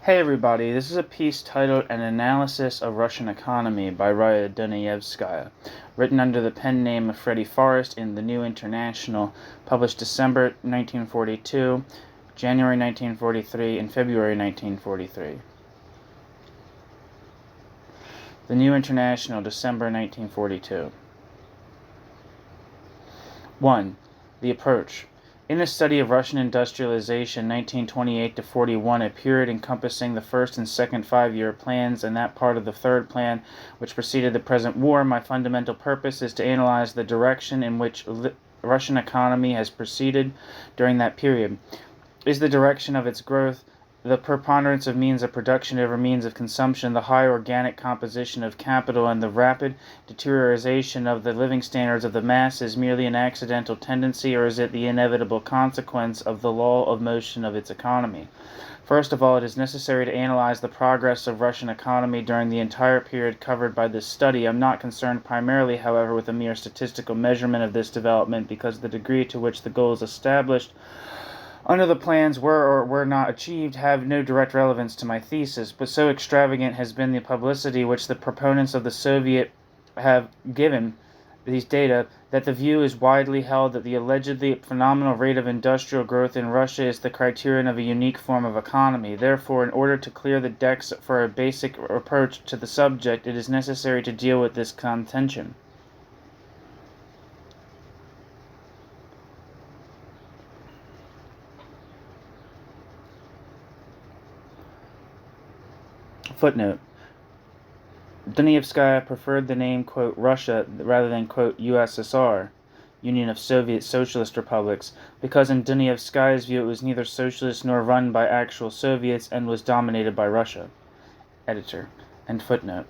Hey everybody, this is a piece titled An Analysis of Russian Economy by Raya Dunayevskaya, written under the pen name of Freddie Forrest in The New International, published December 1942, January 1943, and February 1943. The New International, December 1942. 1. The Approach. In the study of Russian industrialization 1928 to 41, a period encompassing the first and second five-year plans and that part of the third plan which preceded the present war, my fundamental purpose is to analyze the direction in which Russian economy has proceeded during that period. Is the direction of its growth the preponderance of means of production over means of consumption, the high organic composition of capital, and the rapid deterioration of the living standards of the masses merely an accidental tendency, or is it the inevitable consequence of the law of motion of its economy? First of all, it is necessary to analyze the progress of Russian economy during the entire period covered by this study. I am not concerned primarily, however, with a mere statistical measurement of this development, because the degree to which the goals established under the plans were or were not achieved have no direct relevance to my thesis, but so extravagant has been the publicity which the proponents of the Soviet have given these data that the view is widely held that the allegedly phenomenal rate of industrial growth in Russia is the criterion of a unique form of economy. Therefore, in order to clear the decks for a basic approach to the subject, it is necessary to deal with this contention. Footnote. Dunayevskaya preferred the name, quote, Russia rather than, quote, USSR, Union of Soviet Socialist Republics, because in Dunayevskaya's view it was neither socialist nor run by actual Soviets and was dominated by Russia. Editor. End footnote.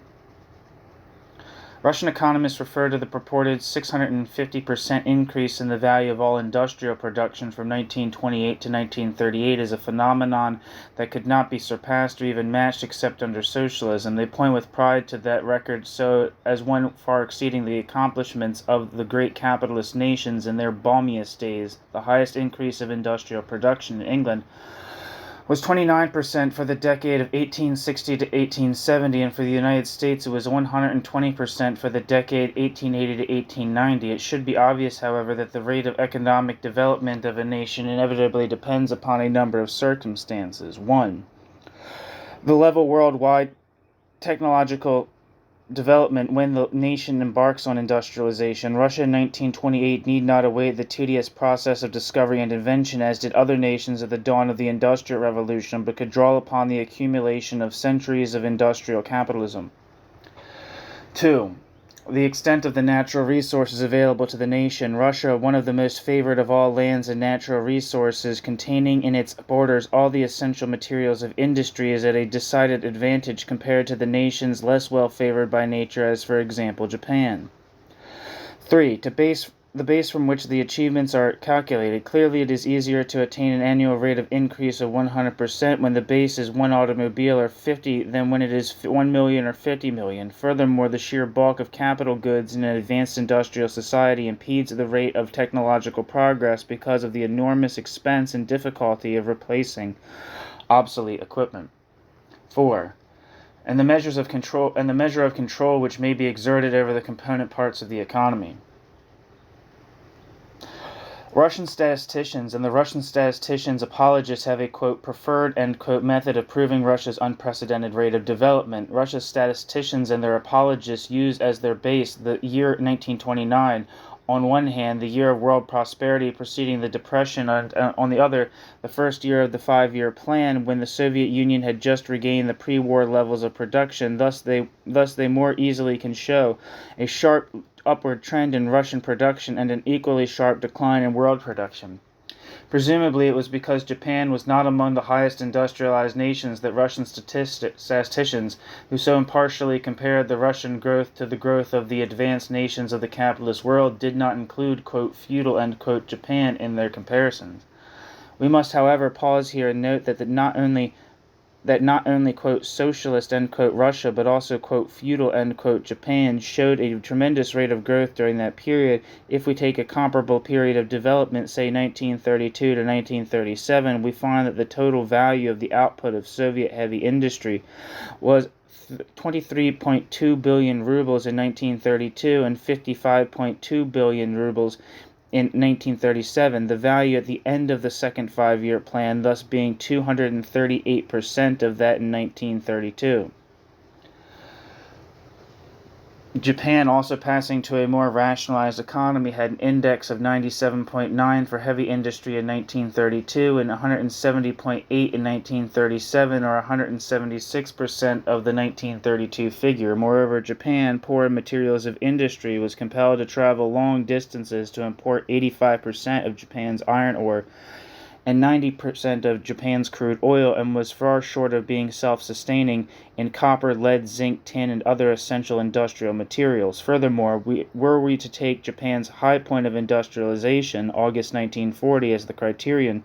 Russian economists refer to the purported 650% increase in the value of all industrial production from 1928 to 1938 as a phenomenon that could not be surpassed or even matched except under socialism. They point with pride to that record so as one far exceeding the accomplishments of the great capitalist nations in their balmiest days. The highest increase of industrial production in England was 29% for the decade of 1860 to 1870, and for the United States it was 120% for the decade 1880 to 1890. It should be obvious, however, that the rate of economic development of a nation inevitably depends upon a number of circumstances. 1. The level worldwide technological development when the nation embarks on industrialization. Russia in 1928 need not await the tedious process of discovery and invention as did other nations at the dawn of the Industrial Revolution, but could draw upon the accumulation of centuries of industrial capitalism. 2. The extent of the natural resources available to the nation. Russia, one of the most favored of all lands and natural resources, containing in its borders all the essential materials of industry, is at a decided advantage compared to the nations less well favored by nature, as for example Japan. 3. The base from which the achievements are calculated. Clearly it is easier to attain an annual rate of increase of 100% when the base is 1 automobile or 50 than when it is 1 million or 50 million. Furthermore, the sheer bulk of capital goods in an advanced industrial society impedes the rate of technological progress because of the enormous expense and difficulty of replacing obsolete equipment. 4. And the measure of control which may be exerted over the component parts of the economy. Russian statisticians and the Russian statisticians' apologists have a, quote, preferred, end quote, method of proving Russia's unprecedented rate of development. Russia's statisticians and their apologists use as their base the year 1929, on one hand, the year of world prosperity preceding the Depression, and on the other, the first year of the five-year plan, when the Soviet Union had just regained the pre-war levels of production. Thus they more easily can show a sharp upward trend in Russian production and an equally sharp decline in world production. Presumably it was because Japan was not among the highest industrialized nations that Russian statisticians, who so impartially compared the Russian growth to the growth of the advanced nations of the capitalist world, did not include, quote, feudal, end quote, Japan in their comparisons. We must, however, pause here and note that not only that not only, quote, socialist, end quote, Russia, but also, quote, feudal, end quote, Japan showed a tremendous rate of growth during that period. If we take a comparable period of development, say 1932 to 1937, we find that the total value of the output of Soviet heavy industry was 23.2 billion rubles in 1932 and 55.2 billion rubles in 1937, the value at the end of the second five-year plan thus being 238% of that in 1932. Japan, also passing to a more rationalized economy, had an index of 97.9 for heavy industry in 1932 and 170.8 in 1937, or 176% of the 1932 figure. Moreover, Japan, poor in materials of industry, was compelled to travel long distances to import 85% of Japan's iron ore and 90% of Japan's crude oil, and was far short of being self-sustaining in copper, lead, zinc, tin, and other essential industrial materials. Furthermore, were we to take Japan's high point of industrialization, August 1940, as the criterion,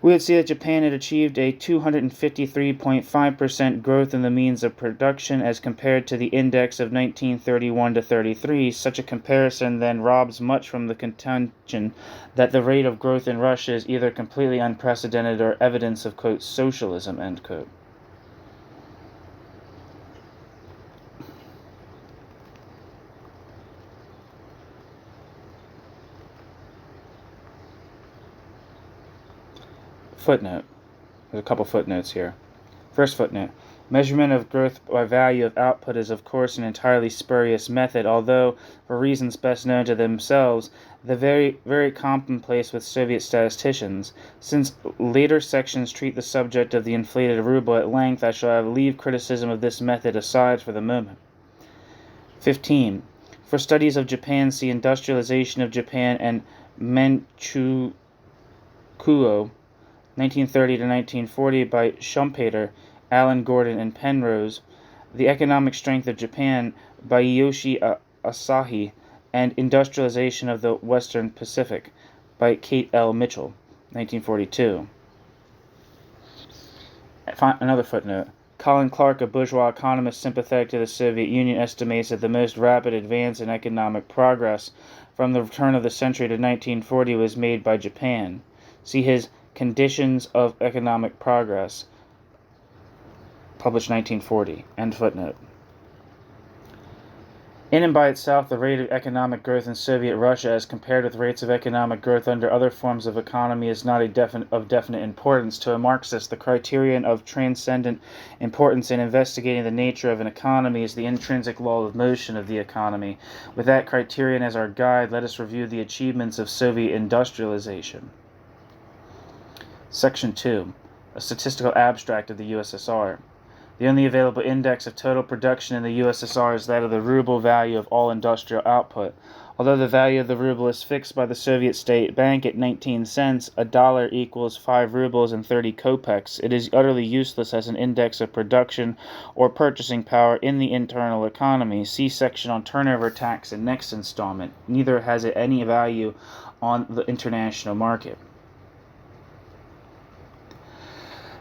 we would see that Japan had achieved a 253.5% growth in the means of production as compared to the index of 1931 to 33. Such a comparison then robs much from the contention that the rate of growth in Russia is either completely unprecedented or evidence of, quote, socialism, end quote. Footnote. There's a couple footnotes here. First footnote. Measurement of growth by value of output is of course an entirely spurious method, although, for reasons best known to themselves, the very commonplace with Soviet statisticians. Since later sections treat the subject of the inflated ruble at length, I shall leave criticism of this method aside for the moment. 15. For studies of Japan, see Industrialization of Japan and Manchukuo, 1930 to 1940, by Schumpeter, Alan Gordon, and Penrose. The Economic Strength of Japan, by Yoshi Asahi, and Industrialization of the Western Pacific, by Kate L. Mitchell, 1942. Another footnote. Colin Clark, a bourgeois economist sympathetic to the Soviet Union, estimates that the most rapid advance in economic progress from the turn of the century to 1940 was made by Japan. See his Conditions of Economic Progress, published 1940, end footnote. In and by itself, the rate of economic growth in Soviet Russia as compared with rates of economic growth under other forms of economy is not of definite importance. To a Marxist, the criterion of transcendent importance in investigating the nature of an economy is the intrinsic law of motion of the economy. With that criterion as our guide, let us review the achievements of Soviet industrialization. Section 2. A statistical abstract of the USSR. The only available index of total production in the USSR is that of the ruble value of all industrial output. Although the value of the ruble is fixed by the Soviet State Bank at 19 cents, a dollar equals 5 rubles and 30 kopecks. It is utterly useless as an index of production or purchasing power in the internal economy. See section on turnover tax in next installment. Neither has it any value on the international market.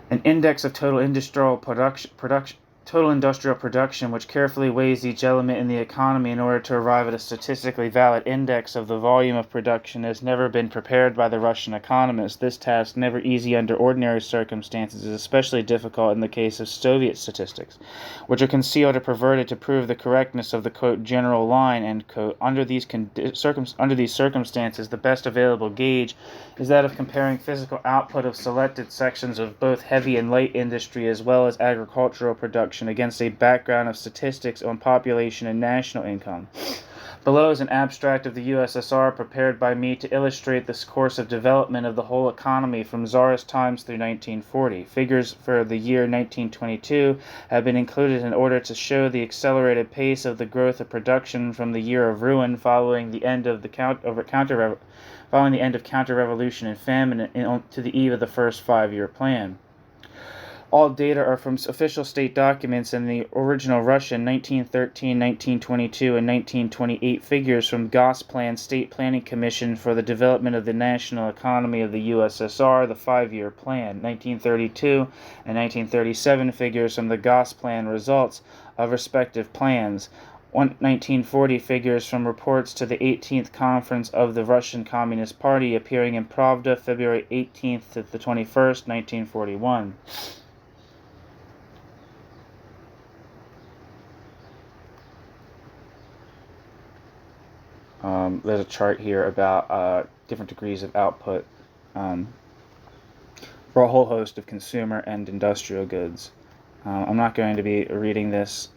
An index of total industrial production, which carefully weighs each element in the economy in order to arrive at a statistically valid index of the volume of production, has never been prepared by the Russian economists. This task, never easy under ordinary circumstances, is especially difficult in the case of Soviet statistics, which are concealed or perverted to prove the correctness of the, quote, general line, end quote. Under these circumstances, the best available gauge is that of comparing physical output of selected sections of both heavy and light industry as well as agricultural production against a background of statistics on population and national income. Below is an abstract of the USSR prepared by me to illustrate this course of development of the whole economy from Tsarist times through 1940. Figures for the year 1922 have been included in order to show the accelerated pace of the growth of production from the year of ruin following the end of counter-revolution and famine to the eve of the first five-year plan. All data are from official state documents, and the original Russian 1913, 1922, and 1928 figures from Gosplan State Planning Commission for the Development of the National Economy of the USSR, the 5-year plan. 1932 and 1937 figures from the Gosplan results of respective plans. 1940 figures from reports to the 18th Conference of the Russian Communist Party, appearing in Pravda, February 18th to the 21st, 1941. There's a chart here about different degrees of output for a whole host of consumer and industrial goods. I'm not going to be reading this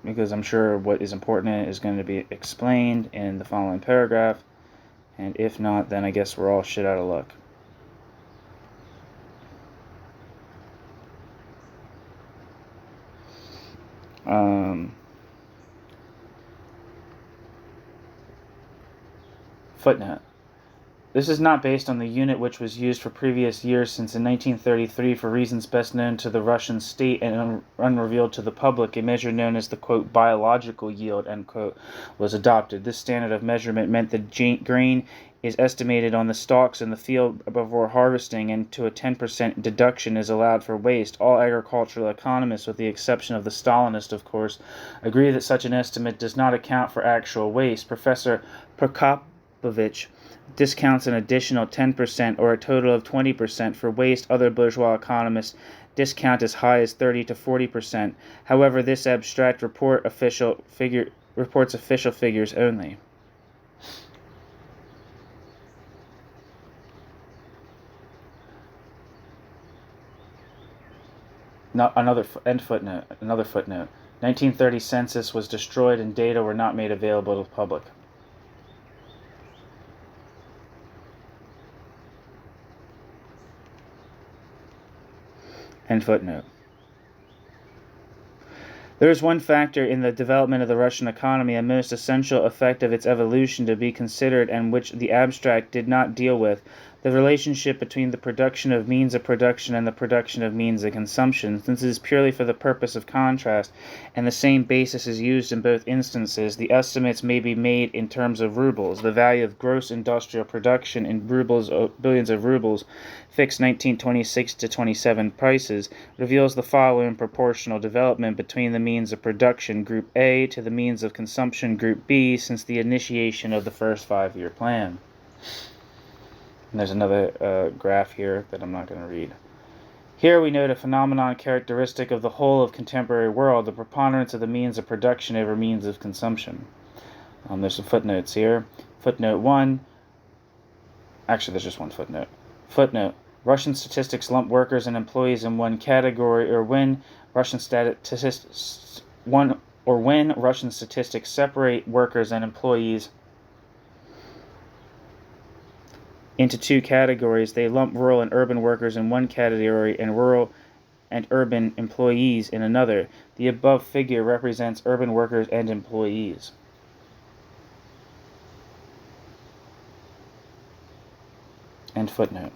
because I'm sure what is important is going to be explained in the following paragraph, and if not, then I guess we're all shit out of luck. Footnote. This is not based on the unit which was used for previous years, since in 1933, for reasons best known to the Russian state and unrevealed to the public, a measure known as the, quote, biological yield, end quote, was adopted. This standard of measurement meant that grain is estimated on the stalks in the field before harvesting, and to a 10% deduction is allowed for waste. All agricultural economists, with the exception of the Stalinist, of course, agree that such an estimate does not account for actual waste. Professor Prokopovich discounts an additional 10% or a total of 20% for waste. Other bourgeois economists discount as high as 30 to 40%. However, this abstract reports official figures only. Another footnote. 1930 census was destroyed and data were not made available to the public. End footnote. There is one factor in the development of the Russian economy, a most essential effect of its evolution, to be considered, and which the abstract did not deal with: the relationship between the production of means of production and the production of means of consumption. Since it is purely for the purpose of contrast, and the same basis is used in both instances, the estimates may be made in terms of rubles. The value of gross industrial production in rubles, billions of rubles, fixed 1926 to 27 prices, reveals the following proportional development between the means of production group A to the means of consumption group B since the initiation of the first 5-year plan. And there's another graph here that I'm not going to read. Here we note a phenomenon characteristic of the whole of contemporary world: the preponderance of the means of production over means of consumption. There's some footnotes here. Footnote 1. Actually, there's just one footnote. Footnote. Russian statistics lump workers and employees in one category, or when Russian statistics separate workers and employees into two categories, they lump rural and urban workers in one category and rural and urban employees in another. The above figure represents urban workers and employees. End footnote.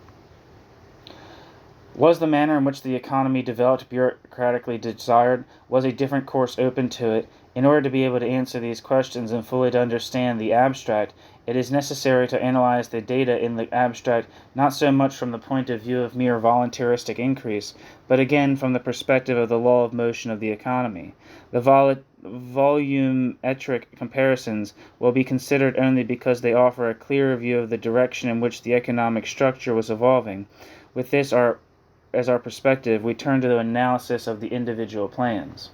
Was the manner in which the economy developed bureaucratically desired? Was a different course open to it? In order to be able to answer these questions and fully to understand the abstract, it is necessary to analyze the data in the abstract not so much from the point of view of mere voluntaristic increase, but again from the perspective of the law of motion of the economy. The volumetric comparisons will be considered only because they offer a clearer view of the direction in which the economic structure was evolving. With this as our perspective, we turn to the analysis of the individual plans.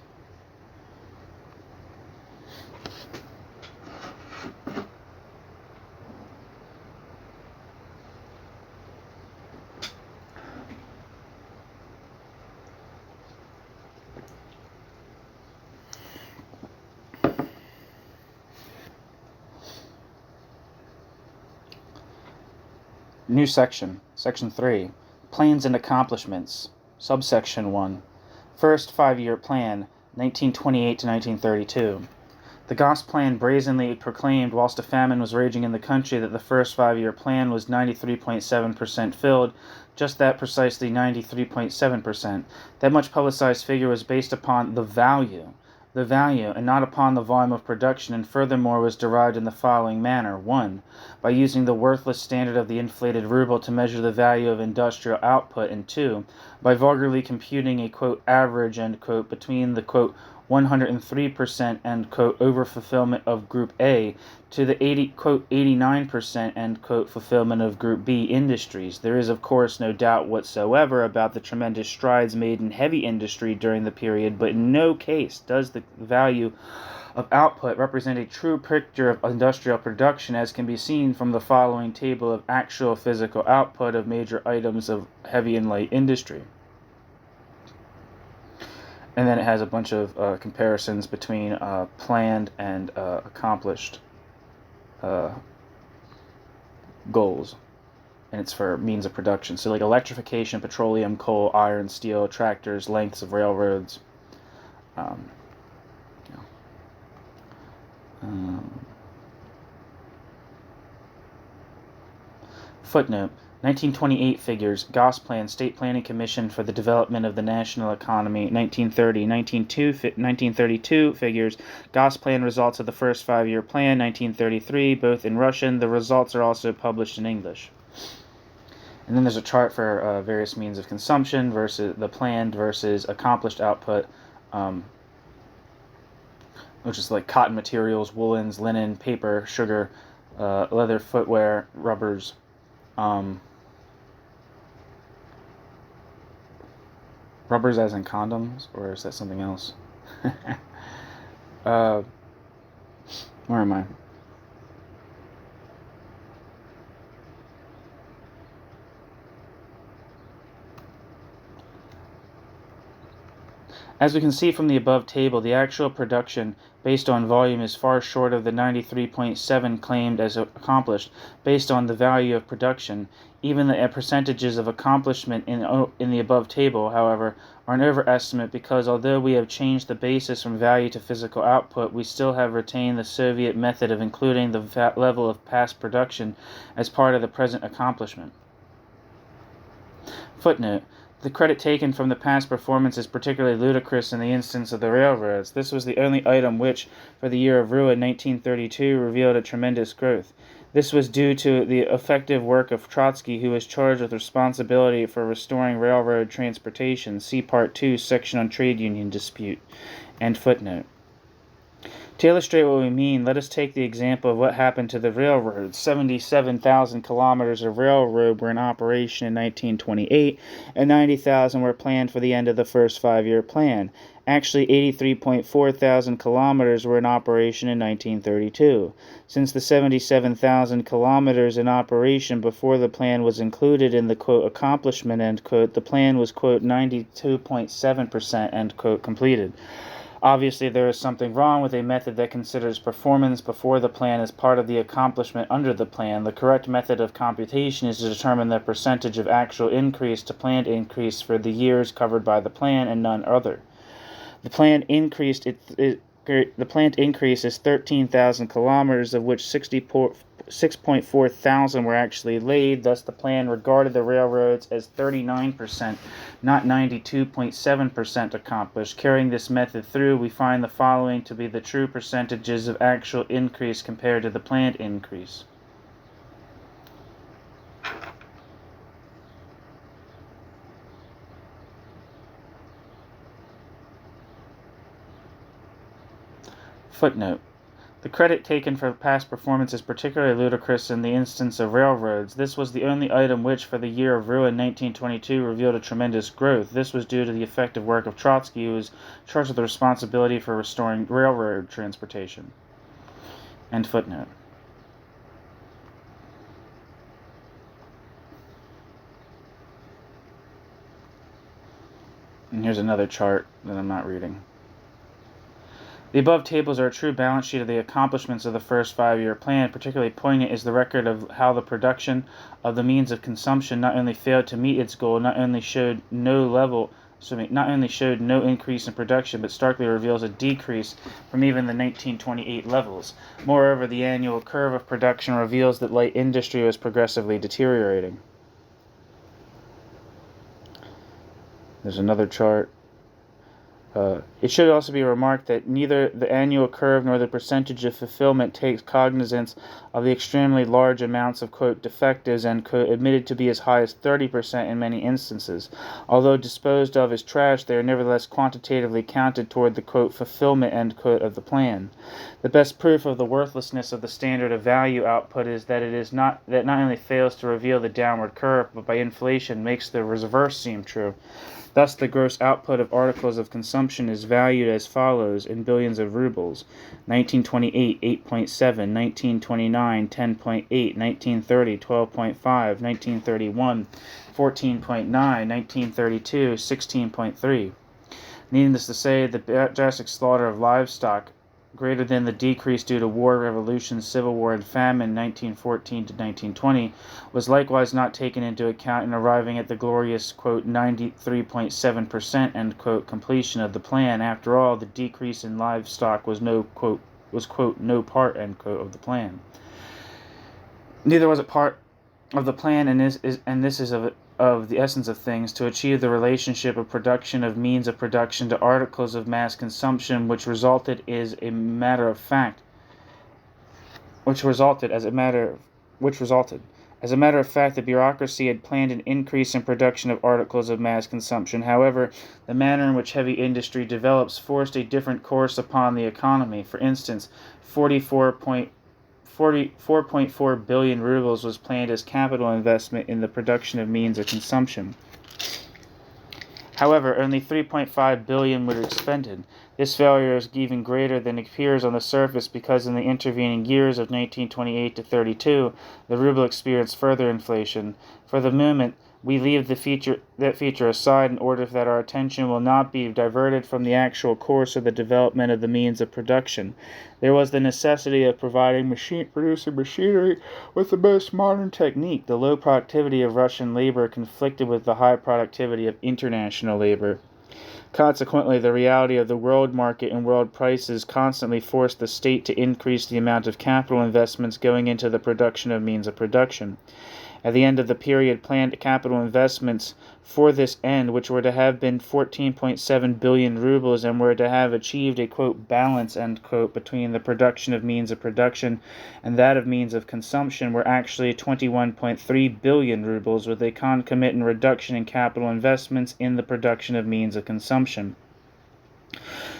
New section, Section 3, Plans and Accomplishments, Subsection 1, First 5-year Plan, 1928 to 1932. The Goss plan brazenly proclaimed, whilst a famine was raging in the country, that the first 5-year plan was 93.7% filled, just that precisely 93.7%. That much publicized figure was based upon the value, and not upon the volume of production, and furthermore was derived in the following manner. 1. By using the worthless standard of the inflated ruble to measure the value of industrial output, and 2. By vulgarly computing a, quote, average, end quote, between the, quote, 103%, end quote, overfulfillment of Group A to the 89%, end quote, fulfillment of Group B industries. There is, of course, no doubt whatsoever about the tremendous strides made in heavy industry during the period, but in no case does the value of output represent a true picture of industrial production, as can be seen from the following table of actual physical output of major items of heavy and light industry. And then it has a bunch of comparisons between planned and accomplished goals. And it's for means of production. So like electrification, petroleum, coal, iron, steel, tractors, lengths of railroads. Footnote. 1928 figures, Goss Plan, State Planning Commission for the Development of the National Economy, 1930. 1932 figures, Goss Plan, results of the first 5-year plan, 1933, both in Russian. The results are also published in English. And then there's a chart for various means of consumption versus the planned versus accomplished output, which is like cotton materials, woolens, linen, paper, sugar, leather, footwear, rubbers, rubbers as in condoms, or is that something else? Where am I? As we can see from the above table, the actual production based on volume is far short of the 93.7 claimed as accomplished based on the value of production. Even the percentages of accomplishment in the above table, however, are an overestimate, because although we have changed the basis from value to physical output, we still have retained the Soviet method of including the level of past production as part of the present accomplishment. Footnote. The credit taken from the past performance is particularly ludicrous in the instance of the railroads. This was the only item which, for the year of ruin 1932, revealed a tremendous growth. This was due to the effective work of Trotsky, who was charged with responsibility for restoring railroad transportation. See Part 2, section on trade union dispute. End footnote. To illustrate what we mean, let us take the example of what happened to the railroads. 77,000 kilometers of railroad were in operation in 1928, and 90,000 were planned for the end of the first 5-year plan. Actually, 83.4 thousand kilometers were in operation in 1932. Since the 77,000 kilometers in operation before the plan was included in the, quote, accomplishment, end quote, the plan was, quote, 92.7%, end quote, completed. Obviously, there is something wrong with a method that considers performance before the plan as part of the accomplishment under the plan. The correct method of computation is to determine the percentage of actual increase to planned increase for the years covered by the plan and none other. The planned increase is 13,000 kilometers, of which 6.4 thousand were actually laid. Thus, the plan regarded the railroads as 39%, not 92.7% accomplished. Carrying this method through, we find the following to be the true percentages of actual increase compared to the planned increase. Footnote. The credit taken for past performance is particularly ludicrous in the instance of railroads. This was the only item which, for the year of ruin 1922, revealed a tremendous growth. This was due to the effective work of Trotsky, who was charged with the responsibility for restoring railroad transportation. End footnote. And here's another chart that I'm not reading. The above tables are a true balance sheet of the accomplishments of the first 5-year plan. Particularly poignant is the record of how the production of the means of consumption not only failed to meet its goal, not only showed no level not only showed no increase in production, but starkly reveals a decrease from even the 1928 levels. Moreover, the annual curve of production reveals that light industry was progressively deteriorating. There's another chart. It should also be remarked that neither the annual curve nor the percentage of fulfillment takes cognizance of the extremely large amounts of, quote, defectives, end quote, admitted to be as high as 30% in many instances. Although disposed of as trash, they are nevertheless quantitatively counted toward the, quote, fulfillment, end quote, of the plan. The best proof of the worthlessness of the standard of value output is that it not only fails to reveal the downward curve, but by inflation makes the reverse seem true. Thus, the gross output of articles of consumption is valued as follows in billions of rubles: 1928, 8.7, 1929, 10.8, 1930, 12.5, 1931, 14.9, 1932, 16.3. Needless to say, the drastic slaughter of livestock, greater than the decrease due to war, revolution, civil war, and famine 1914 to 1920, was likewise not taken into account in arriving at the glorious, quote, 93.7%, end quote, completion of the plan. After all, the decrease in livestock was quote, no part, end quote, of the plan. Neither was it part of the plan, and this is of the essence of things, to achieve the relationship of production of means of production to articles of mass consumption, which resulted as a matter of fact the bureaucracy had planned an increase in production of articles of mass consumption. However, the manner in which heavy industry develops forced a different course upon the economy. For instance, 44.4 billion rubles was planned as capital investment in the production of means of consumption. However, only 3.5 billion were expended. This failure is even greater than appears on the surface because in the intervening years of 1928 to 32, the ruble experienced further inflation. For the moment, we leave that feature aside in order that our attention will not be diverted from the actual course of the development of the means of production. There was the necessity of producing machinery with the most modern technique. The low productivity of Russian labor conflicted with the high productivity of international labor. Consequently, the reality of the world market and world prices constantly forced the state to increase the amount of capital investments going into the production of means of production. At the end of the period, planned capital investments for this end, which were to have been 14.7 billion rubles and were to have achieved a, quote, balance, end quote, between the production of means of production and that of means of consumption, were actually 21.3 billion rubles, with a concomitant reduction in capital investments in the production of means of consumption.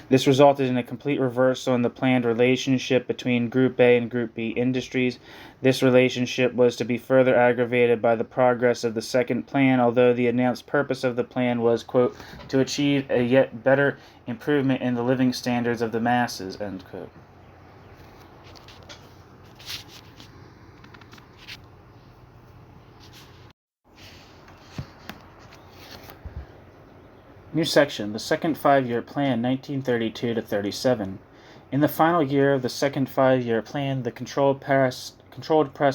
This resulted in a complete reversal in the planned relationship between Group A and Group B industries. This relationship was to be further aggravated by the progress of the second plan, although the announced purpose of the plan was, quote, to achieve a yet better improvement in the living standards of the masses, end quote. New section, the second five-year plan, 1932 to 37. In the final year of the second five-year plan, the controlled press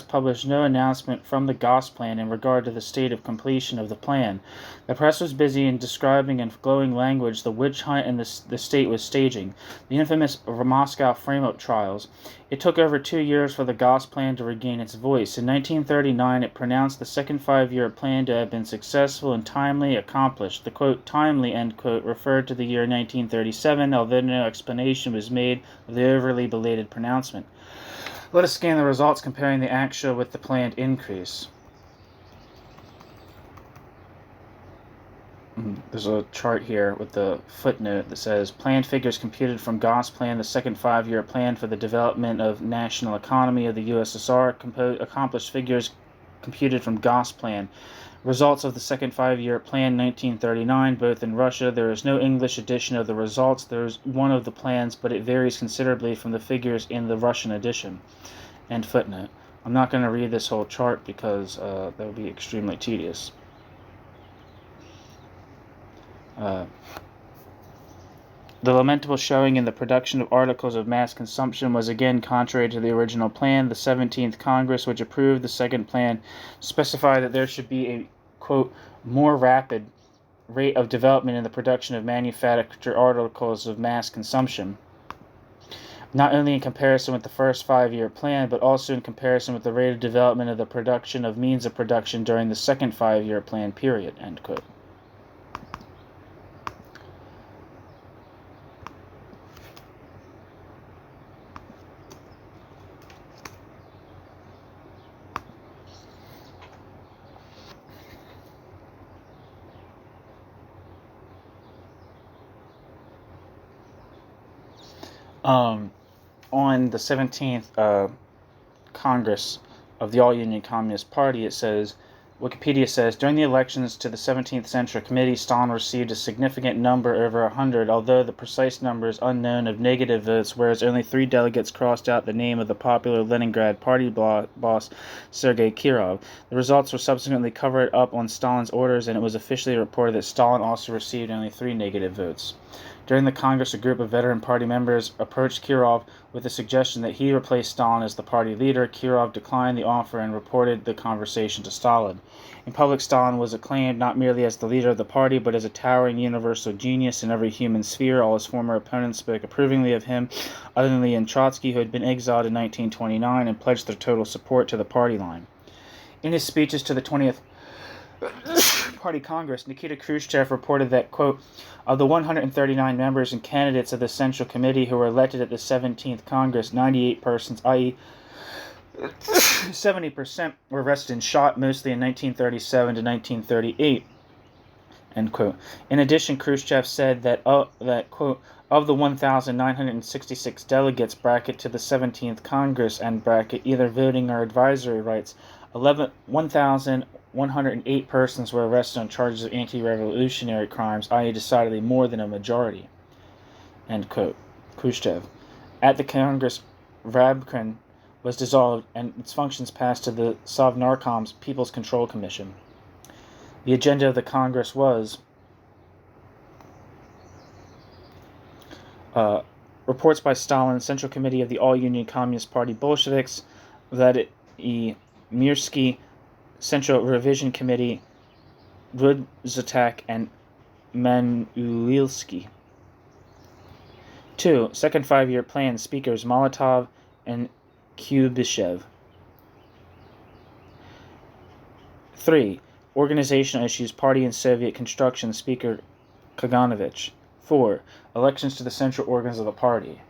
published no announcement from the Gosplan in regard to the state of completion of the plan. The press was busy in describing in glowing language the witch hunt and the state was staging, the infamous Moscow frame-up trials. It took over 2 years for the Gosplan to regain its voice. In 1939, it pronounced the second five-year plan to have been successful and timely accomplished. The, quote, timely, end quote, referred to the year 1937, although no explanation was made of the overly belated pronouncement. Let us scan the results comparing the actual with the planned increase. There's a chart here with the footnote that says planned figures computed from Gosplan, the second five-year plan for the development of national economy of the USSR, accomplished figures computed from Gosplan. Results of the second five-year plan, 1939, both in Russia. There is no English edition of the results. There is one of the plans, but it varies considerably from the figures in the Russian edition. End footnote. I'm not going to read this whole chart because that would be extremely tedious. The lamentable showing in the production of articles of mass consumption was again contrary to the original plan. The 17th Congress, which approved the second plan, specified that there should be a, quote, more rapid rate of development in the production of manufactured articles of mass consumption, not only in comparison with the first 5-year plan, but also in comparison with the rate of development of the production of means of production during the second 5-year plan period, end quote. On the 17th Congress of the All-Union Communist Party, it says, Wikipedia says, during the elections to the 17th Central Committee, Stalin received a significant number, over 100, although the precise number is unknown, of negative votes, whereas only 3 delegates crossed out the name of the popular Leningrad party boss, Sergei Kirov. The results were subsequently covered up on Stalin's orders, and it was officially reported that Stalin also received only 3 negative votes. During the Congress, a group of veteran party members approached Kirov with the suggestion that he replace Stalin as the party leader. Kirov declined the offer and reported the conversation to Stalin. In public, Stalin was acclaimed not merely as the leader of the party, but as a towering universal genius in every human sphere. All his former opponents spoke approvingly of him, other than Leon Trotsky, who had been exiled in 1929 and pledged their total support to the party line. In his speeches to the 20th Party Congress, Nikita Khrushchev reported that, quote, of the 139 members and candidates of the Central Committee who were elected at the 17th Congress, 98 persons, i.e., 70%, were arrested and shot, mostly in 1937 to 1938, end quote. In addition, Khrushchev said that quote, of the 1,966 delegates, bracket, to the 17th Congress, end bracket, either voting or advisory rights, 1,108 persons were arrested on charges of anti-revolutionary crimes, i.e. decidedly more than a majority, end quote. Khrushchev. At the Congress, Rabkin was dissolved and its functions passed to the Sovnarkom's People's Control Commission. The agenda of the Congress was reports by Stalin, Central Committee of the All-Union Communist Party Bolsheviks, Vladimir Mirsky, Central Revision Committee, Rudzatak, and Manulilsky. 2. Second 5-year plan, speakers Molotov and Kubyshev. 3. Organizational issues, party and Soviet construction, speaker Kaganovich. 4. Elections to the central organs of the party.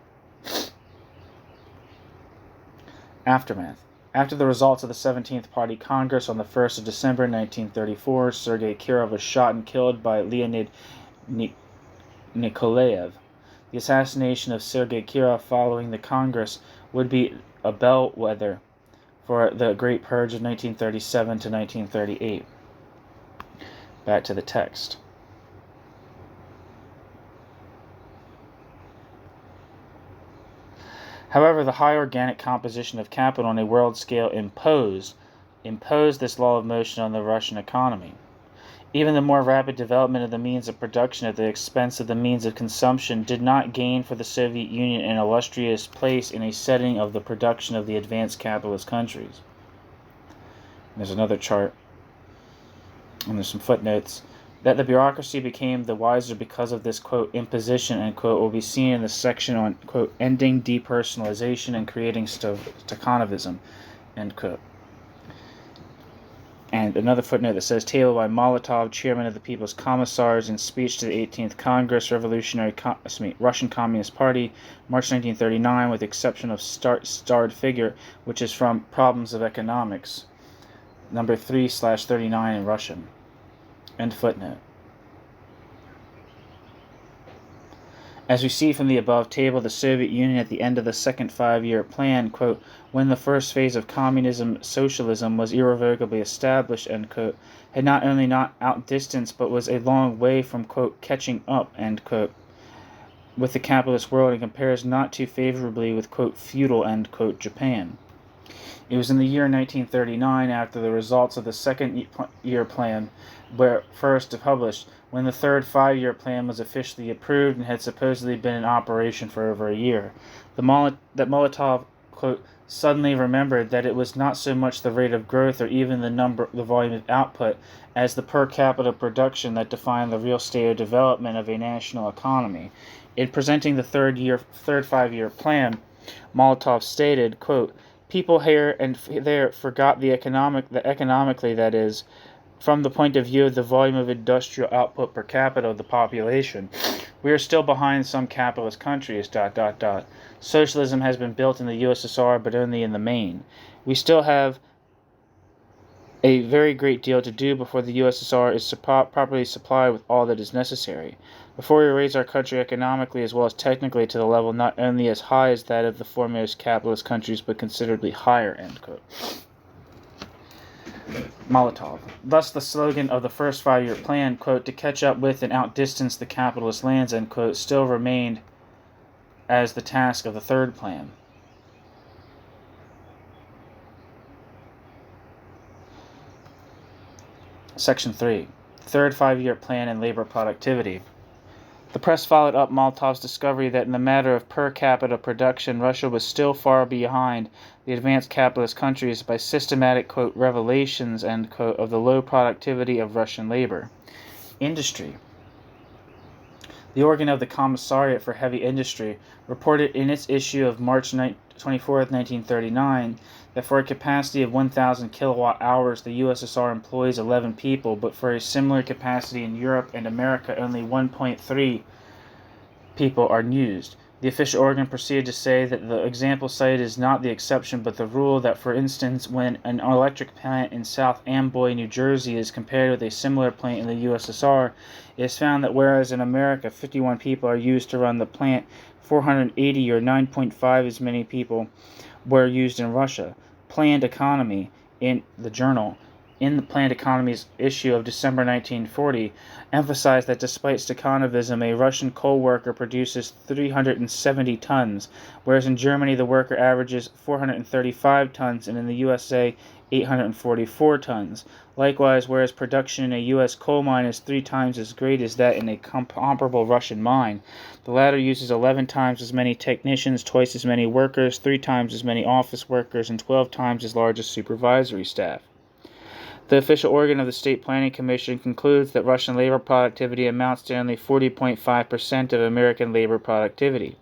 Aftermath. After the results of the 17th Party Congress on the 1st of December 1934, Sergei Kirov was shot and killed by Leonid Nikolaev. The assassination of Sergei Kirov following the Congress would be a bellwether for the Great Purge of 1937 to 1938. Back to the text. However, the high organic composition of capital on a world scale imposed this law of motion on the Russian economy. Even the more rapid development of the means of production at the expense of the means of consumption did not gain for the Soviet Union an illustrious place in a setting of the production of the advanced capitalist countries. There's another chart, and there's some footnotes. That the bureaucracy became the wiser because of this, quote, imposition, end quote, will be seen in the section on, quote, ending depersonalization and creating Stakhanovism, end quote. And another footnote that says, tabled by Molotov, chairman of the People's Commissars, in speech to the 18th Congress, Russian Communist Party, March 1939, with the exception of starred figure, which is from Problems of Economics, number 3/39 in Russian. End footnote. As we see from the above table, the Soviet Union at the end of the second 5-year plan, quote, when the first phase of communism, socialism, was irrevocably established, end quote, had not only not outdistanced, but was a long way from, quote, catching up, end quote, with the capitalist world, and compares not too favorably with, quote, feudal, end quote, Japan. It was in the year 1939, after the results of the second-year plan were first published, when the third 5-year plan was officially approved and had supposedly been in operation for over a year, that Molotov quote, suddenly remembered that it was not so much the rate of growth or even the volume of output as the per capita production that defined the real state of development of a national economy. In presenting the third five-year plan, Molotov stated, quote, people here and there forgot economically, that is, from the point of view of the volume of industrial output per capita of the population, we are still behind some capitalist countries, ... Socialism has been built in the USSR, but only in the main. We still have a very great deal to do before the USSR is properly supplied with all that is necessary. Before we raise our country economically as well as technically to the level not only as high as that of the foremost capitalist countries, but considerably higher, end quote. Molotov. Thus the slogan of the first five-year plan, quote, to catch up with and outdistance the capitalist lands, end quote, still remained as the task of the third plan. Section 3. Third five-year plan and labor productivity. The press followed up Molotov's discovery that in the matter of per capita production, Russia was still far behind the advanced capitalist countries by systematic, quote, revelations, end quote, of the low productivity of Russian labor. Industry. The organ of the Commissariat for Heavy Industry reported in its issue of March 24, 1939, that for a capacity of 1,000 kilowatt hours, the USSR employs 11 people, but for a similar capacity in Europe and America, only 1.3 people are used. The official organ proceeded to say that the example cited is not the exception but the rule, that for instance, when an electric plant in South Amboy, New Jersey is compared with a similar plant in the USSR, it is found that whereas in America 51 people are used to run the plant, 480 or 9.5 as many people were used in Russia. Planned Economy, in the Journal, in the Planned Economy's issue of December 1940, emphasized that despite Stakhanovism, a Russian coal worker produces 370 tons, whereas in Germany the worker averages 435 tons, and in the USA 844 tons. Likewise, whereas production in a U.S. coal mine is 3 times as great as that in a comparable Russian mine, the latter uses 11 times as many technicians, twice as many workers, 3 times as many office workers, and 12 times as large a supervisory staff. The official organ of the State Planning Commission concludes that Russian labor productivity amounts to only 40.5% of American labor productivity.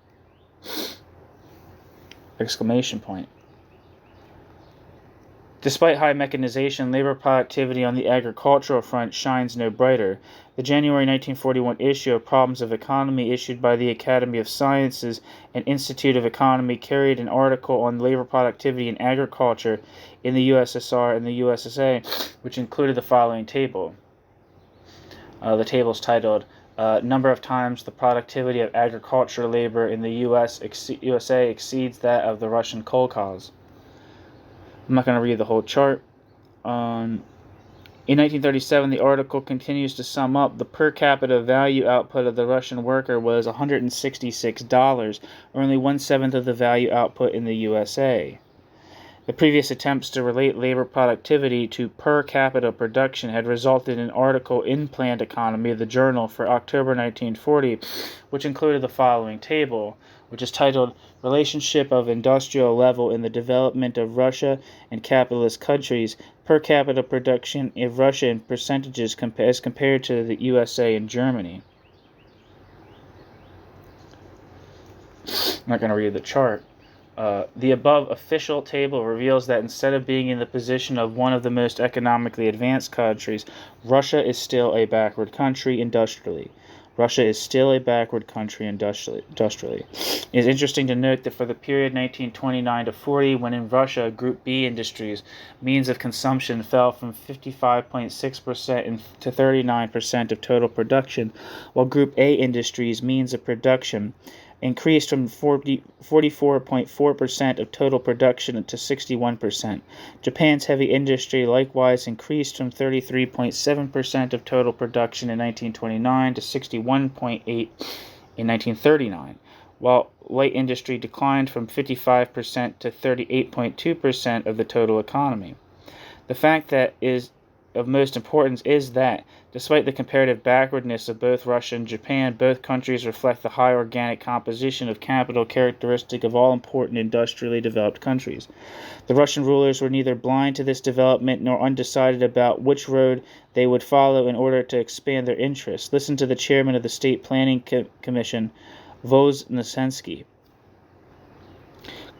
Exclamation point. Despite high mechanization, labor productivity on the agricultural front shines no brighter. The January 1941 issue of Problems of Economy, issued by the Academy of Sciences and Institute of Economy, carried an article on labor productivity in agriculture in the USSR and the USSA, which included the following table. The table is titled, Number of times the productivity of agricultural labor in the USA exceeds that of the Russian kolkhoz. I'm not going to read the whole chart. In 1937, the article continues to sum up. The per capita value output of the Russian worker was $166, or only 1/7 of the value output in the USA. The previous attempts to relate labor productivity to per capita production had resulted in an article in Planned Economy, the Journal, for October 1940, which included the following table, which is titled Relationship of Industrial Level in the Development of Russia and Capitalist Countries, Per Capita Production in Russia in Percentages as compared to the USA and Germany. I'm not going to read the chart. The above official table reveals that instead of being in the position of one of the most economically advanced countries, Russia is still a backward country industrially. Russia is still a backward country industrially. It is interesting to note that for the period 1929 to 40, when in Russia, Group B industries, means of consumption fell from 55.6% to 39% of total production, while Group A industries, means of production, increased from 44.4% of total production to 61%. Japan's heavy industry likewise increased from 33.7% of total production in 1929 to 61.8% in 1939, while light industry declined from 55% to 38.2% of the total economy. The fact that is of most importance is that, despite the comparative backwardness of both Russia and Japan, both countries reflect the high organic composition of capital characteristic of all important industrially developed countries. The Russian rulers were neither blind to this development nor undecided about which road they would follow in order to expand their interests. Listen to the chairman of the State Planning Commission, Voznesensky.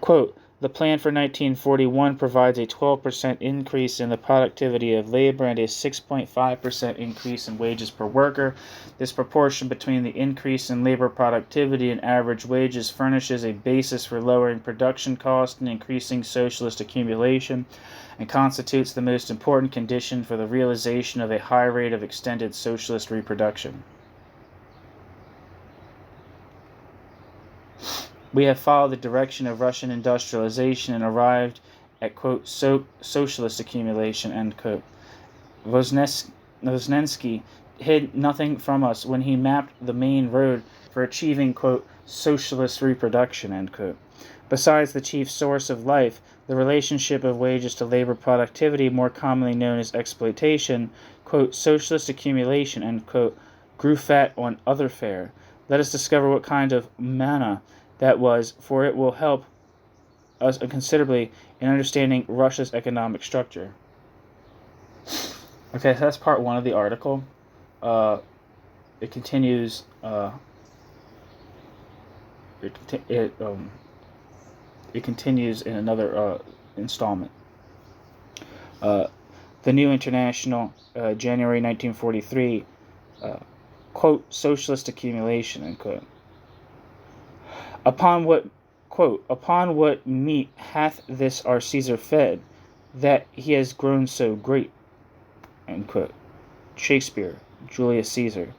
Quote, the plan for 1941 provides a 12% increase in the productivity of labor and a 6.5% increase in wages per worker. This proportion between the increase in labor productivity and average wages furnishes a basis for lowering production costs and increasing socialist accumulation, and constitutes the most important condition for the realization of a high rate of extended socialist reproduction. We have followed the direction of Russian industrialization and arrived at, quote, socialist accumulation, end quote. Voznesensky hid nothing from us when he mapped the main road for achieving, quote, socialist reproduction, end quote. Besides the chief source of life, the relationship of wages to labor productivity, more commonly known as exploitation, quote, socialist accumulation, end quote, grew fat on other fare. Let us discover what kind of manna that was, for it will help us considerably in understanding Russia's economic structure. Okay, so that's part one of the article. It continues. It continues in another installment. The New International, January 1943. Quote, socialist accumulation, end quote. Upon what meat hath this our Caesar fed, that he has grown so great? End quote. Shakespeare, Julius Caesar.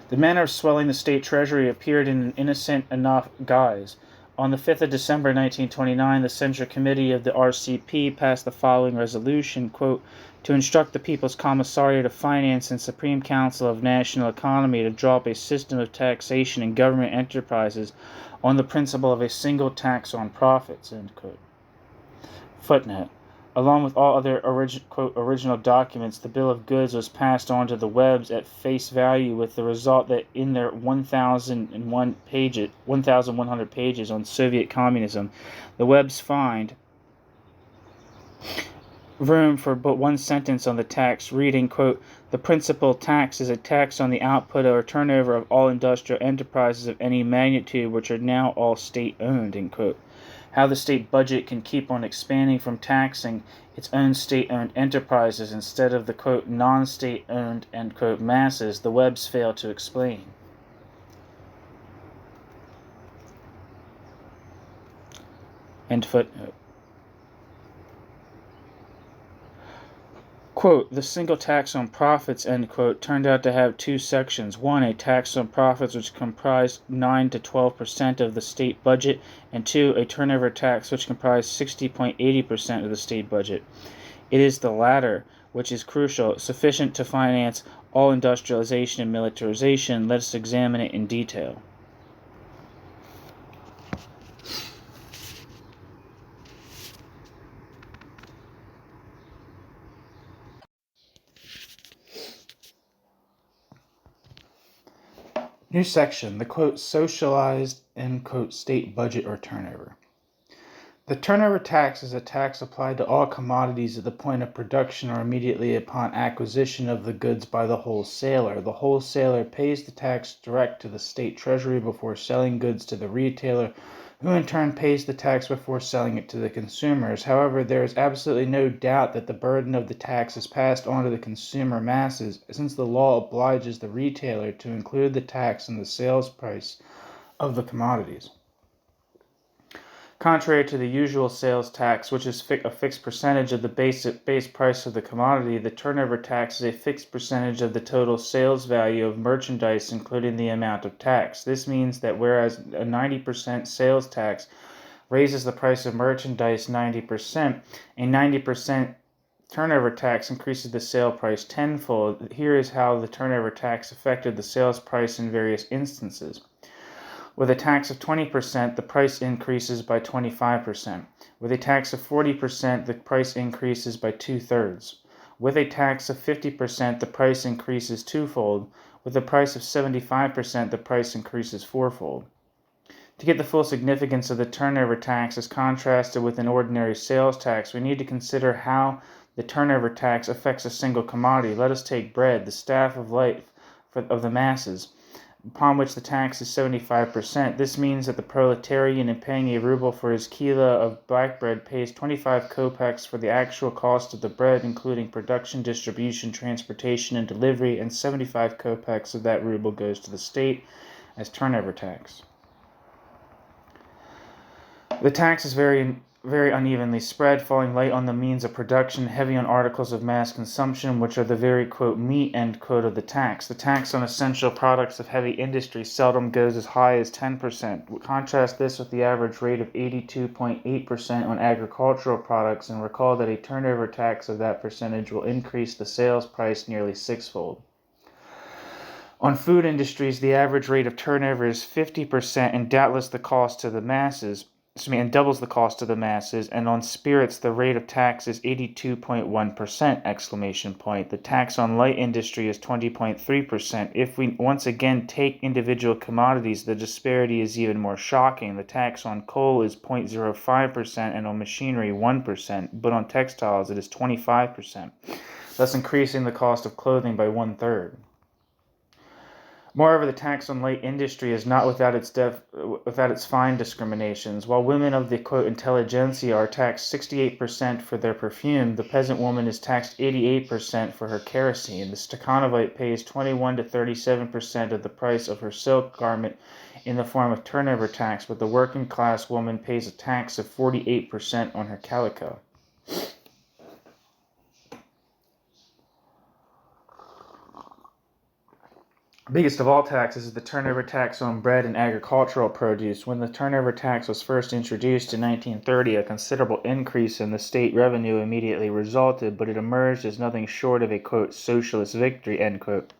The manner of swelling the state treasury appeared in an innocent enough guise. On the 5th of December 1929, the Central Committee of the RCP passed the following resolution, quote, to instruct the People's Commissariat of Finance and Supreme Council of National Economy to draw up a system of taxation in government enterprises on the principle of a single tax on profits, end quote. Footnote. Along with all other original documents, the Bill of Goods was passed on to the Webbs at face value, with the result that in their 1,100 pages on Soviet communism, the Webbs find room for but one sentence on the tax, reading, quote, the principal tax is a tax on the output or turnover of all industrial enterprises of any magnitude which are now all state-owned, end quote. How the state budget can keep on expanding from taxing its own state-owned enterprises instead of the, quote, non-state-owned, end quote, masses, the Webbs fail to explain. End footnote. Quote, the single tax on profits, end quote, turned out to have two sections. One, a tax on profits which comprised 9 to 12% of the state budget, and two, a turnover tax which comprised 60.80% of the state budget. It is the latter which is crucial, sufficient to finance all industrialization and militarization. Let us examine it in detail. New section, the, quote, socialized, end quote, state budget or turnover. The turnover tax is a tax applied to all commodities at the point of production or immediately upon acquisition of the goods by the wholesaler. The wholesaler pays the tax direct to the state treasury before selling goods to the retailer, who in turn pays the tax before selling it to the consumers. However, there is absolutely no doubt that the burden of the tax is passed on to the consumer masses, since the law obliges the retailer to include the tax in the sales price of the commodities. Contrary to the usual sales tax, which is a fixed percentage of the base price of the commodity, the turnover tax is a fixed percentage of the total sales value of merchandise, including the amount of tax. This means that whereas a 90% sales tax raises the price of merchandise 90%, a 90% turnover tax increases the sale price tenfold. Here is how the turnover tax affected the sales price in various instances. With a tax of 20%, the price increases by 25%. With a tax of 40%, the price increases by 2/3. With a tax of 50%, the price increases twofold. With a price of 75%, the price increases fourfold. To get the full significance of the turnover tax as contrasted with an ordinary sales tax, we need to consider how the turnover tax affects a single commodity. Let us take bread, the staff of life of the masses, upon which the tax is 75%. This means that the proletarian, in paying a ruble for his kilo of black bread, pays 25 kopecks for the actual cost of the bread, including production, distribution, transportation, and delivery, and 75 kopecks of that ruble goes to the state as turnover tax. The tax is very unevenly spread, falling light on the means of production, heavy on articles of mass consumption, which are the very, quote, meat, end quote, of the tax. The tax on essential products of heavy industry seldom goes as high as 10%. We contrast this with the average rate of 82.8% on agricultural products, and recall that a turnover tax of that percentage will increase the sales price nearly sixfold. On food industries, the average rate of turnover is 50% and doubtless the cost to the masses. And doubles the cost to the masses, and on spirits the rate of tax is 82.1%! The tax on light industry is 20.3%. If we once again take individual commodities, the disparity is even more shocking. The tax on coal is 0.05% and on machinery 1%, but on textiles it is 25%, thus increasing the cost of clothing by 1/3. Moreover, the tax on light industry is not without its fine discriminations. While women of the, quote, intelligentsia are taxed 68% for their perfume, the peasant woman is taxed 88% for her kerosene. The Stakhanovite pays 21 to 37% of the price of her silk garment in the form of turnover tax, but the working class woman pays a tax of 48% on her calico. Biggest of all taxes is the turnover tax on bread and agricultural produce. When the turnover tax was first introduced in 1930, a considerable increase in the state revenue immediately resulted, but it emerged as nothing short of a, quote, socialist victory, end quote.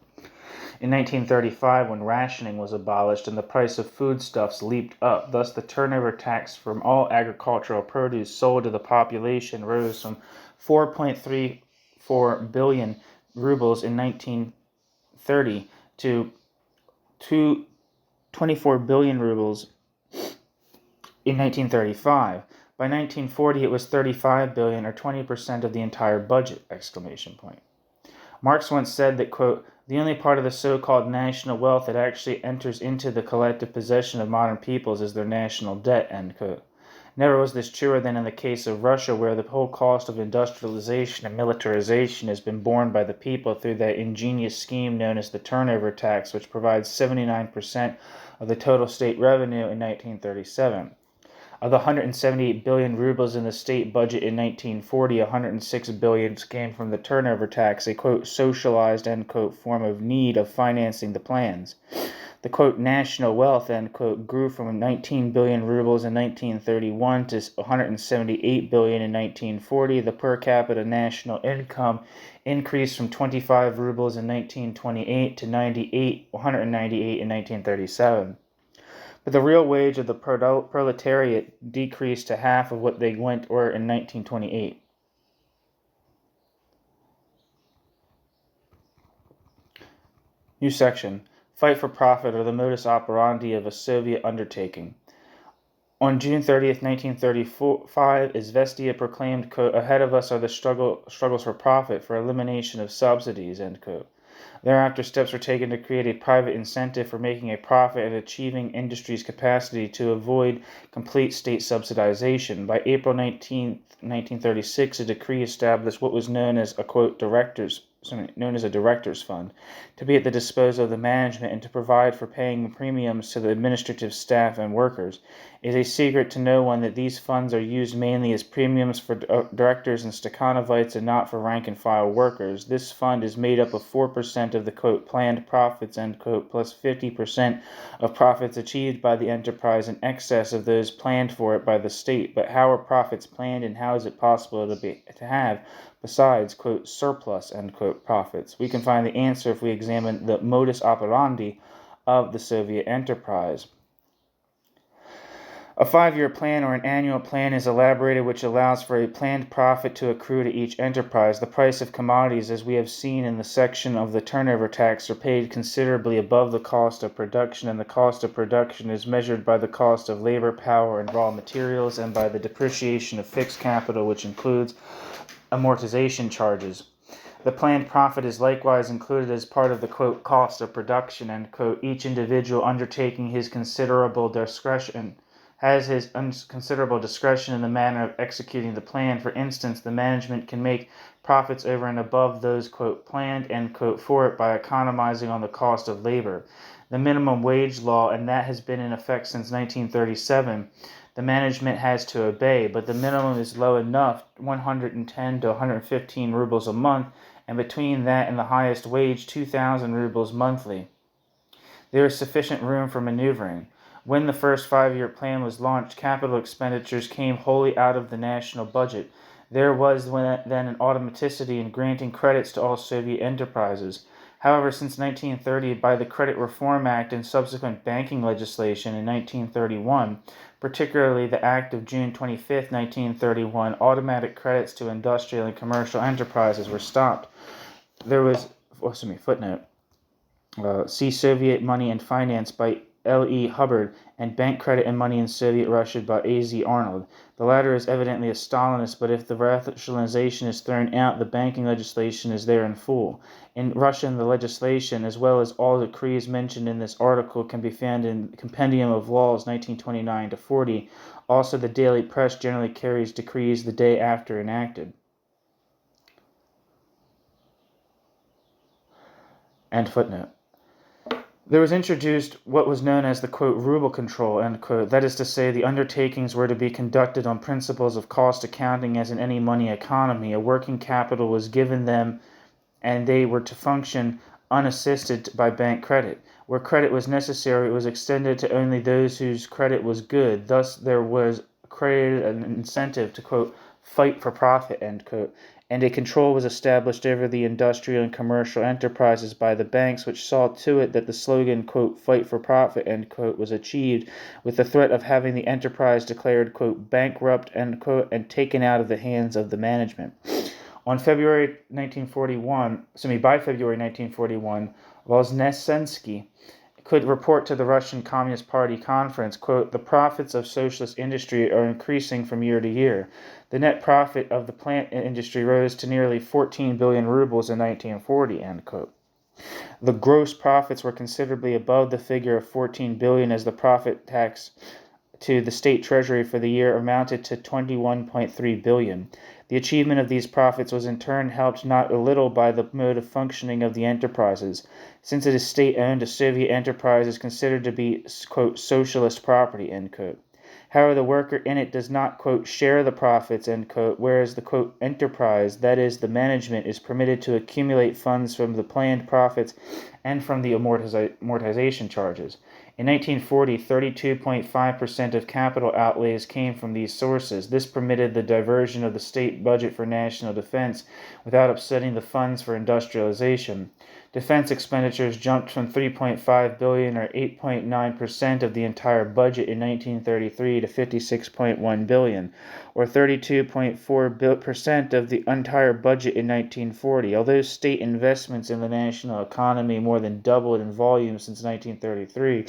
In 1935, when rationing was abolished and the price of foodstuffs leaped up, thus the turnover tax from all agricultural produce sold to the population rose from 4.34 billion rubles in 1930 to 24 billion rubles in 1935. By 1940, it was 35 billion, or 20% of the entire budget! Marx once said that, quote, the only part of the so-called national wealth that actually enters into the collective possession of modern peoples is their national debt, end quote. Never was this truer than in the case of Russia, where the whole cost of industrialization and militarization has been borne by the people through that ingenious scheme known as the turnover tax, which provides 79% of the total state revenue in 1937. Of the 178 billion rubles in the state budget in 1940, 106 billion came from the turnover tax, a, quote, socialized, end quote, form of need of financing the plans. The, quote, national wealth, end quote, grew from 19 billion rubles in 1931 to 178 billion in 1940. The per capita national income increased from 25 rubles in 1928 to 198 in 1937. But the real wage of the proletariat decreased to half of what they were in 1928. New section. Fight for profit, or the modus operandi of a Soviet undertaking. On June 30th, 1935, Izvestia proclaimed, quote, ahead of us are the struggles for profit, for elimination of subsidies, end quote. Thereafter, steps were taken to create a private incentive for making a profit and achieving industry's capacity to avoid complete state subsidization. By April 19, 1936, a decree established what was known as a, quote, director's fund, to be at the disposal of the management and to provide for paying premiums to the administrative staff and workers. It is a secret to no one that these funds are used mainly as premiums for directors and Stakhanovites and not for rank-and-file workers. This fund is made up of 4% of the, quote, planned profits, end quote, plus 50% of profits achieved by the enterprise in excess of those planned for it by the state. But how are profits planned, and how is it possible to have, besides, quote, surplus, end quote, profits? We can find the answer if we examine the modus operandi of the Soviet enterprise. A 5-year plan or an annual plan is elaborated which allows for a planned profit to accrue to each enterprise. The price of commodities, as we have seen in the section of the turnover tax, are paid considerably above the cost of production, and the cost of production is measured by the cost of labor, power, and raw materials, and by the depreciation of fixed capital, which includes amortization charges. The planned profit is likewise included as part of the, quote, cost of production, end quote. Each individual undertaking has his considerable discretion in the manner of executing the plan. For instance, the management can make profits over and above those, quote, planned, end quote, for it by economizing on the cost of labor. The minimum wage law, and that has been in effect since 1937, the management has to obey, but the minimum is low enough, 110 to 115 rubles a month, and between that and the highest wage, 2,000 rubles monthly. There is sufficient room for maneuvering. When the first 5-year plan was launched, capital expenditures came wholly out of the national budget. There was then an automaticity in granting credits to all Soviet enterprises. However, since 1930, by the Credit Reform Act and subsequent banking legislation in 1931, particularly the Act of June 25, 1931, automatic credits to industrial and commercial enterprises were stopped. There was, footnote, see Soviet Money and Finance by L.E. Hubbard and Bank Credit and Money in Soviet Russia by A.Z. Arnold. The latter is evidently a Stalinist, but if the rationalization is thrown out, the banking legislation is there in full. In Russian, the legislation, as well as all decrees mentioned in this article, can be found in Compendium of Laws 1929 to 40. Also, the daily press generally carries decrees the day after enacted. End footnote. There was introduced what was known as the, quote, ruble control, end quote. That is to say, the undertakings were to be conducted on principles of cost accounting as in any money economy. A working capital was given them, and they were to function unassisted by bank credit. Where credit was necessary, it was extended to only those whose credit was good. Thus, there was created an incentive to, quote, fight for profit, end quote, and a control was established over the industrial and commercial enterprises by the banks, which saw to it that the slogan, quote, fight for profit, end quote, was achieved, with the threat of having the enterprise declared, quote, bankrupt, end quote, and taken out of the hands of the management. By February 1941, Voznesensky could report to the Russian Communist Party conference, quote, the profits of socialist industry are increasing from year to year. The net profit of the plant industry rose to nearly 14 billion rubles in 1940, end quote. The gross profits were considerably above the figure of 14 billion, as the profit tax to the state treasury for the year amounted to 21.3 billion. The achievement of these profits was in turn helped not a little by the mode of functioning of the enterprises. Since it is state-owned, a Soviet enterprise is considered to be, quote, socialist property, end quote. However, the worker in it does not, quote, share the profits, end quote, whereas the, quote, enterprise, that is, the management, is permitted to accumulate funds from the planned profits and from the amortization charges. In 1940, 32.5% of capital outlays came from these sources. This permitted the diversion of the state budget for national defense without upsetting the funds for industrialization. Defense expenditures jumped from 3.5 billion, or 8.9% of the entire budget in 1933, to 56.1 billion, or 32.4% of the entire budget in 1940. Although state investments in the national economy more than doubled in volume since 1933,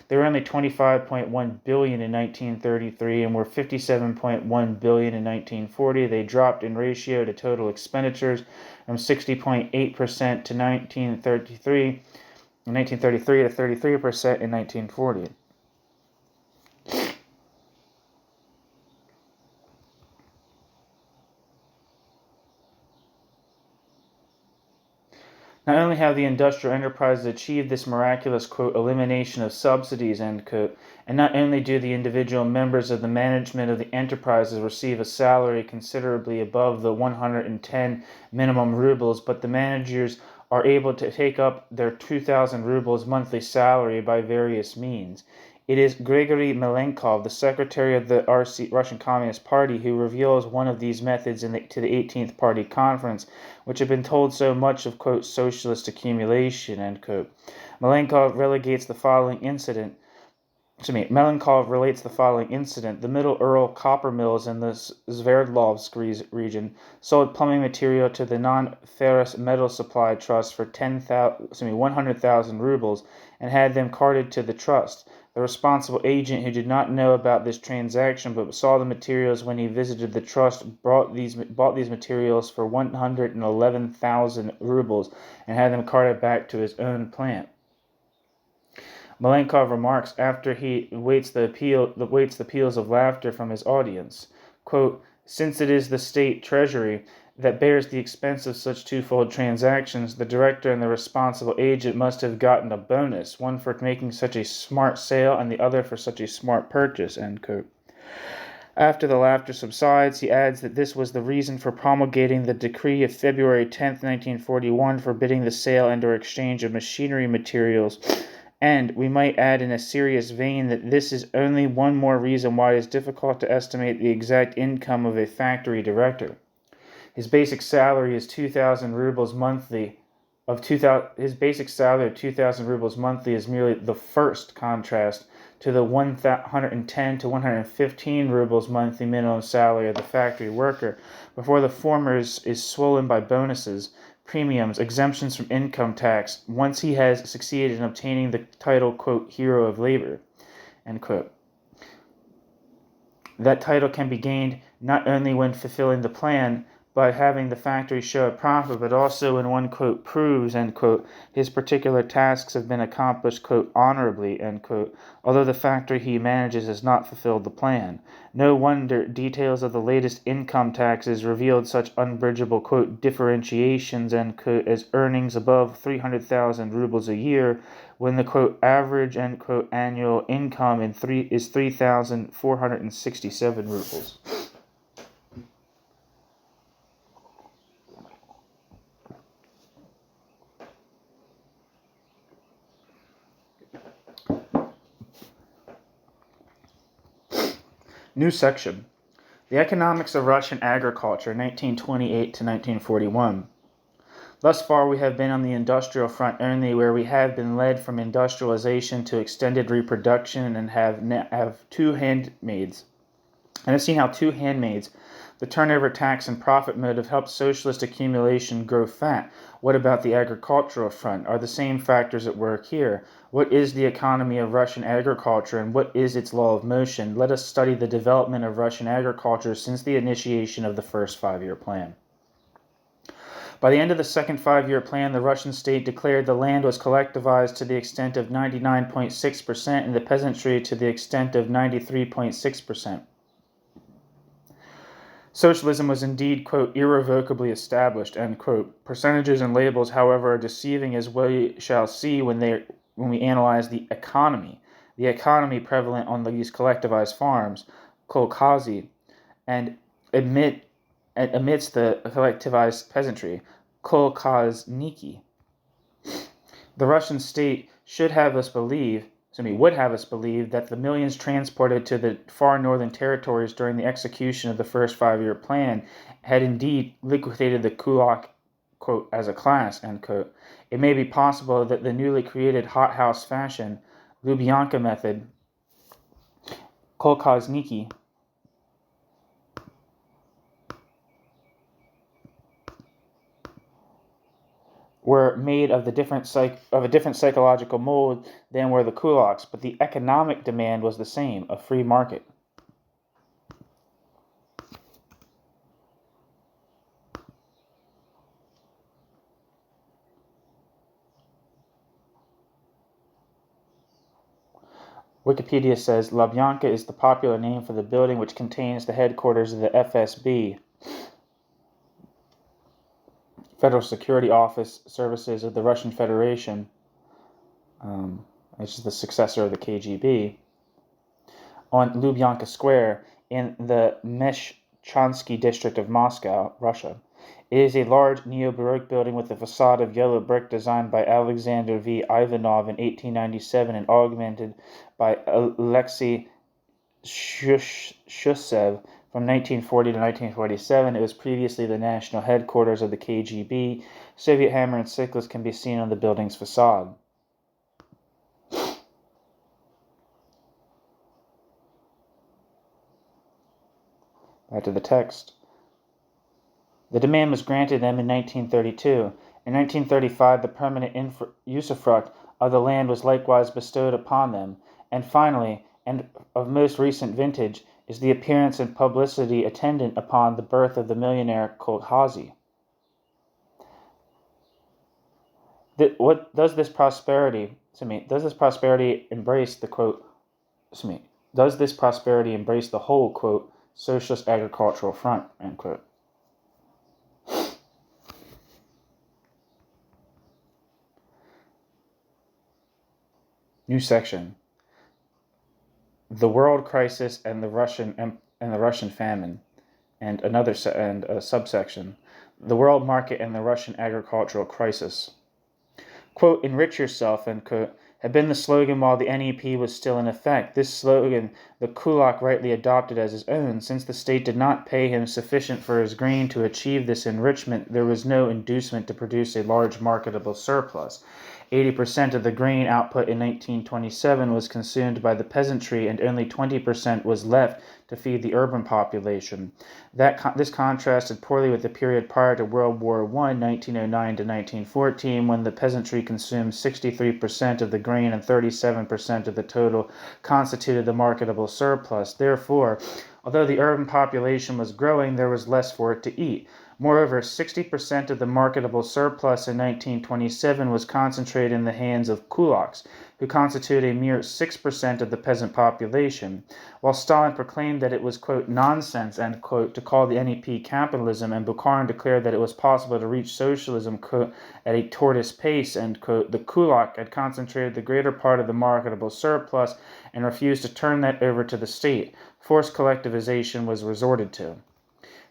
they were only 25.1 billion in 1933 and were 57.1 billion in 1940. They dropped in ratio to total expenditures from 60.8% to 1933 to 33% in 1940. Not only have the industrial enterprises achieved this miraculous, quote, elimination of subsidies, end quote, and not only do the individual members of the management of the enterprises receive a salary considerably above the 110 minimum rubles, but the managers are able to take up their 2,000 rubles monthly salary by various means. It is Grigory Malenkov, the secretary of the Russian Communist Party, who reveals one of these methods to the 18th Party Conference, which had been told so much of, quote, socialist accumulation, end quote. Malenkov relegates the following incident Melenkov relates the following incident. The Middle Ural copper mills in the Sverdlovsk region sold plumbing material to the non-ferrous metal supply trust for 100,000 rubles and had them carted to the trust. The responsible agent, who did not know about this transaction but saw the materials when he visited the trust, bought these materials for 111,000 rubles and had them carted back to his own plant. Malenkov remarks after he waits the peals of laughter from his audience, quote, "Since it is the state treasury that bears the expense of such twofold transactions, the director and the responsible agent must have gotten a bonus, one for making such a smart sale and the other for such a smart purchase," end quote. After the laughter subsides, he adds that this was the reason for promulgating the decree of February 10, 1941, forbidding the sale and or exchange of machinery materials. And we might add in a serious vein that this is only one more reason why it is difficult to estimate the exact income of a factory director. His basic salary is 2,000 rubles monthly. His basic salary of 2,000 rubles monthly is merely the first contrast to the 110 to 115 rubles monthly minimum salary of the factory worker. Before the former is swollen by bonuses, premiums, exemptions from income tax, once he has succeeded in obtaining the title, quote, hero of labor, end quote. That title can be gained not only when fulfilling the plan, by having the factory show a profit, but also when one, quote, proves, end quote, his particular tasks have been accomplished, quote, honorably, end quote, although the factory he manages has not fulfilled the plan. No wonder details of the latest income taxes revealed such unbridgeable, quote, differentiations, end quote, as earnings above 300,000 rubles a year, when the, quote, average, end quote, annual income is 3,467 rubles. New section. The Economics of Russian Agriculture, 1928 to 1941. Thus far we have been on the industrial front only, where we have been led from industrialization to extended reproduction and have two handmaids. And have seen how two handmaids, the turnover tax and profit motive, helped socialist accumulation grow fat. What about the agricultural front? Are the same factors at work here? What is the economy of Russian agriculture, and what is its law of motion? Let us study the development of Russian agriculture since the initiation of the first 5-year plan. By the end of the second 5-year plan, the Russian state declared the land was collectivized to the extent of 99.6% and the peasantry to the extent of 93.6%. Socialism was indeed, quote, irrevocably established, end quote. Percentages and labels, however, are deceiving, as we shall see when we analyze the economy prevalent on these collectivized farms, kolkhozy, and amidst the collectivized peasantry, kolkhozniki. The Russian state would have us believe that the millions transported to the far northern territories during the execution of the first 5-year plan had indeed liquidated the kulak, quote, as a class, end quote. It may be possible that the newly created hothouse fashion, Lubyanka method, kolkhozniki, were made of a different psychological mold than were the kulaks, but the economic demand was the same, a free market. Wikipedia says Lubyanka is the popular name for the building which contains the headquarters of the FSB, Federal Security Office Services of the Russian Federation, which is the successor of the KGB, on Lubyanka Square in the Meshchansky district of Moscow, Russia. It is a large neo-Baroque building with a facade of yellow brick designed by Alexander V. Ivanov in 1897 and augmented by Alexei Shushev from 1940 to 1947. It was previously the national headquarters of the KGB. Soviet hammer and sickles can be seen on the building's facade. Back to the text. The demand was granted them in 1932. In 1935, the permanent usufruct of the land was likewise bestowed upon them. And finally, and of most recent vintage, is the appearance and publicity attendant upon the birth of the millionaire Kolkhazi. What does this prosperity? Does this prosperity embrace the quote? Does this prosperity embrace the whole quote socialist agricultural front? End quote. New section: the world crisis and the Russian famine, and a subsection: the world market and the Russian agricultural crisis. Quote, enrich yourself, end quote, had been the slogan while the NEP was still in effect. This slogan the kulak rightly adopted as his own. Since the state did not pay him sufficient for his grain to achieve this enrichment, there was no inducement to produce a large marketable surplus. 80% of the grain output in 1927 was consumed by the peasantry, and only 20% was left to feed the urban population. This contrasted poorly with the period prior to World War I, 1909 to 1914, when the peasantry consumed 63% of the grain and 37% of the total constituted the marketable surplus. Therefore, although the urban population was growing, there was less for it to eat. Moreover, 60% of the marketable surplus in 1927 was concentrated in the hands of kulaks, who constitute a mere 6% of the peasant population. While Stalin proclaimed that it was, quote, nonsense, end quote, to call the NEP capitalism, and Bukharin declared that it was possible to reach socialism, quote, at a tortoise pace, end quote, the kulak had concentrated the greater part of the marketable surplus and refused to turn that over to the state. Forced collectivization was resorted to.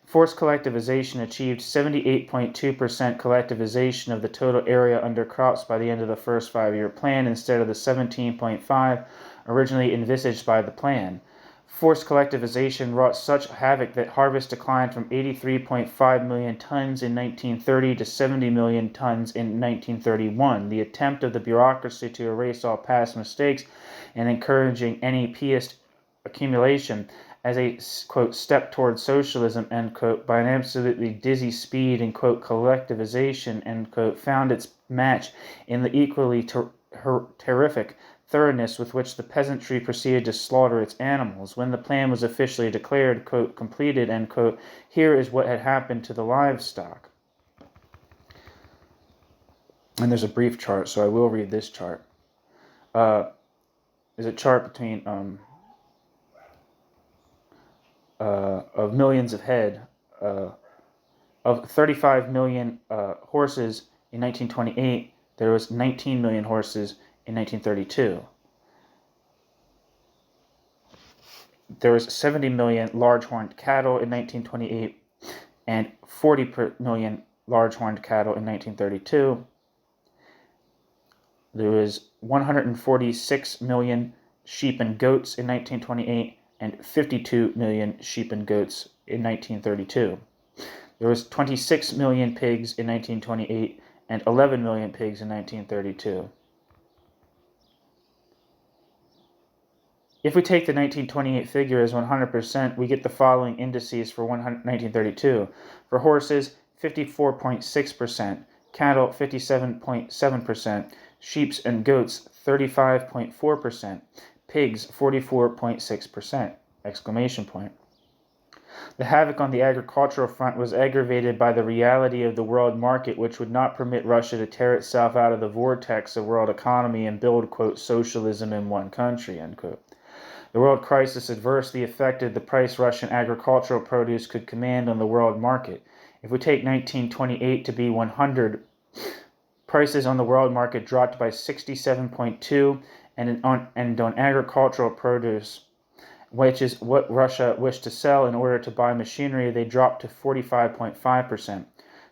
Forced collectivization achieved 78.2% collectivization of the total area under crops by the end of the first 5-year plan, instead of the 17.5% originally envisaged by the plan. Forced collectivization wrought such havoc that harvest declined from 83.5 million tons in 1930 to 70 million tons in 1931. The attempt of the bureaucracy to erase all past mistakes and encouraging NEPist accumulation as a, quote, step towards socialism, end quote, by an absolutely dizzy speed and, quote, collectivization, end quote, found its match in the equally terrific thoroughness with which the peasantry proceeded to slaughter its animals. When the plan was officially declared, quote, completed, end quote, here is what had happened to the livestock. And there's a brief chart, so I will read this chart. There's a chart between of millions of head, of 35 million horses in 1928, there was 19 million horses in 1932. There was 70 million large-horned cattle in 1928 and 40 million large-horned cattle in 1932. There was 146 million sheep and goats in 1928 and 52 million sheep and goats in 1932. There was 26 million pigs in 1928 and 11 million pigs in 1932. If we take the 1928 figure as 100%, we get the following indices for 1932. For horses, 54.6%, cattle, 57.7%, sheep and goats, 35.4%, pigs, 44.6%! Exclamation point. The havoc on the agricultural front was aggravated by the reality of the world market, which would not permit Russia to tear itself out of the vortex of world economy and build, quote, socialism in one country, end quote. The world crisis adversely affected the price Russian agricultural produce could command on the world market. If we take 1928 to be 100, prices on the world market dropped by 67.2%, and on agricultural produce, which is what Russia wished to sell in order to buy machinery, they dropped to 45.5%.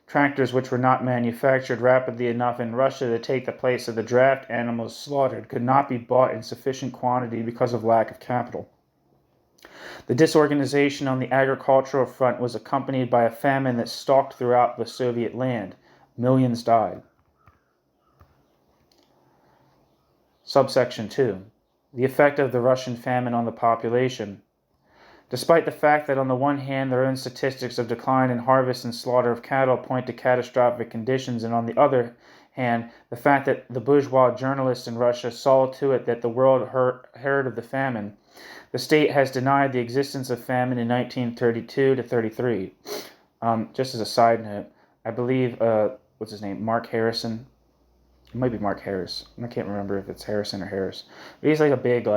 Tractors which were not manufactured rapidly enough in Russia to take the place of the draft animals slaughtered could not be bought in sufficient quantity because of lack of capital. The disorganization on the agricultural front was accompanied by a famine that stalked throughout the Soviet land. Millions died. Subsection 2. The effect of the Russian famine on the population. Despite the fact that on the one hand their own statistics of decline in harvest and slaughter of cattle point to catastrophic conditions, and on the other hand the fact that the bourgeois journalists in Russia saw to it that the world heard of the famine, the state has denied the existence of famine in 1932 to 33. Just as a side note, I believe, what's his name, Mark Harrison? It might be Mark Harris. I can't remember if it's Harrison or Harris. But he's like a big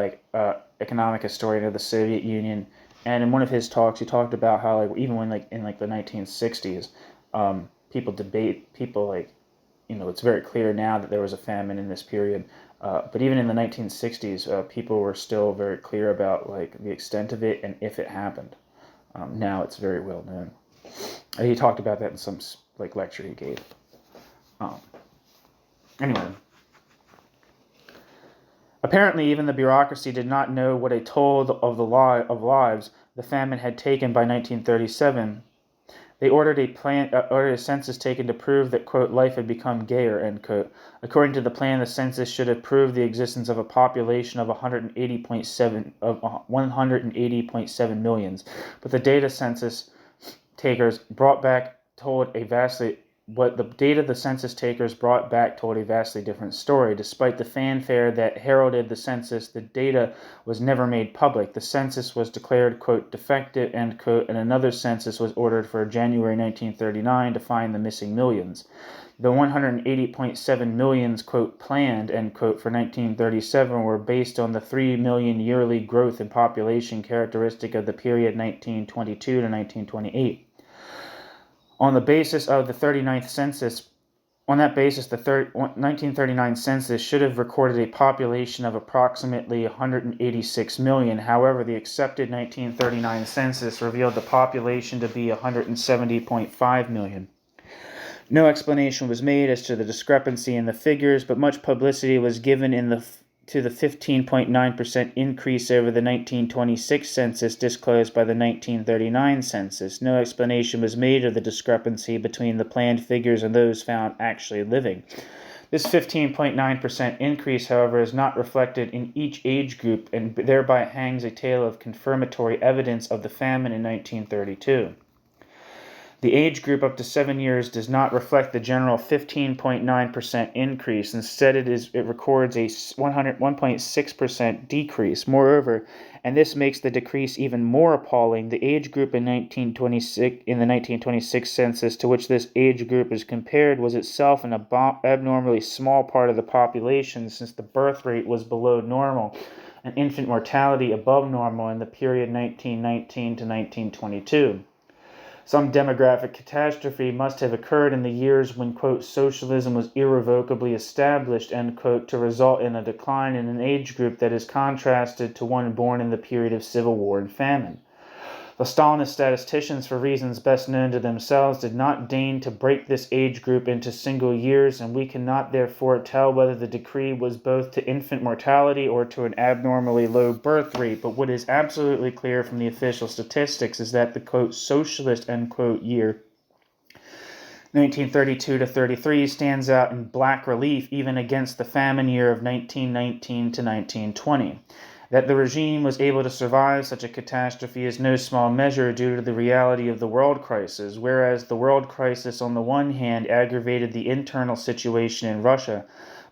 economic historian of the Soviet Union. And in one of his talks, he talked about how even when in the 1960s, it's very clear now that there was a famine in this period. But even in the 1960s, people were still very clear about the extent of it and if it happened. Now it's very well known. He talked about that in some lecture he gave. Anyway, apparently even the bureaucracy did not know what a toll of lives the famine had taken by 1937. They ordered a census taken to prove that, quote, life had become gayer, end quote. According to the plan, the census should have proved the existence of a population of 180.7 millions, but the data census takers brought back told a vastly different story. Despite the fanfare that heralded the census, the data was never made public. The census was declared, quote, defective, end quote, and another census was ordered for January 1939 to find the missing millions. The 180.7 millions, quote, planned, end quote, for 1937 were based on the 3 million yearly growth in population characteristic of the period 1922 to 1928. On the basis of the 39th census, the 1939 census should have recorded a population of approximately 186 million. However, the accepted 1939 census revealed the population to be 170.5 million. No explanation was made as to the discrepancy in the figures, but much publicity was given to the 15.9% increase over the 1926 census disclosed by the 1939 census. No explanation was made of the discrepancy between the planned figures and those found actually living. This 15.9% increase, however, is not reflected in each age group and thereby hangs a tale of confirmatory evidence of the famine in 1932. The age group up to 7 years does not reflect the general 15.9% increase. Instead, it records a 1.6% decrease. Moreover, and this makes the decrease even more appalling, the age group in the 1926 census to which this age group is compared was itself an abnormally small part of the population, since the birth rate was below normal and infant mortality above normal in the period 1919 to 1922. Some demographic catastrophe must have occurred in the years when, quote, socialism was irrevocably established, end quote, to result in a decline in an age group that is contrasted to one born in the period of civil war and famine. The Stalinist statisticians, for reasons best known to themselves, did not deign to break this age group into single years, and we cannot therefore tell whether the decree was both to infant mortality or to an abnormally low birth rate. But what is absolutely clear from the official statistics is that the, quote, socialist, end quote, year 1932 to 33 stands out in black relief even against the famine year of 1919 to 1920. That the regime was able to survive such a catastrophe is no small measure due to the reality of the world crisis. Whereas the world crisis on the one hand aggravated the internal situation in Russia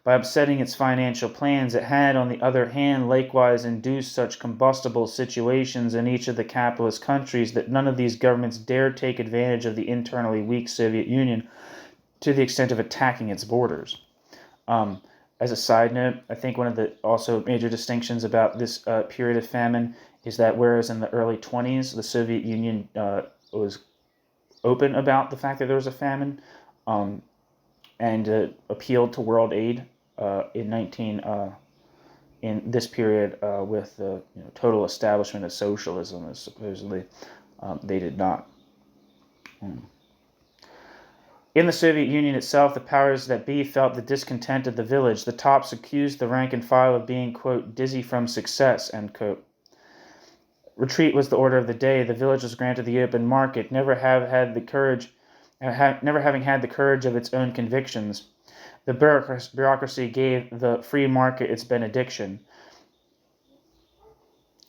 by upsetting its financial plans, it had on the other hand likewise induced such combustible situations in each of the capitalist countries that none of these governments dared take advantage of the internally weak Soviet Union to the extent of attacking its borders. As a side note, I think one of the also major distinctions about this period of famine is that whereas in the early 20s, the Soviet Union was open about the fact that there was a famine and appealed to world aid in this period with the total establishment of socialism, as supposedly they did not. In the Soviet Union itself, the powers that be felt the discontent of the village. The tops accused the rank and file of being, quote, dizzy from success, end quote. Retreat was the order of the day. The village was granted the open market, never having had the courage of its own convictions. The bureaucracy gave the free market its benediction.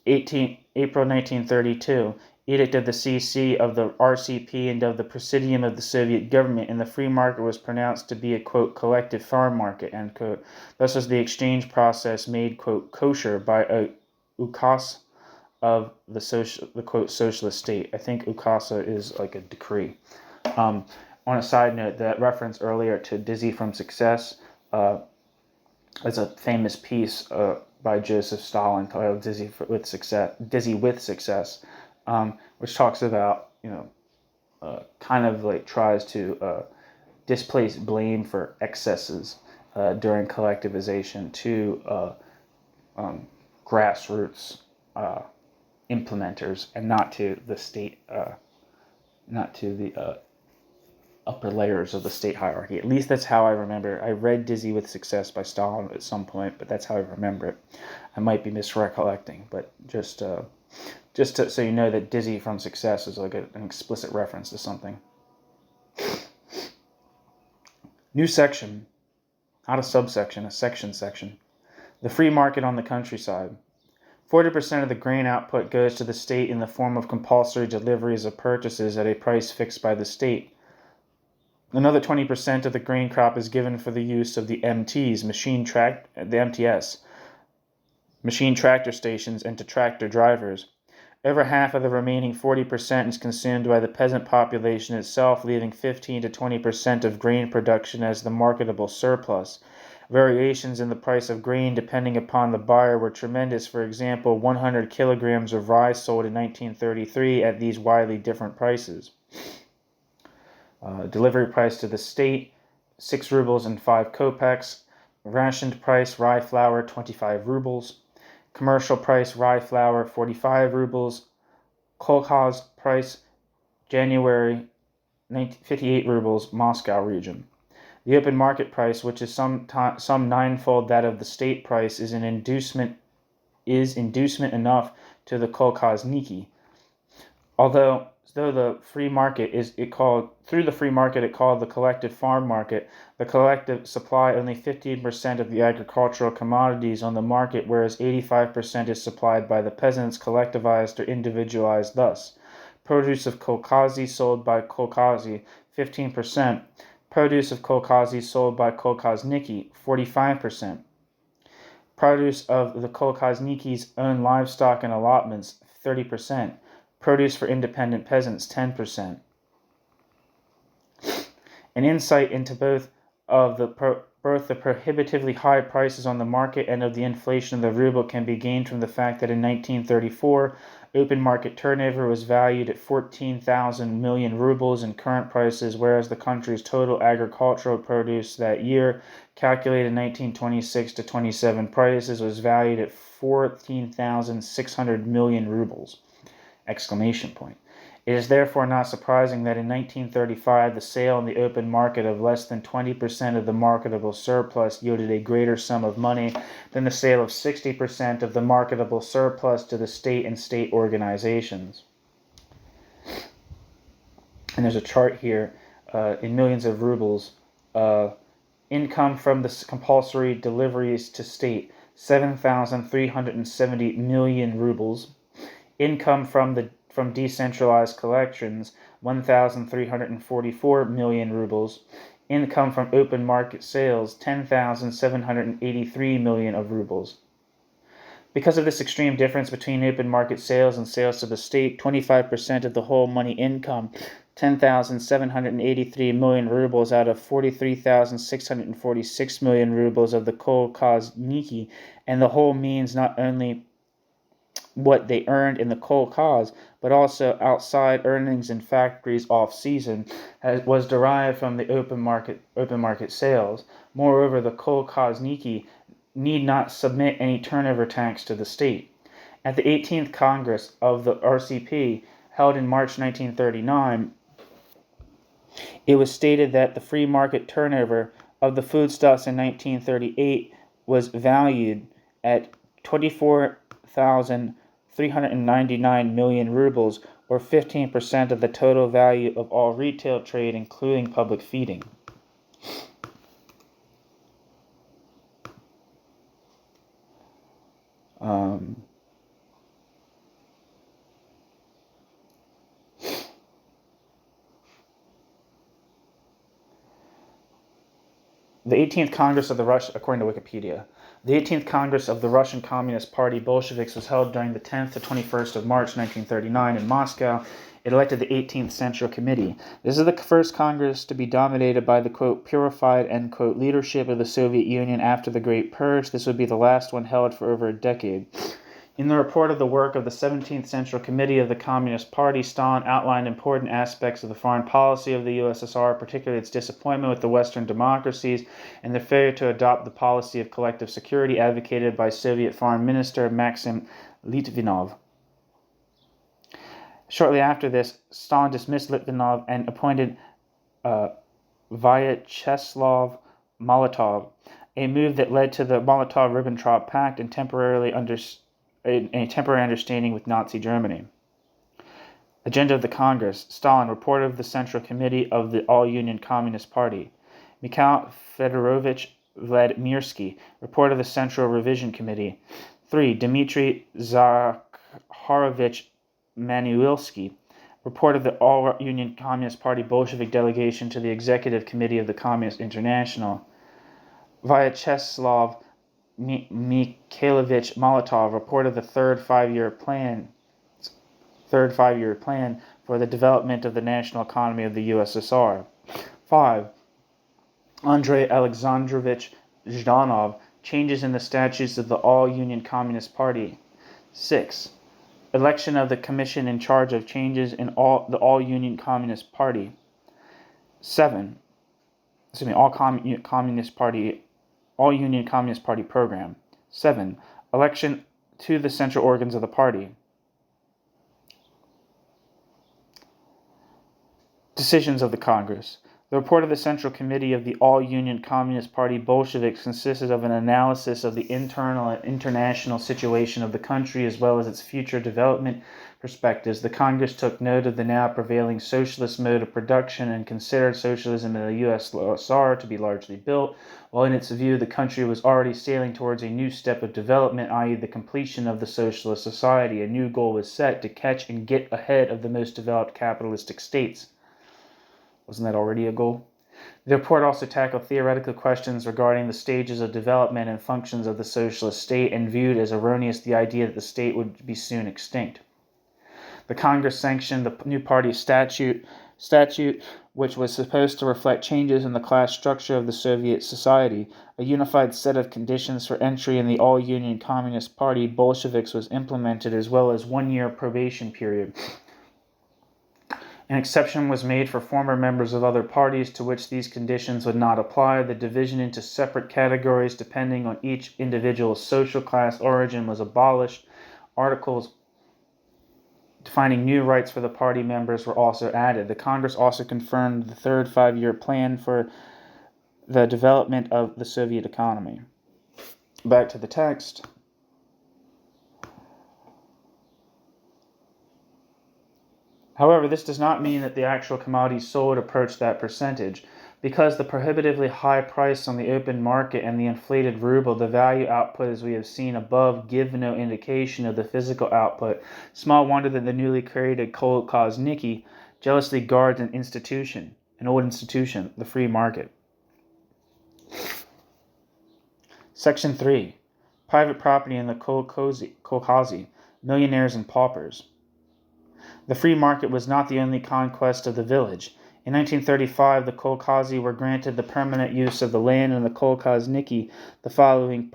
April 1932, edict of the CC of the RCP and of the Presidium of the Soviet government, and the free market was pronounced to be a, quote, collective farm market, end quote. Thus was the exchange process made, quote, kosher by a ukaz of the quote, socialist state. I think ukasa is like a decree. On a side note, that reference earlier to Dizzy from Success is a famous piece by Joseph Stalin titled Dizzy with Success, which talks about, kind of like tries to displace blame for excesses during collectivization to grassroots implementers, and not to the state, not to the upper layers of the state hierarchy. At least that's how I remember. I read Dizzy with Success by Stalin at some point, but that's how I remember it. I might be misrecollecting, but just so you know that Dizzy from Success is like an explicit reference to something. New section, not a subsection, a section. The free market on the countryside. 40% of the grain output goes to the state in the form of compulsory deliveries of purchases at a price fixed by the state. Another 20% of the grain crop is given for the use of the MTs, machine tractor stations, and to tractor drivers. Over half of the remaining 40% is consumed by the peasant population itself, leaving 15 to 20% of grain production as the marketable surplus. Variations in the price of grain depending upon the buyer were tremendous. For example, 100 kilograms of rye sold in 1933 at these widely different prices. Delivery price to the state, 6 rubles and 5 kopecks. Rationed price, rye flour, 25 rubles. Commercial price, rye flour, 45 rubles. Kolkhoz price, January, 58 rubles, Moscow region. The open market price, which is some ninefold that of the state price, is inducement enough to the kolkhozniki. Although the free market it called the collective farm market, the collective supply only 15% of the agricultural commodities on the market, whereas 85% is supplied by the peasants, collectivized or individualized thus. Produce of kolkhozy sold by kolkhozy, 15%. Produce of kolkhozy sold by kolkhozniki, 45%. Produce of the kolkhozniki's own livestock and allotments, 30%. Produce for independent peasants, 10%. An insight into both the prohibitively high prices on the market and of the inflation of the ruble can be gained from the fact that in 1934, open market turnover was valued at 14,000 million rubles in current prices, whereas the country's total agricultural produce that year, calculated in 1926 to 27 prices, was valued at 14,600 million rubles. Exclamation point. It is therefore not surprising that in 1935 the sale in the open market of less than 20% of the marketable surplus yielded a greater sum of money than the sale of 60% of the marketable surplus to the state and state organizations. And there's a chart here in millions of rubles. Income from the compulsory deliveries to state, 7,370 million rubles. Income from decentralized collections, 1,344 million rubles. Income from open market sales, 10,783 million of rubles. Because of this extreme difference between open market sales and sales to the state, 25% of the whole money income, 10,783 million rubles out of 43,646 million rubles of the kolkhozniki, and the whole means not only what they earned in the kolkhoz, but also outside earnings in factories off-season, was derived from the open market sales. Moreover, the kolkhozniki need not submit any turnover tax to the state. At the 18th Congress of the RCP, held in March 1939, it was stated that the free market turnover of the foodstuffs in 1938 was valued at 24,399 million rubles, or 15% of the total value of all retail trade, including public feeding. The 18th Congress of the Russian, according to Wikipedia, the 18th Congress of the Russian Communist Party Bolsheviks was held during the 10th to 21st of March 1939 in Moscow. It elected the 18th Central Committee. This is the first Congress to be dominated by the, quote, purified, end quote, leadership of the Soviet Union after the Great Purge. This would be the last one held for over a decade. In the report of the work of the 17th Central Committee of the Communist Party, Stalin outlined important aspects of the foreign policy of the USSR, particularly its disappointment with the Western democracies and their failure to adopt the policy of collective security advocated by Soviet Foreign Minister Maxim Litvinov. Shortly after this, Stalin dismissed Litvinov and appointed Vyacheslav Molotov, a move that led to the Molotov-Ribbentrop Pact and a temporary understanding with Nazi Germany. Agenda of the Congress. Stalin, report of the Central Committee of the All-Union Communist Party. Mikhail Fedorovich Vladimirsky, report of the Central Revision Committee. 3. Dmitry Zakharovich Manuilsky, report of the All-Union Communist Party Bolshevik delegation to the Executive Committee of the Communist International. Vyacheslav Mikhailovich Molotov, report of the third five-year plan for the development of the national economy of the USSR. 5. Andrei Alexandrovich Zhdanov, changes in the statutes of the All-Union Communist Party. 6. Election of the commission in charge of changes in the All-Union Communist Party. 7. All-Union Communist Party program. 7. Election to the central organs of the party. Decisions of the Congress. The report of the Central Committee of the All-Union Communist Party Bolsheviks consisted of an analysis of the internal and international situation of the country as well as its future development perspectives. The Congress took note of the now prevailing socialist mode of production and considered socialism in the USSR to be largely built, while in its view the country was already sailing towards a new step of development, i.e. the completion of the socialist society. A new goal was set to catch and get ahead of the most developed capitalistic states. Wasn't that already a goal? The report also tackled theoretical questions regarding the stages of development and functions of the socialist state and viewed as erroneous the idea that the state would be soon extinct. The Congress sanctioned the new party statute, which was supposed to reflect changes in the class structure of the Soviet society. A unified set of conditions for entry in the All-Union Communist Party Bolsheviks was implemented, as well as 1-year probation period. An exception was made for former members of other parties to which these conditions would not apply. The division into separate categories depending on each individual's social class origin was abolished. Articles defining new rights for the party members were also added. The Congress also confirmed the third five-year plan for the development of the Soviet economy. Back to the text. However, this does not mean that the actual commodities sold approach that percentage. Because the prohibitively high price on the open market and the inflated ruble, the value output, as we have seen above, give no indication of the physical output. Small wonder that the newly created kolkhozniki jealously guards an old institution, the free market. Section 3. Private property in the kolkhozy, millionaires and paupers. The free market was not the only conquest of the village. In 1935, the kolkhozy were granted the permanent use of the land, and the kolkhozniki the following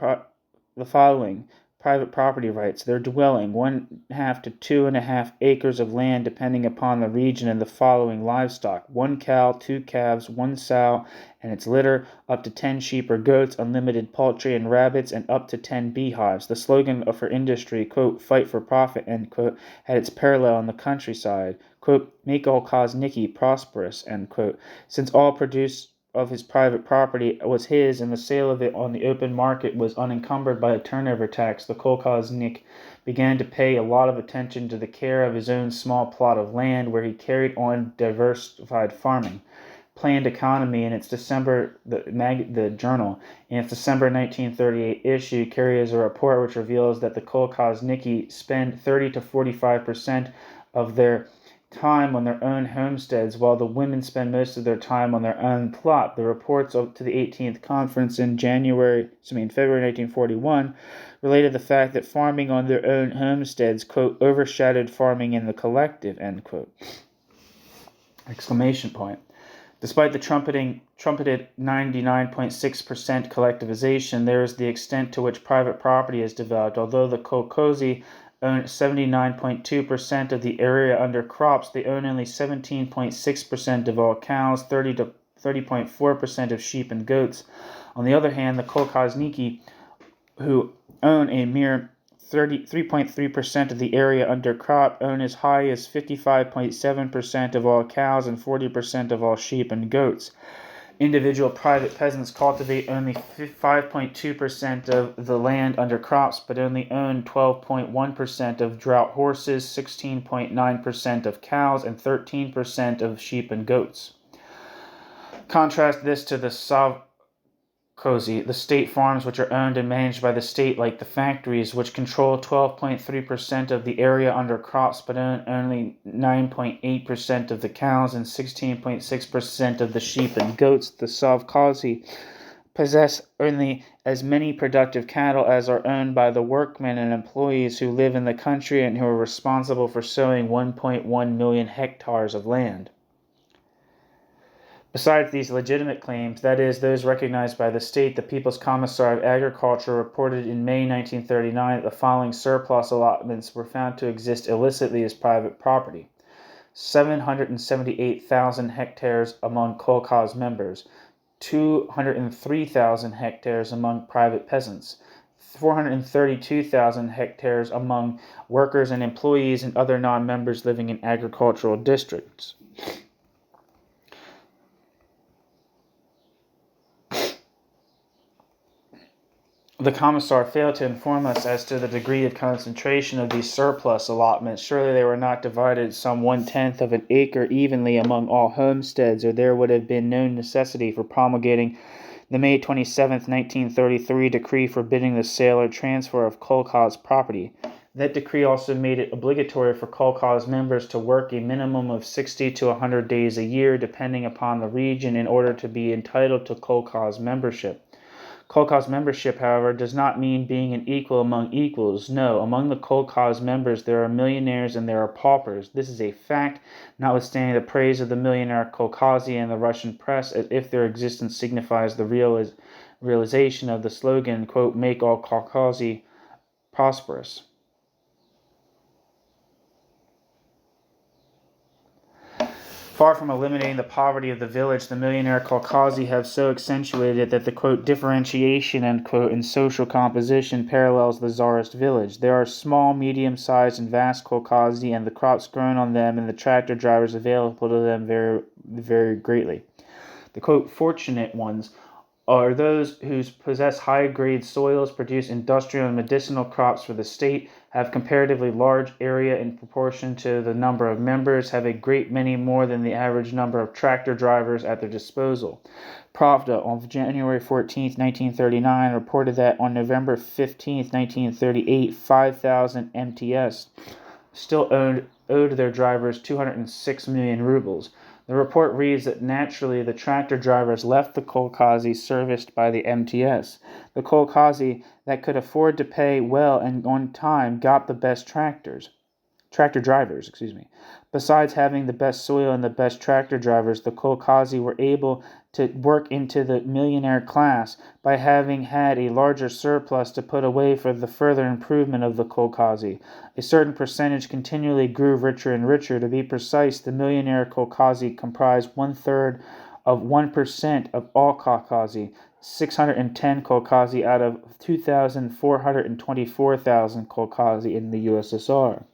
private property rights: their dwelling, 1/2 to 2.5 acres of land depending upon the region, and the following livestock: 1 cow, 2 calves, 1 sow and its litter, up to 10 sheep or goats, unlimited poultry and rabbits, and up to 10 beehives. The slogan for industry, quote, fight for profit, end quote, had its parallel in the countryside, quote, make all kolkhozniki prosperous, end quote. Since all produce of his private property was his, and the sale of it on the open market was unencumbered by a turnover tax, the kolkhoznik began to pay a lot of attention to the care of his own small plot of land, where he carried on diversified farming. Planned Economy in its December, the journal, in its December 1938 issue, carries a report which reveals that the kolkhozniki spend 30 to 45% of their time on their own homesteads, while the women spend most of their time on their own plot. The reports to the 18th Conference in February 1941, related the fact that farming on their own homesteads, quote, overshadowed farming in the collective, end quote. Exclamation point. Despite the trumpeted 99.6% collectivization, there is the extent to which private property is developed. Although the kolkhozy own 79.2% of the area under crops, they own only 17.6% of all cows, 30.4% of sheep and goats. On the other hand, the kolkhozniki, who own a mere 3.3% of the area under crop, own as high as 55.7% of all cows and 40% of all sheep and goats. Individual private peasants cultivate only 5.2% of the land under crops, but only own 12.1% of drought horses, 16.9% of cows, and 13% of sheep and goats. Contrast this to the the state farms, which are owned and managed by the state, like the factories, which control 12.3% of the area under crops, but own only 9.8% of the cows and 16.6% of the sheep and goats. The sovkhozy possess only as many productive cattle as are owned by the workmen and employees who live in the country and who are responsible for sowing 1.1 million hectares of land. Besides these legitimate claims, that is, those recognized by the state, the People's Commissar of Agriculture reported in May 1939 that the following surplus allotments were found to exist illicitly as private property: 778,000 hectares among kolkhoz members, 203,000 hectares among private peasants, 432,000 hectares among workers and employees and other non-members living in agricultural districts. The Commissar failed to inform us as to the degree of concentration of these surplus allotments. Surely they were not divided some 1/10 of an acre evenly among all homesteads, or there would have been no necessity for promulgating the May 27, 1933 decree forbidding the sale or transfer of kolkhoz property. That decree also made it obligatory for kolkhoz members to work a minimum of 60 to 100 days a year, depending upon the region, in order to be entitled to kolkhoz membership. Kolkhoz membership, however, does not mean being an equal among equals. No, among the kolkhoz members there are millionaires and there are paupers. This is a fact, notwithstanding the praise of the millionaire kolkhozy and the Russian press, as if their existence signifies the realization of the slogan, quote, "Make all kolkhozy prosperous." Far from eliminating the poverty of the village, the millionaire kolkhozy have so accentuated that the, quote, differentiation, end quote, in social composition parallels the czarist village. There are small, medium-sized, and vast kolkhozy, and the crops grown on them and the tractor drivers available to them vary greatly. The, quote, fortunate ones are those who possess high-grade soils, produce industrial and medicinal crops for the state, have comparatively large area in proportion to the number of members, have a great many more than the average number of tractor drivers at their disposal. Pravda, on January 14, 1939, reported that on November 15, 1938, 5,000 MTS still owed their drivers 206 million rubles. The report reads that naturally the tractor drivers left the kolkhozy serviced by the MTS. The kolkhozy that could afford to pay well and on time got the best tractor drivers. Besides having the best soil and the best tractor drivers, the kolkhozy were able to work into the millionaire class by having had a larger surplus to put away for the further improvement of the kolkhozy. A certain percentage continually grew richer and richer. To be precise, the millionaire kolkhozy comprised 1/3 of 1% of all kolkhozy, 610 kolkhozy out of 2,424,000 kolkhozy in the USSR.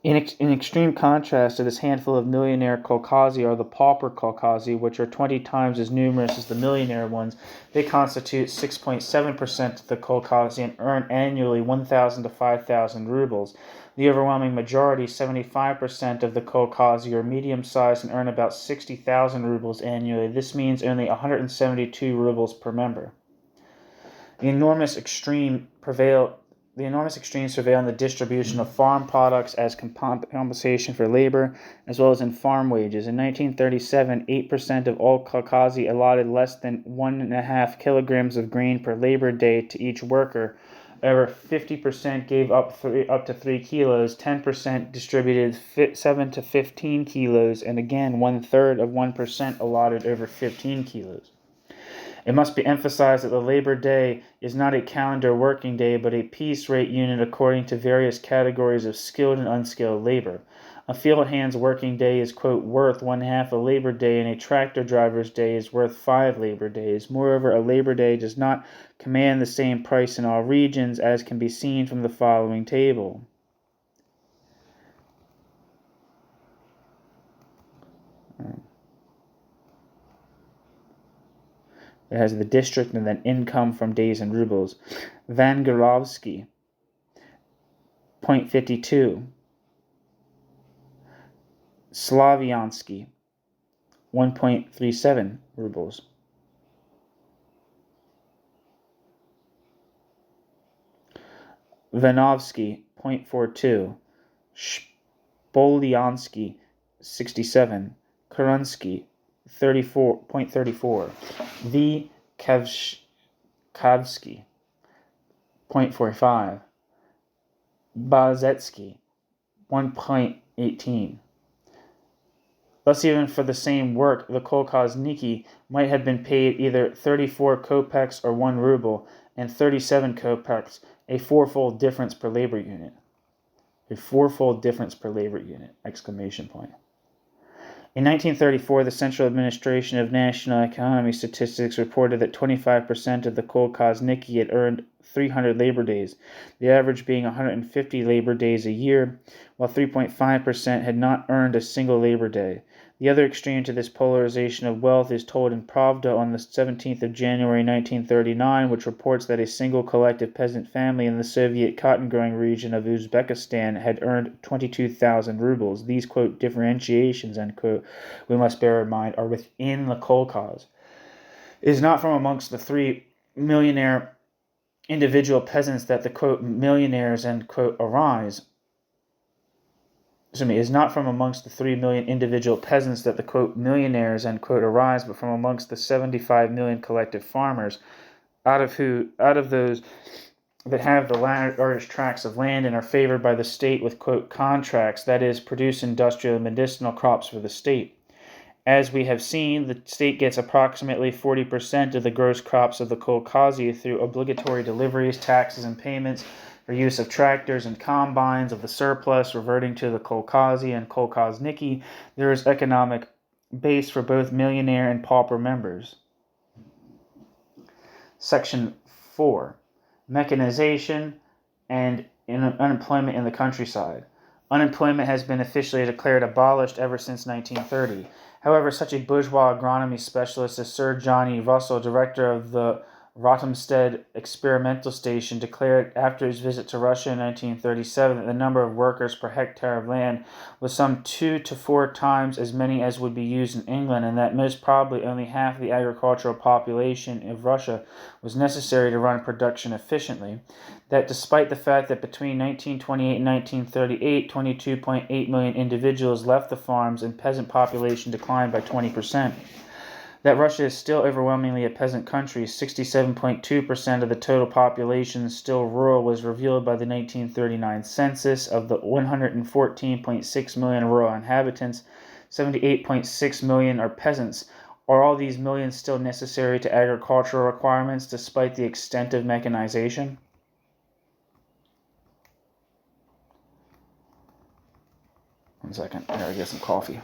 In extreme contrast to this handful of millionaire kolkhozy are the pauper kolkhozy, which are 20 times as numerous as the millionaire ones. They constitute 6.7% of the kolkhozy and earn annually 1,000 to 5,000 rubles. The overwhelming majority, 75% of the kolkhozy, are medium-sized and earn about 60,000 rubles annually. This means only 172 rubles per member. The enormous extremes prevail in the distribution of farm products as compensation for labor, as well as in farm wages. In 1937, 8% of all Caucasia allotted less than 1.5 kilograms of grain per labor day to each worker. Over 50% gave up to 3 kilos, 10% distributed 7 to 15 kilos, and again 1/3 of 1% allotted over 15 kilos. It must be emphasized that the Labor Day is not a calendar working day, but a piece rate unit according to various categories of skilled and unskilled labor. A field hand's working day is, quote, worth 1/2 a labor day, and a tractor driver's day is worth 5 labor days. Moreover, a labor day does not command the same price in all regions, as can be seen from the following table. It has the district and then income from days in rubles. Vangerovsky, 0.52. Slaviansky, 1.37 rubles. Vanovsky, 0.42. Spoliansky, 67. Kurunsky, 34.34. V. Kavsky, 0.45. Bazetsky, 1.18. Thus, even for the same work, the kolkhozniki might have been paid either 34 kopecks or 1 ruble, and 37 kopecks, a fourfold difference per labor unit. A fourfold difference per labor unit! Exclamation point. In 1934, the Central Administration of National Economy Statistics reported that 25% of the kolkhozniki had earned 300 labor days, the average being 150 labor days a year, while 3.5% had not earned a single labor day. The other extreme to this polarization of wealth is told in Pravda on the 17th of January 1939, which reports that a single collective peasant family in the Soviet cotton-growing region of Uzbekistan had earned 22,000 rubles. These, quote, differentiations, end quote, we must bear in mind, are within the kolkhoz. It is not from amongst the 3 millionaire individual peasants that the, quote, millionaires, end quote, arise. It is not from amongst the 3 million individual peasants that the, quote, millionaires, end quote, arise, but from amongst the 75 million collective farmers, out of those that have the largest tracts of land and are favored by the state with, quote, contracts, that is, produce industrial and medicinal crops for the state. As we have seen, the state gets approximately 40% of the gross crops of the kolkhozy through obligatory deliveries, taxes, and payments for use of tractors and combines. Of the surplus reverting to the kolkhozy and kolkhozniki, there is economic base for both millionaire and pauper members. Section 4. Mechanization and unemployment in the countryside. Unemployment has been officially declared abolished ever since 1930. However, such a bourgeois agronomy specialist as Sir Johnny Russell, director of the Rothamsted Experimental Station, declared after his visit to Russia in 1937 that the number of workers per hectare of land was some 2 to 4 times as many as would be used in England, and that most probably only half the agricultural population of Russia was necessary to run production efficiently. That despite the fact that between 1928 and 1938, 22.8 million individuals left the farms and peasant population declined by 20%. That Russia is still overwhelmingly a peasant country, 67.2% of the total population still rural, was revealed by the 1939 census. Of the 114.6 million rural inhabitants, 78.6 million are peasants. Are all these millions still necessary to agricultural requirements despite the extent of mechanization? One second, I gotta get some coffee.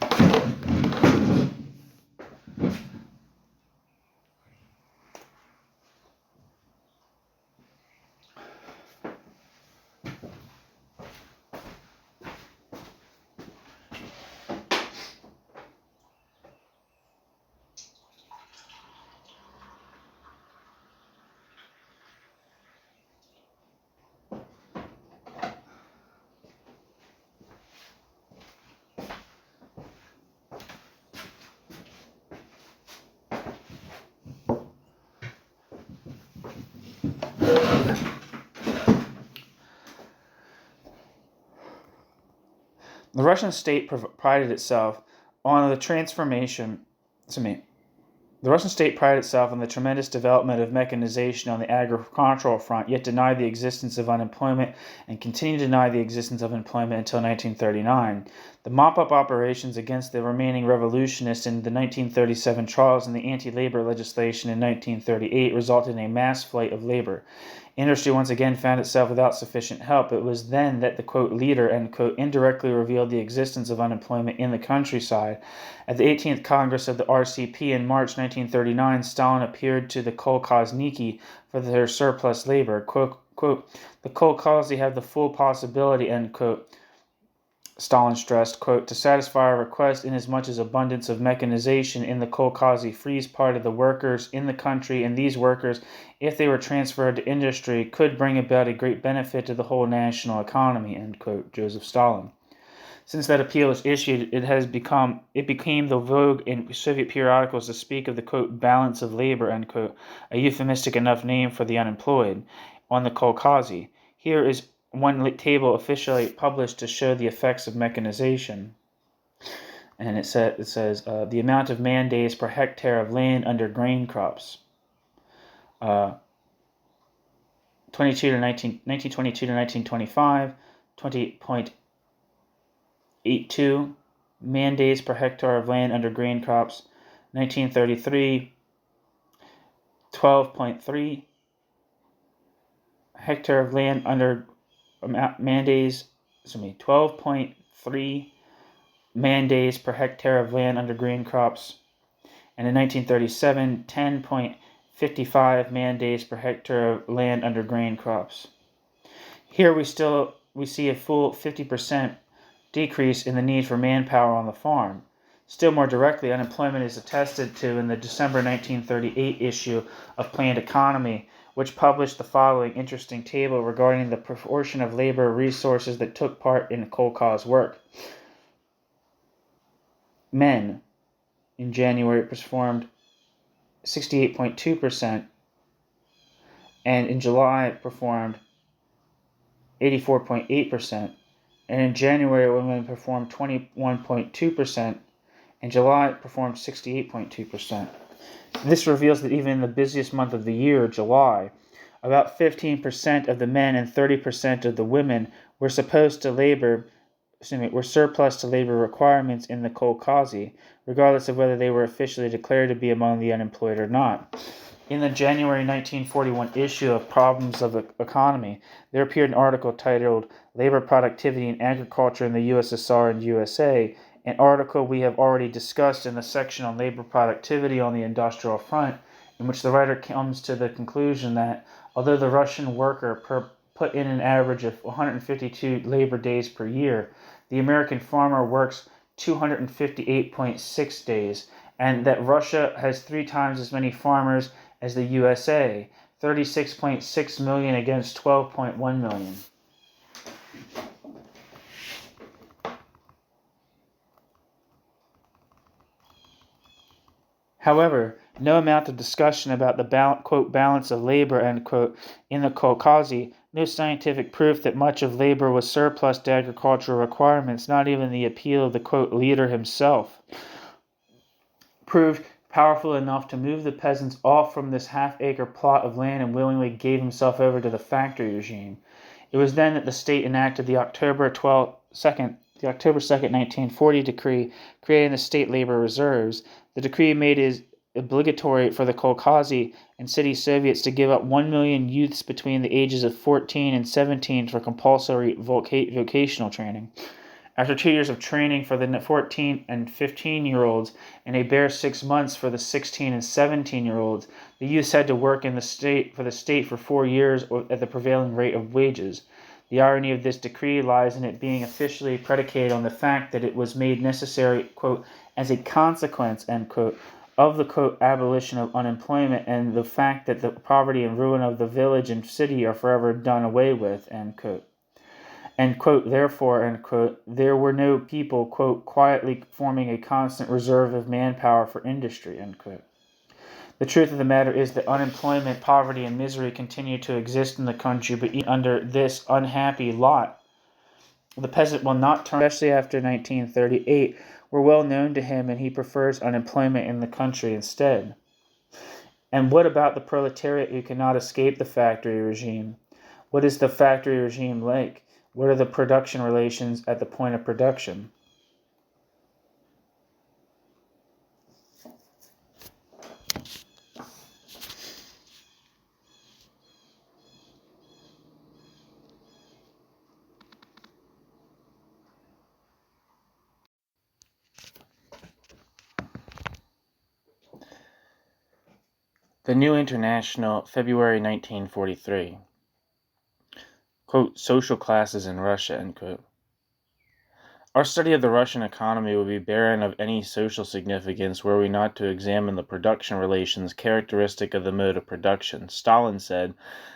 The Russian state prided itself on the transformation. The Russian state prided itself on the tremendous development of mechanization on the agricultural front, yet denied the existence of unemployment and continued to deny the existence of employment until 1939. The mop-up operations against the remaining revolutionists in the 1937 trials and the anti-labor legislation in 1938 resulted in a mass flight of labor. Industry once again found itself without sufficient help. It was then that the, quote, leader, end quote, indirectly revealed the existence of unemployment in the countryside. At the 18th Congress of the RCP in March 1939, Stalin appealed to the kolkhozniki for their surplus labor. Quote, the kolkhozy have the full possibility, end quote, Stalin stressed, quote, to satisfy our request inasmuch as abundance of mechanization in the kolkhozy frees part of the workers in the country, and these workers, if they were transferred to industry, could bring about a great benefit to the whole national economy, end quote, Joseph Stalin. Since that appeal was issued, it became the vogue in Soviet periodicals to speak of the, quote, balance of labor, end quote, a euphemistic enough name for the unemployed, on the kolkhozy. Here is one table officially published to show the effects of mechanization. And it says the amount of man days per hectare of land under grain crops. 1922 to 1925, 20.82 man days per hectare of land under grain crops. 1933, 12.3 hectare of land under man days. 12.3 man days per hectare of land under grain crops. And in 1937, 10.55 man days per hectare of land under grain crops. Here we see a full 50% decrease in the need for manpower on the farm. Still more directly, unemployment is attested to in the December 1938 issue of Planned Economy, which published the following interesting table regarding the proportion of labor resources that took part in kolkhoz work. Men in January performed 68.2%, and in July performed 84.8%, and in January women performed 21.2%, and July performed 68.2%. This reveals that even in the busiest month of the year, July, about 15% of the men and 30% of the women were surplus to labor requirements in the kolkhozy, regardless of whether they were officially declared to be among the unemployed or not. In the January 1941 issue of Problems of Economy, there appeared an article titled Labor Productivity in Agriculture in the USSR and USA, an article we have already discussed in the section on labor productivity on the industrial front, in which the writer comes to the conclusion that although the Russian worker put in an average of 152 labor days per year, the American farmer works 258.6 days, and that Russia has 3 times as many farmers as the USA, 36.6 million against 12.1 million. However, no amount of discussion about the quote, balance of labor, end quote, in the kolkhozy, no scientific proof that much of labor was surplus to agricultural requirements, not even the appeal of the, quote, leader himself, proved powerful enough to move the peasants off from this half-acre plot of land and willingly gave himself over to the factory regime. It was then that the state enacted the October 2nd, 1940 decree creating the state labor reserves. The decree made it obligatory for the kolkhozy and city Soviets to give up 1 million youths between the ages of 14 and 17 for compulsory vocational training. After 2 years of training for the 14 and 15-year-olds and a bare 6 months for the 16 and 17-year-olds, the youths had to work in the state for 4 years at the prevailing rate of wages. The irony of this decree lies in it being officially predicated on the fact that it was made necessary, quote, as a consequence, end quote, of the, quote, abolition of unemployment and the fact that the poverty and ruin of the village and city are forever done away with, end quote. And, quote, therefore, end quote, there were no people, quote, quietly forming a constant reserve of manpower for industry, end quote. The truth of the matter is that unemployment, poverty, and misery continue to exist in the country, but even under this unhappy lot, the peasant will not turn, especially after 1938, were well known to him, and he prefers unemployment in the country instead. And what about the proletariat who cannot escape the factory regime? What is the factory regime like? What are the production relations at the point of production? The New International, February 1943. Quote, social classes in Russia, end quote. Our study of the Russian economy would be barren of any social significance were we not to examine the production relations characteristic of the mode of production. Stalin said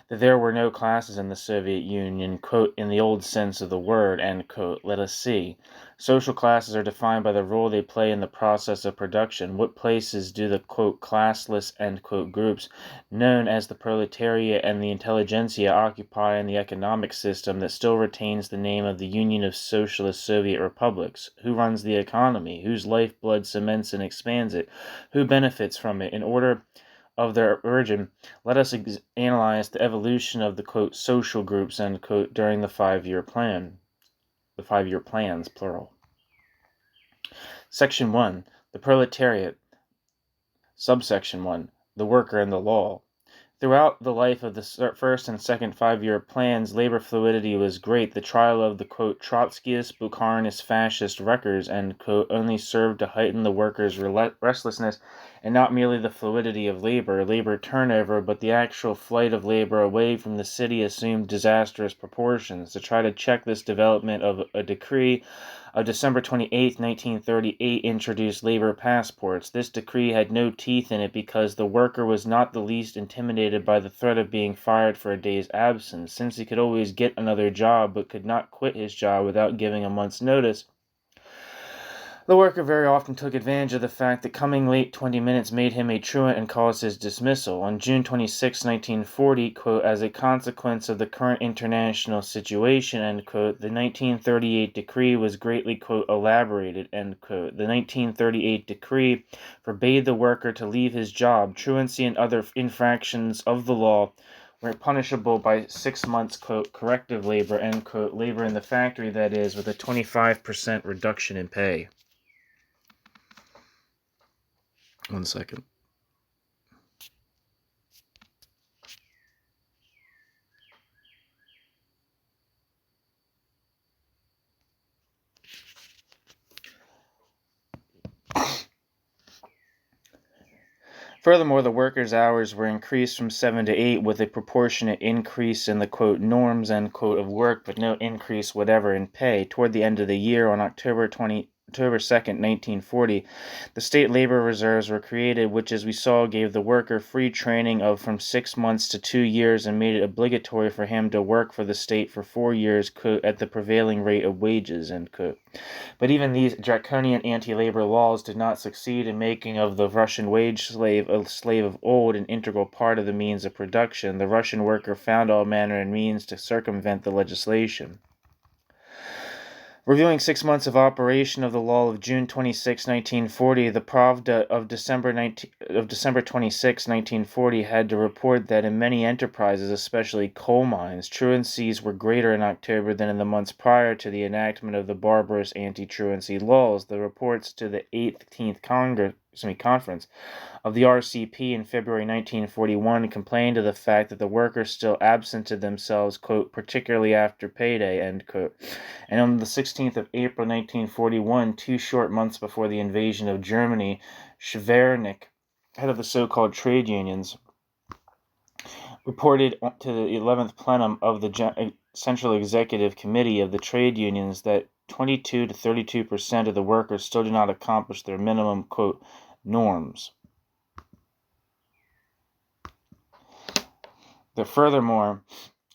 that there were no classes in the Soviet Union, quote, in the old sense of the word, end quote. Let us see. Social classes are defined by the role they play in the process of production. What places do the, quote, classless, end quote, groups known as the proletariat and the intelligentsia occupy in the economic system that still retains the name of the Union of Socialist Soviet Republics? Who runs the economy? Whose lifeblood cements and expands it? Who benefits from it? In order of their origin, let us analyze the evolution of the, quote, social groups, end quote, during the 5-year plan. The 5-year plans, plural. Section 1. The proletariat. Subsection 1. The worker and the law. Throughout the life of the first and second 5-year plans, labor fluidity was great. The trial of the, quote, Trotskyist, Bukharinist, fascist wreckers, end quote, only served to heighten the workers' restlessness, and not merely the fluidity of labor turnover, but the actual flight of labor away from the city assumed disastrous proportions. To try to check this development of a decree of December 28, 1938, introduced labor passports. This decree had no teeth in it because the worker was not the least intimidated by the threat of being fired for a day's absence. Since he could always get another job but could not quit his job without giving a month's notice, the worker very often took advantage of the fact that coming late 20 minutes made him a truant and caused his dismissal. On June 26, 1940, quote, as a consequence of the current international situation, end quote, the 1938 decree was greatly, quote, elaborated, end quote. The 1938 decree forbade the worker to leave his job. Truancy and other infractions of the law were punishable by 6 months, quote, corrective labor, end quote, labor in the factory, that is, with a 25% reduction in pay. 1 second. Furthermore, the workers' hours were increased from 7 to 8 with a proportionate increase in the, quote, norms, end quote, of work, but no increase whatever in pay. Toward the end of the year, on October 2nd, 1940, the state labor reserves were created, which, as we saw, gave the worker free training of from 6 months to 2 years and made it obligatory for him to work for the state for 4 years, quote, at the prevailing rate of wages, end quote. But even these draconian anti-labor laws did not succeed in making of the Russian wage slave a slave of old, an integral part of the means of production. The Russian worker found all manner of means to circumvent the legislation. Reviewing 6 months of operation of the law of June 26, 1940, the Pravda of December 26, 1940 had to report that in many enterprises, especially coal mines, truancies were greater in October than in the months prior to the enactment of the barbarous anti-truancy laws. The reports to the 18th Conference of the RCP in February 1941 complained of the fact that the workers still absented themselves, quote, particularly after payday, end quote. And on the 16th of April 1941, 2 short months before the invasion of Germany, Schwernick, head of the so-called trade unions, reported to the 11th plenum of the Central Executive Committee of the Trade Unions that 22 to 32% of the workers still do not accomplish their minimum, quote, norms. Furthermore,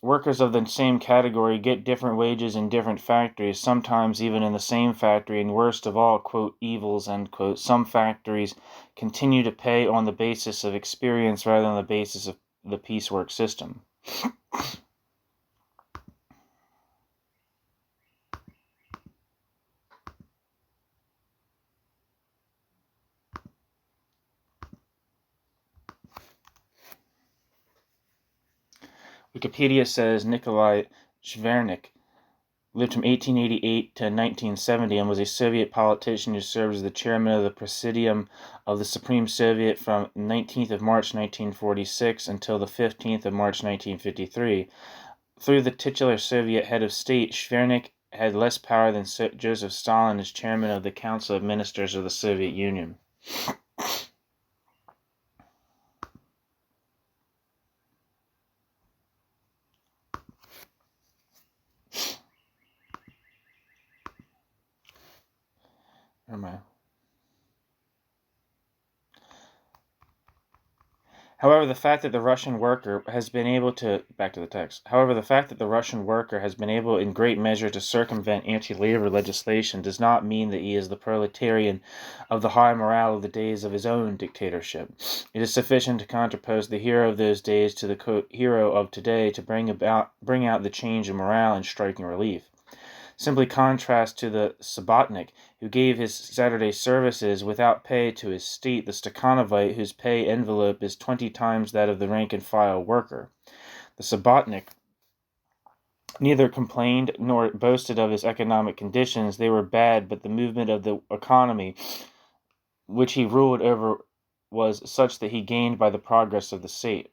workers of the same category get different wages in different factories, sometimes even in the same factory, and worst of all, quote, evils, end quote, some factories continue to pay on the basis of experience rather than the basis of the piecework system. Wikipedia says Nikolai Shvernik lived from 1888 to 1970 and was a Soviet politician who served as the chairman of the Presidium of the Supreme Soviet from 19th of March 1946 until the 15th of March 1953. Through the titular Soviet head of state, Shvernik had less power than Joseph Stalin as chairman of the Council of Ministers of the Soviet Union. However, the fact that the Russian worker has been able to in great measure to circumvent anti-labor legislation does not mean that he is the proletarian of the high morale of the days of his own dictatorship. It is sufficient to contrapose the hero of those days to the quote, hero of today to bring out the change in morale and striking relief. Simply contrast to the Subotnik, who gave his Saturday services without pay to his state, the Stakhanovite, whose pay envelope is 20 times that of the rank-and-file worker. The Subotnik neither complained nor boasted of his economic conditions. They were bad, but the movement of the economy, which he ruled over, was such that he gained by the progress of the state.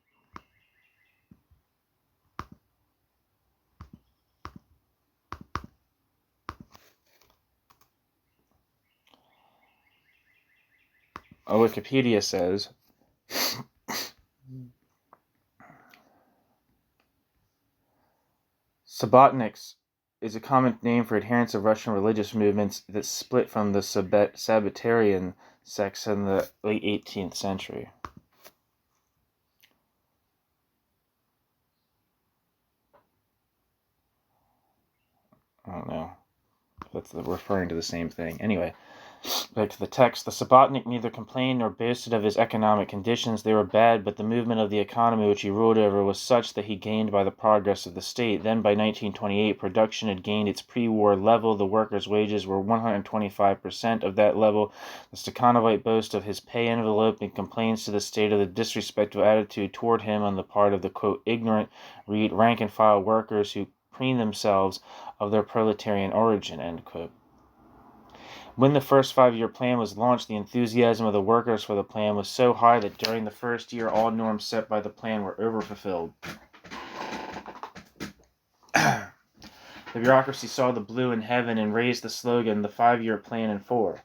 Wikipedia says, Subotniks is a common name for adherents of Russian religious movements that split from the Sabbatarian sects in the late 18th century. I don't know if that's referring to the same thing. Anyway, back to the text. The Subotnik neither complained nor boasted of his economic conditions. They were bad, but the movement of the economy which he ruled over was such that he gained by the progress of the state. Then by 1928, production had gained its pre-war level. The workers' wages were 125% of that level. The Stakhanovite boasts of his pay envelope and complains to the state of the disrespectful attitude toward him on the part of the, quote, ignorant, rank-and-file workers who preen themselves of their proletarian origin, end quote. When the first 5-year plan was launched, the enthusiasm of the workers for the plan was so high that during the first year, all norms set by the plan were overfulfilled. The bureaucracy saw the blue in heaven and raised the slogan, the 5-year plan in 4.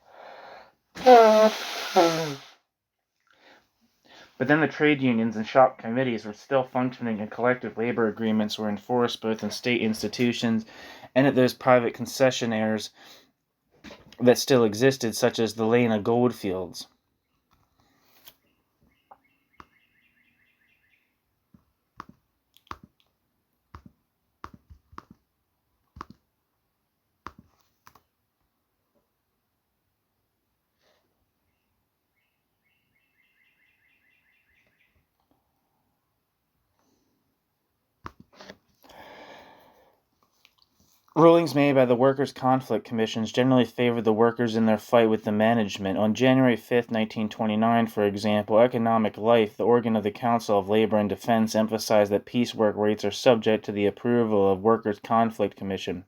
But then the trade unions and shop committees were still functioning and collective labor agreements were enforced both in state institutions and at those private concessionaires that still existed, such as the Lena Goldfields. Rulings made by the Workers' Conflict Commissions generally favored the workers in their fight with the management. On January 5, 1929, for example, Economic Life, the organ of the Council of Labor and Defense, emphasized that piecework rates are subject to the approval of the Workers' Conflict Commission,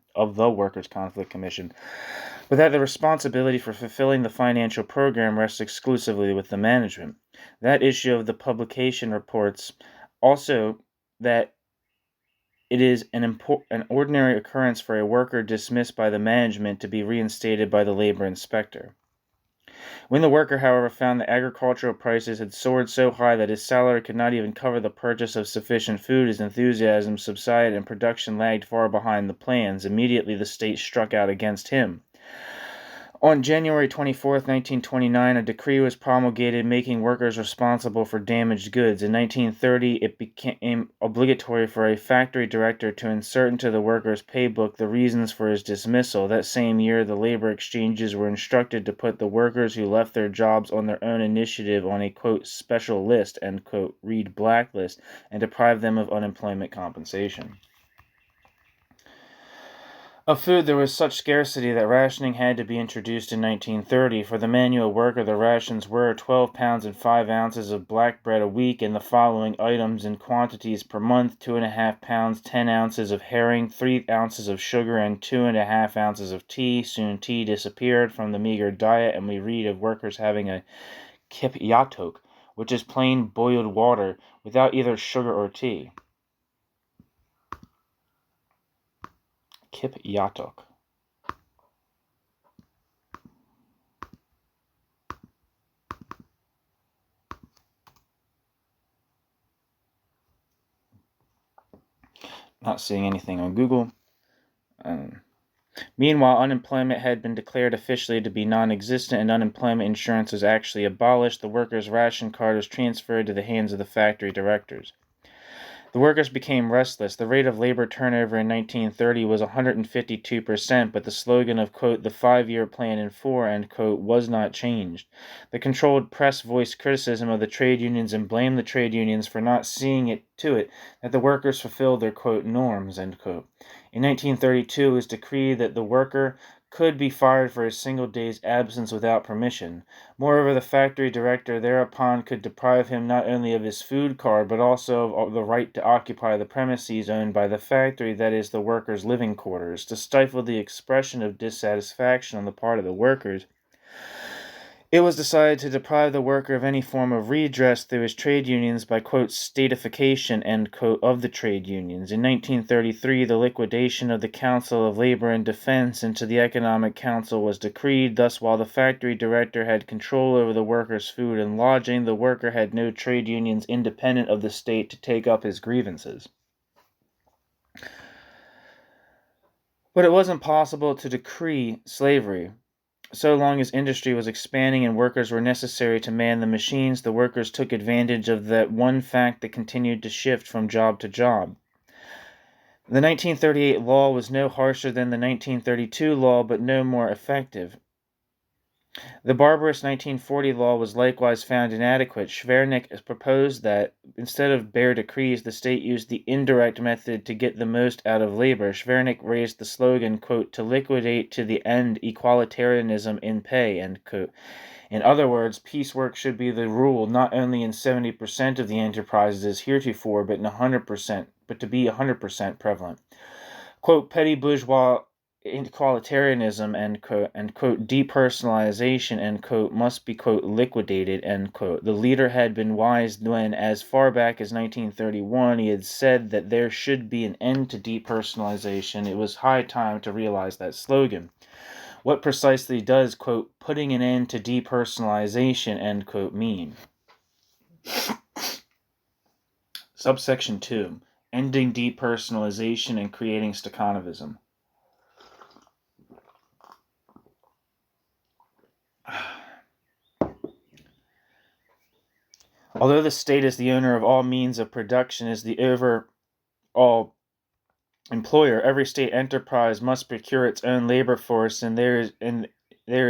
but that the responsibility for fulfilling the financial program rests exclusively with the management. That issue of the publication reports also that it is an ordinary occurrence for a worker dismissed by the management to be reinstated by the labor inspector. When the worker, however, found that agricultural prices had soared so high that his salary could not even cover the purchase of sufficient food, his enthusiasm subsided and production lagged far behind the plans. Immediately the state struck out against him. On January 24th, 1929, a decree was promulgated making workers responsible for damaged goods. In 1930, it became obligatory for a factory director to insert into the worker's paybook the reasons for his dismissal. That same year, the labor exchanges were instructed to put the workers who left their jobs on their own initiative on a, quote, special list, end quote, read blacklist, and deprive them of unemployment compensation. Of food, there was such scarcity that rationing had to be introduced in 1930. For the manual worker, the rations were 12 pounds and 5 ounces of black bread a week, and the following items in quantities per month: 2.5 pounds, 10 ounces of herring, 3 ounces of sugar, and 2.5 ounces of tea. Soon tea disappeared from the meager diet, and we read of workers having a kip yatok, which is plain boiled water without either sugar or tea. Kip yatok. Not seeing anything on Google. Meanwhile, unemployment had been declared officially to be non-existent, and unemployment insurance was actually abolished. The workers' ration card was transferred to the hands of the factory directors. The workers became restless. The rate of labor turnover in 1930 was 152%, but the slogan of, quote, the 5-year plan in 4, end quote, was not changed. The controlled press voiced criticism of the trade unions and blamed the trade unions for not seeing it that the workers fulfilled their, quote, norms, end quote. In 1932, it was decreed that the worker could be fired for a single day's absence without permission. Moreover, the factory director thereupon could deprive him not only of his food card, but also of the right to occupy the premises owned by the factory, that is, the workers' living quarters. To stifle the expression of dissatisfaction on the part of the workers, it was decided to deprive the worker of any form of redress through his trade unions by, quote, statification, end quote, of the trade unions. In 1933, the liquidation of the Council of Labor and Defense into the Economic Council was decreed. Thus, while the factory director had control over the workers' food and lodging, the worker had no trade unions independent of the state to take up his grievances. But it wasn't possible to decree slavery. So long as industry was expanding and workers were necessary to man the machines, the workers took advantage of that one fact that continued to shift from job to job. The 1938 law was no harsher than the 1932 law, but no more effective. The barbarous 1940 law was likewise found inadequate. Schwernik proposed that, instead of bare decrees, the state used the indirect method to get the most out of labor. Schwernik raised the slogan, quote, to liquidate to the end equalitarianism in pay, end quote. In other words, piecework should be the rule not only in 70% of the enterprises as heretofore, but to be 100% prevalent. Quote, petty bourgeois equalitarianism, end quote, depersonalization, end quote, must be, quote, liquidated, end quote. The leader had been wise when, as far back as 1931, he had said that there should be an end to depersonalization. It was high time to realize that slogan. What precisely does, quote, putting an end to depersonalization, end quote, mean? Subsection 2. Ending depersonalization and creating stakhanovism. Although the state is the owner of all means of production, is the overall employer, every state enterprise must procure its own labor force, and there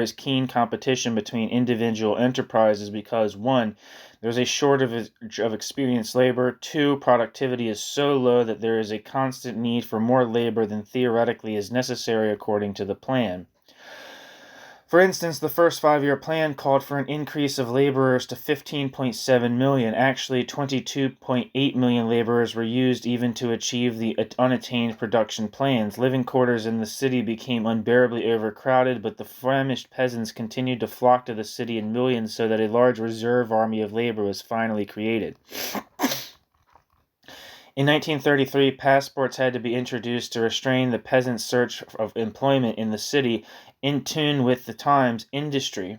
is keen competition between individual enterprises because 1. There's a shortage of experienced labor. 2. Productivity is so low that there is a constant need for more labor than theoretically is necessary according to the plan. For instance, the first 5-year plan called for an increase of laborers to 15.7 million. Actually, 22.8 million laborers were used even to achieve the unattained production plans. Living quarters in the city became unbearably overcrowded, but the famished peasants continued to flock to the city in millions, so that a large reserve army of labor was finally created. In 1933, passports had to be introduced to restrain the peasants' search of employment in the city. In tune with the times, industry,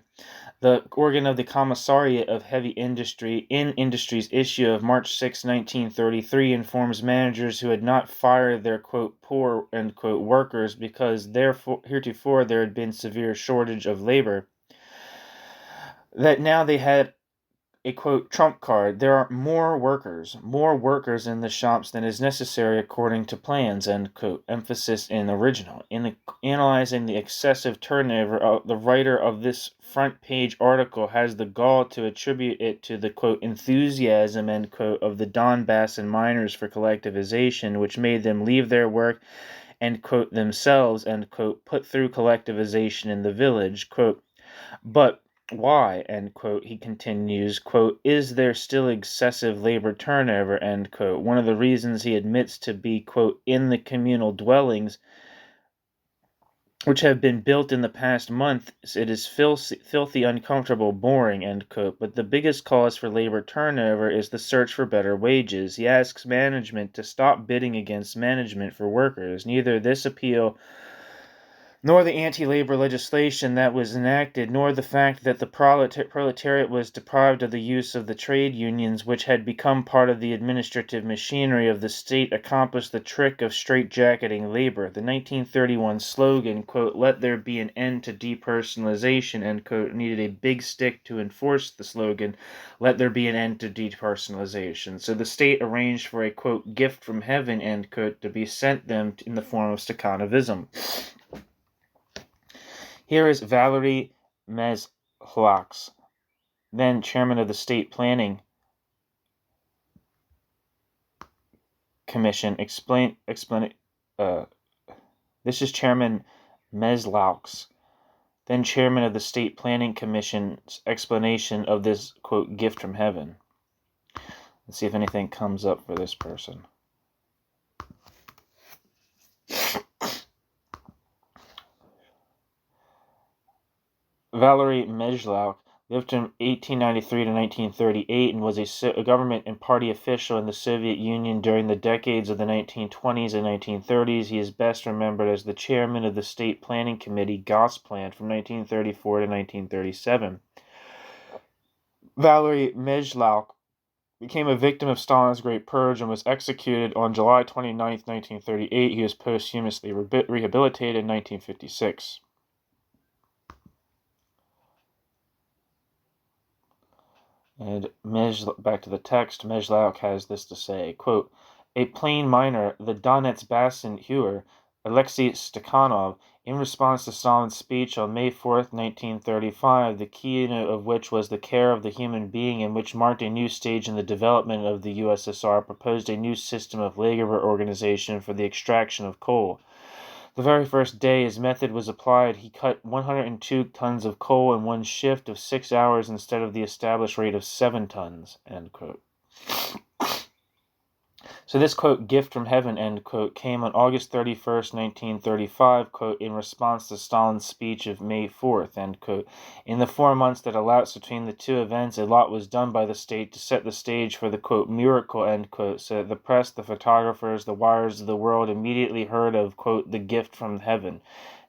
The organ of the Commissariat of Heavy Industry in Industry's issue of March 6, 1933, informs managers who had not fired their, quote, poor, end quote, workers because heretofore there had been severe shortage of labor, that now they had a, quote, trump card. There are more workers in the shops than is necessary according to plans, end quote. Emphasis in original. In analyzing the excessive turnover, the writer of this front page article has the gall to attribute it to the, quote, enthusiasm, end quote, of the Donbassan miners for collectivization, which made them leave their work and, quote, themselves, end quote, put through collectivization in the village, quote, but why, end quote, he continues, quote, is there still excessive labor turnover, end quote. One of the reasons he admits to be, quote, in the communal dwellings which have been built in the past month, it is filthy, uncomfortable, boring, end quote. But the biggest cause for labor turnover is the search for better wages. He asks management to stop bidding against management for workers. Neither this appeal nor the anti-labor legislation that was enacted, nor the fact that the proletariat was deprived of the use of the trade unions, which had become part of the administrative machinery of the state, accomplished the trick of straitjacketing labor. The 1931 slogan, quote, let there be an end to depersonalization, end quote, needed a big stick to enforce the slogan, let there be an end to depersonalization. So the state arranged for a, quote, gift from heaven, end quote, to be sent them in the form of stakhanovism. Here is Valery Mezhlaks, then chairman of the State Planning Commission. This is Chairman Mezhlaks, then chairman of the State Planning Commission's explanation of this, quote, gift from heaven. Let's see if anything comes up for this person. Valery Mezhlak lived from 1893 to 1938 and was a government and party official in the Soviet Union during the decades of the 1920s and 1930s. He is best remembered as the chairman of the State Planning Committee Gosplan from 1934 to 1937. Valery Mezhlak became a victim of Stalin's Great Purge and was executed on July 29, 1938. He was posthumously rehabilitated in 1956. And back to the text, Mezhlak has this to say, quote, a plain miner, the Donetsk Basin hewer, Alexei Stakhanov, in response to Stalin's speech on May 4th, 1935, the keynote of which was the care of the human being and which marked a new stage in the development of the USSR, proposed a new system of labor organization for the extraction of coal. The very first day his method was applied, he cut 102 tons of coal in one shift of 6 hours instead of the established rate of 7 tons, end quote. So this, quote, gift from heaven, end quote, came on August 31st, 1935, quote, in response to Stalin's speech of May 4th, end quote. In the 4 months that elapsed between the two events, a lot was done by the state to set the stage for the, quote, miracle, end quote, so that the press, the photographers, the wires of the world immediately heard of, quote, the gift from heaven,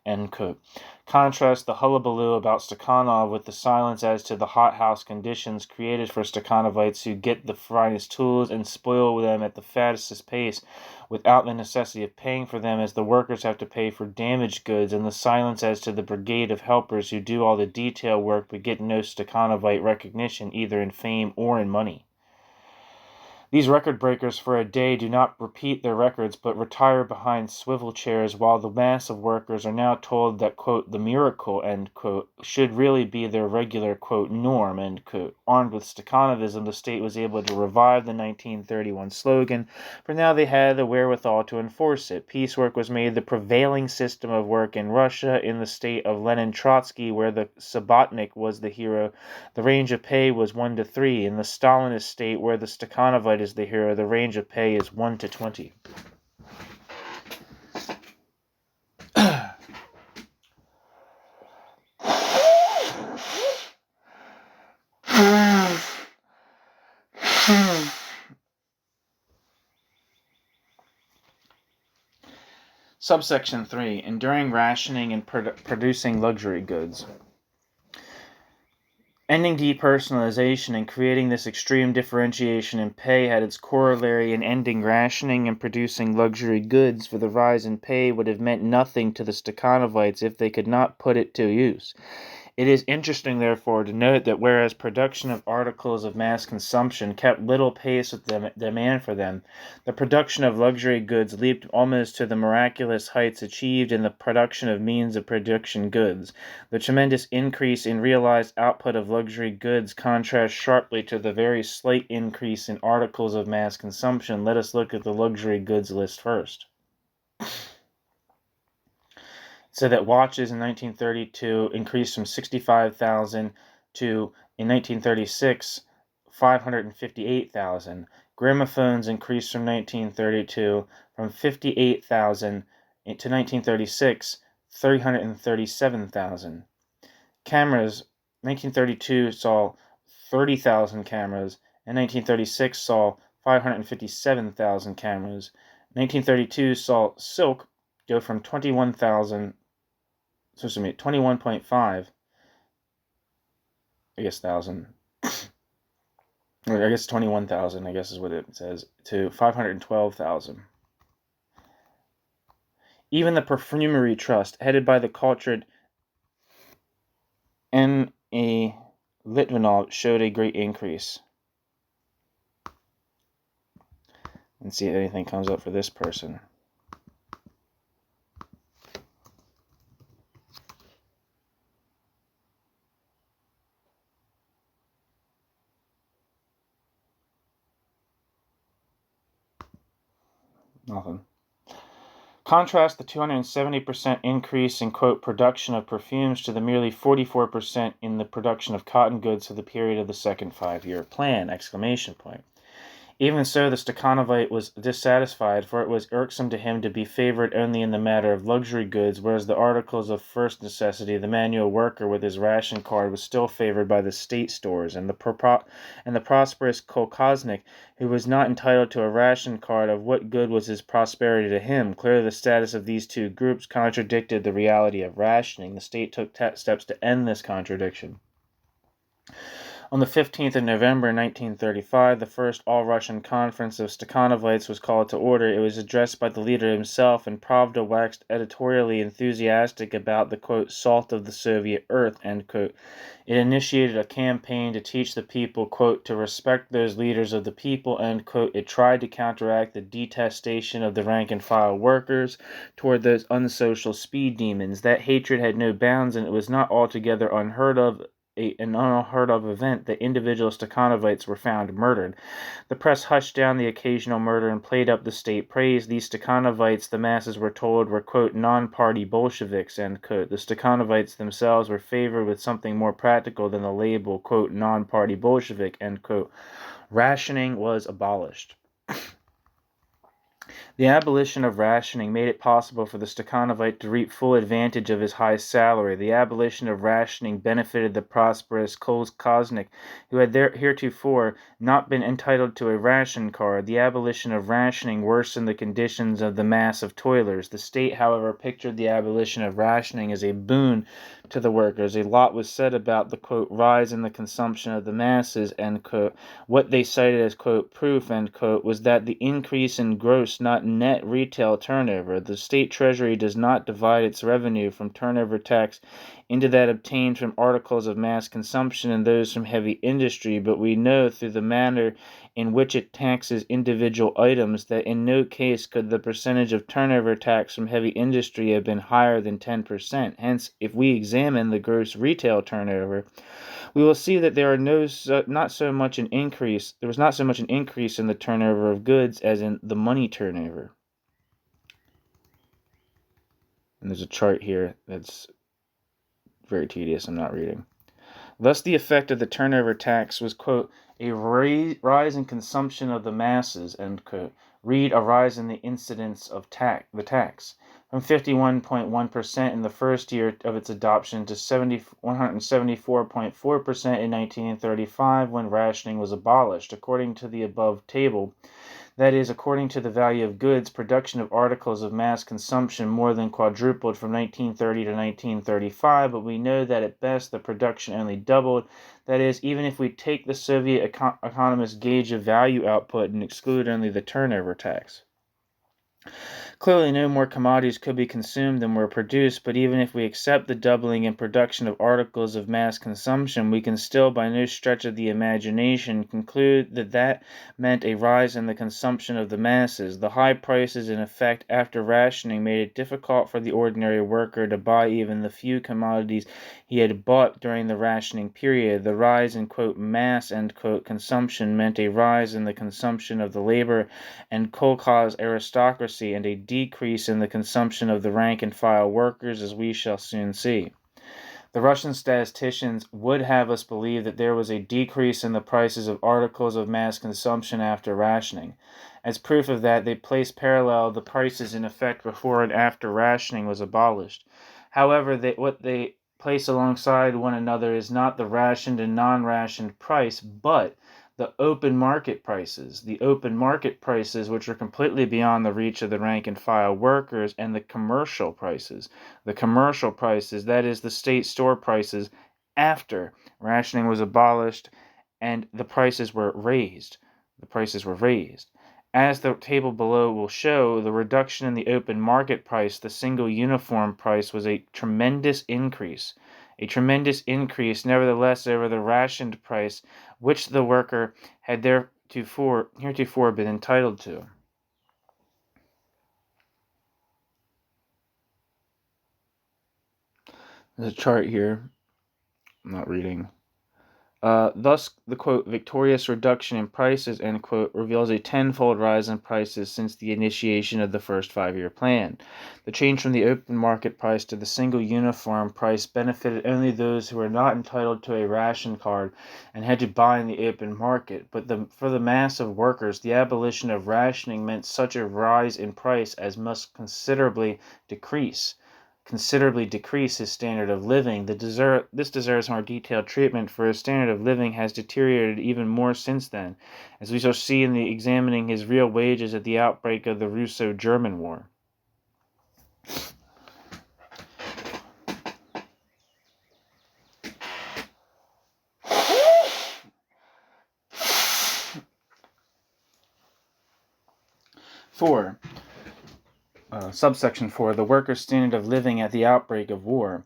end quote. Contrast the hullabaloo about Stakhanov with the silence as to the hothouse conditions created for Stakhanovites who get the finest tools and spoil them at the fastest pace without the necessity of paying for them as the workers have to pay for damaged goods, and the silence as to the brigade of helpers who do all the detail work but get no Stakhanovite recognition either in fame or in money. These record breakers for a day do not repeat their records but retire behind swivel chairs while the mass of workers are now told that, quote, the miracle, end quote, should really be their regular, quote, norm, end quote. Armed with Stakhanovism, the state was able to revive the 1931 slogan, for now they had the wherewithal to enforce it. Piecework was made the prevailing system of work in Russia. In the state of Lenin Trotsky, where the Subotnik was the hero, the range of pay was 1 to 3. In the Stalinist state, where the Stakhanovite is the hero, the range of pay is 1 to 20. Subsection 3. Enduring rationing and producing luxury goods. Ending depersonalization and creating this extreme differentiation in pay had its corollary in ending rationing and producing luxury goods, for the rise in pay would have meant nothing to the Stakhanovites if they could not put it to use. It is interesting, therefore, to note that whereas production of articles of mass consumption kept little pace with the demand for them, the production of luxury goods leaped almost to the miraculous heights achieved in the production of means of production goods. The tremendous increase in realized output of luxury goods contrasts sharply to the very slight increase in articles of mass consumption. Let us look at the luxury goods list first. So that watches in 1932 increased from 65,000 to, in 1936, 558,000. Gramophones increased from 1932 from 58,000 to 1936, 337,000. Cameras, 1932 saw 30,000 cameras, and 1936 saw 557,000 cameras. 1932 saw silk go from 21.5, I guess, thousand, or I guess 21,000, I guess is what it says, to 512,000. Even the Perfumery Trust, headed by the cultured N.A. Litvinov, showed a great increase. Let's see if anything comes up for this person. Nothing. Contrast the 270% increase in, quote, production of perfumes to the merely 44% in the production of cotton goods for the period of the second five-year plan, exclamation point. Even so, the Stakhanovite was dissatisfied, for it was irksome to him to be favored only in the matter of luxury goods, whereas the articles of first necessity, the manual worker with his ration card was still favored by the state stores, and the prosperous kolkhoznik, who was not entitled to a ration card, of what good was his prosperity to him? Clearly, the status of these two groups contradicted the reality of rationing. The state took steps to end this contradiction. On the 15th of November 1935, the first All-Russian Conference of Stakhanovites was called to order. It was addressed by the leader himself, and Pravda waxed editorially enthusiastic about the, quote, salt of the Soviet earth, end quote. It initiated a campaign to teach the people, quote, to respect those leaders of the people, end quote. It tried to counteract the detestation of the rank-and-file workers toward those unsocial speed demons. That hatred had no bounds, and it was not altogether an unheard of event that individual Stakhanovites were found murdered. The press hushed down the occasional murder and played up the state praise. These Stakhanovites, the masses were told, were, quote, non-party Bolsheviks, end quote. The Stakhanovites themselves were favored with something more practical than the label, quote, non-party Bolshevik, end quote. Rationing was abolished. The abolition of rationing made it possible for the Stakhanovite to reap full advantage of his high salary. The abolition of rationing benefited the prosperous kolkhoznik, who had heretofore not been entitled to a ration card. The abolition of rationing worsened the conditions of the mass of toilers. The state, however, pictured the abolition of rationing as a boon to the workers. A lot was said about the, quote, rise in the consumption of the masses, end quote. What they cited as, quote, proof, end quote, was that the increase in gross, not net retail turnover. The state treasury does not divide its revenue from turnover tax into that obtained from articles of mass consumption and those from heavy industry, but we know through the manner in which it taxes individual items that in no case could the percentage of turnover tax from heavy industry have been higher than 10%. Hence, if we examine the gross retail turnover, we will see that there was not so much an increase in the turnover of goods as in the money turnover. And there's a chart here that's very tedious, I'm not reading. Thus, the effect of the turnover tax was, quote, a rise in consumption of the masses, end quote. Read a rise in the incidence of the tax, from 51.1% in the first year of its adoption to 174.4% in 1935 when rationing was abolished. According to the above table, That is, according to the value of goods, production of articles of mass consumption more than quadrupled from 1930 to 1935, but we know that at best the production only doubled. That is, even if we take the Soviet economist gauge of value output and exclude only the turnover tax. Clearly, no more commodities could be consumed than were produced, but even if we accept the doubling in production of articles of mass consumption, we can still, by no stretch of the imagination, conclude that that meant a rise in the consumption of the masses. The high prices, in effect, after rationing, made it difficult for the ordinary worker to buy even the few commodities he had bought during the rationing period. The rise in, quote, mass, end quote, consumption meant a rise in the consumption of the labor and kolkhoz aristocracy and a decrease in the consumption of the rank-and-file workers, as we shall soon see. The Russian statisticians would have us believe that there was a decrease in the prices of articles of mass consumption after rationing. As proof of that, they place parallel the prices in effect before and after rationing was abolished. However, what they place alongside one another is not the rationed and non-rationed price, but the open market prices. The open market prices, which are completely beyond the reach of the rank-and-file workers, and the commercial prices. The commercial prices, that is, the state store prices, after rationing was abolished and the prices were raised. As the table below will show, the reduction in the open market price, the single uniform price, was a tremendous increase. Nevertheless, over the rationed price, which the worker had heretofore been entitled to. There's a chart here. I'm not reading. Thus, the, quote, victorious reduction in prices, end quote, reveals a tenfold rise in prices since the initiation of the first 5-year plan. The change from the open market price to the single uniform price benefited only those who were not entitled to a ration card and had to buy in the open market, but for the mass of workers, the abolition of rationing meant such a rise in price as must considerably decrease his standard of living. This deserves more detailed treatment, for his standard of living has deteriorated even more since then, as we shall see in examining his real wages at the outbreak of the Russo-German War. Subsection 4, the workers' standard of living at the outbreak of war.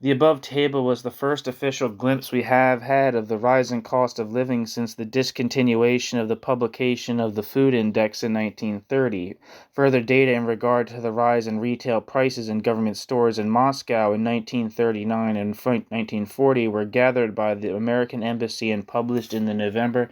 The above table was the first official glimpse we have had of the rising cost of living since the discontinuation of the publication of the Food Index in 1930. Further data in regard to the rise in retail prices in government stores in Moscow in 1939 and 1940 were gathered by the American Embassy and published in the November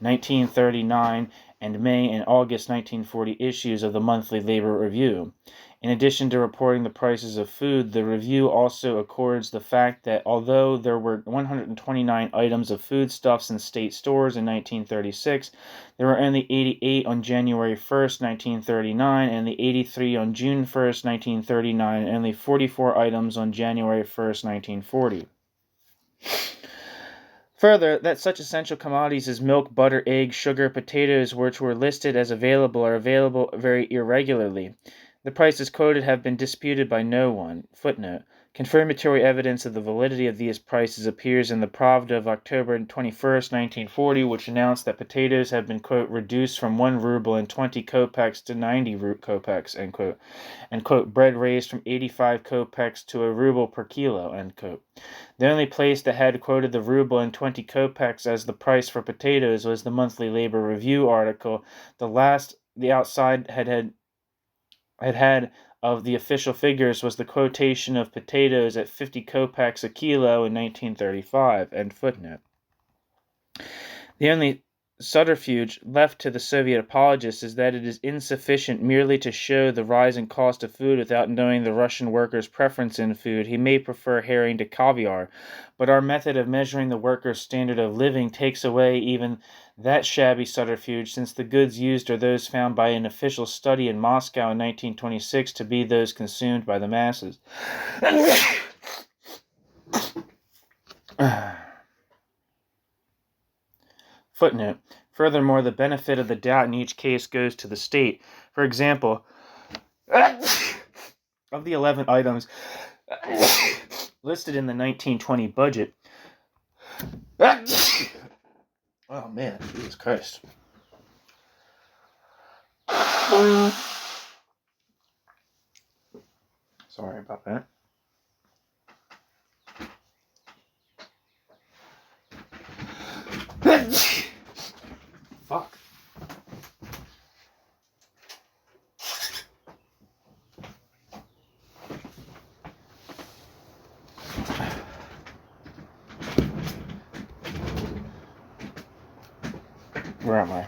1939 and May and August 1940 issues of the Monthly Labor Review. In addition to reporting the prices of food, the review also accords the fact that although there were 129 items of foodstuffs in state stores in 1936, there were only 88 on January 1st, 1939, and the 83 on June 1st, 1939, and only 44 items on January 1st, 1940. Further, that such essential commodities as milk, butter, eggs, sugar, potatoes, which were listed as available, are available very irregularly. The prices quoted have been disputed by no one. Footnote. Confirmatory evidence of the validity of these prices appears in the Pravda of October 21st, 1940, which announced that potatoes had been, quote, reduced from 1 ruble and 20 kopecks to 90 kopecks, end quote, and, quote, bread raised from 85 kopecks to a ruble per kilo, end quote. The only place that had quoted the ruble and 20 kopecks as the price for potatoes was the Monthly Labor Review article. The outside had of the official figures was the quotation of potatoes at 50 kopecks a kilo in 1935, end footnote. The only subterfuge left to the Soviet apologists is that it is insufficient merely to show the rising cost of food without knowing the Russian worker's preference in food. He may prefer herring to caviar, but our method of measuring the worker's standard of living takes away even that shabby subterfuge, since the goods used are those found by an official study in Moscow in 1926 to be those consumed by the masses. Footnote. Furthermore, the benefit of the doubt in each case goes to the state. For example, of the 11 items listed in the 1920 budget. Oh man, Jesus Christ. Sorry about that. Fuck. Where am I?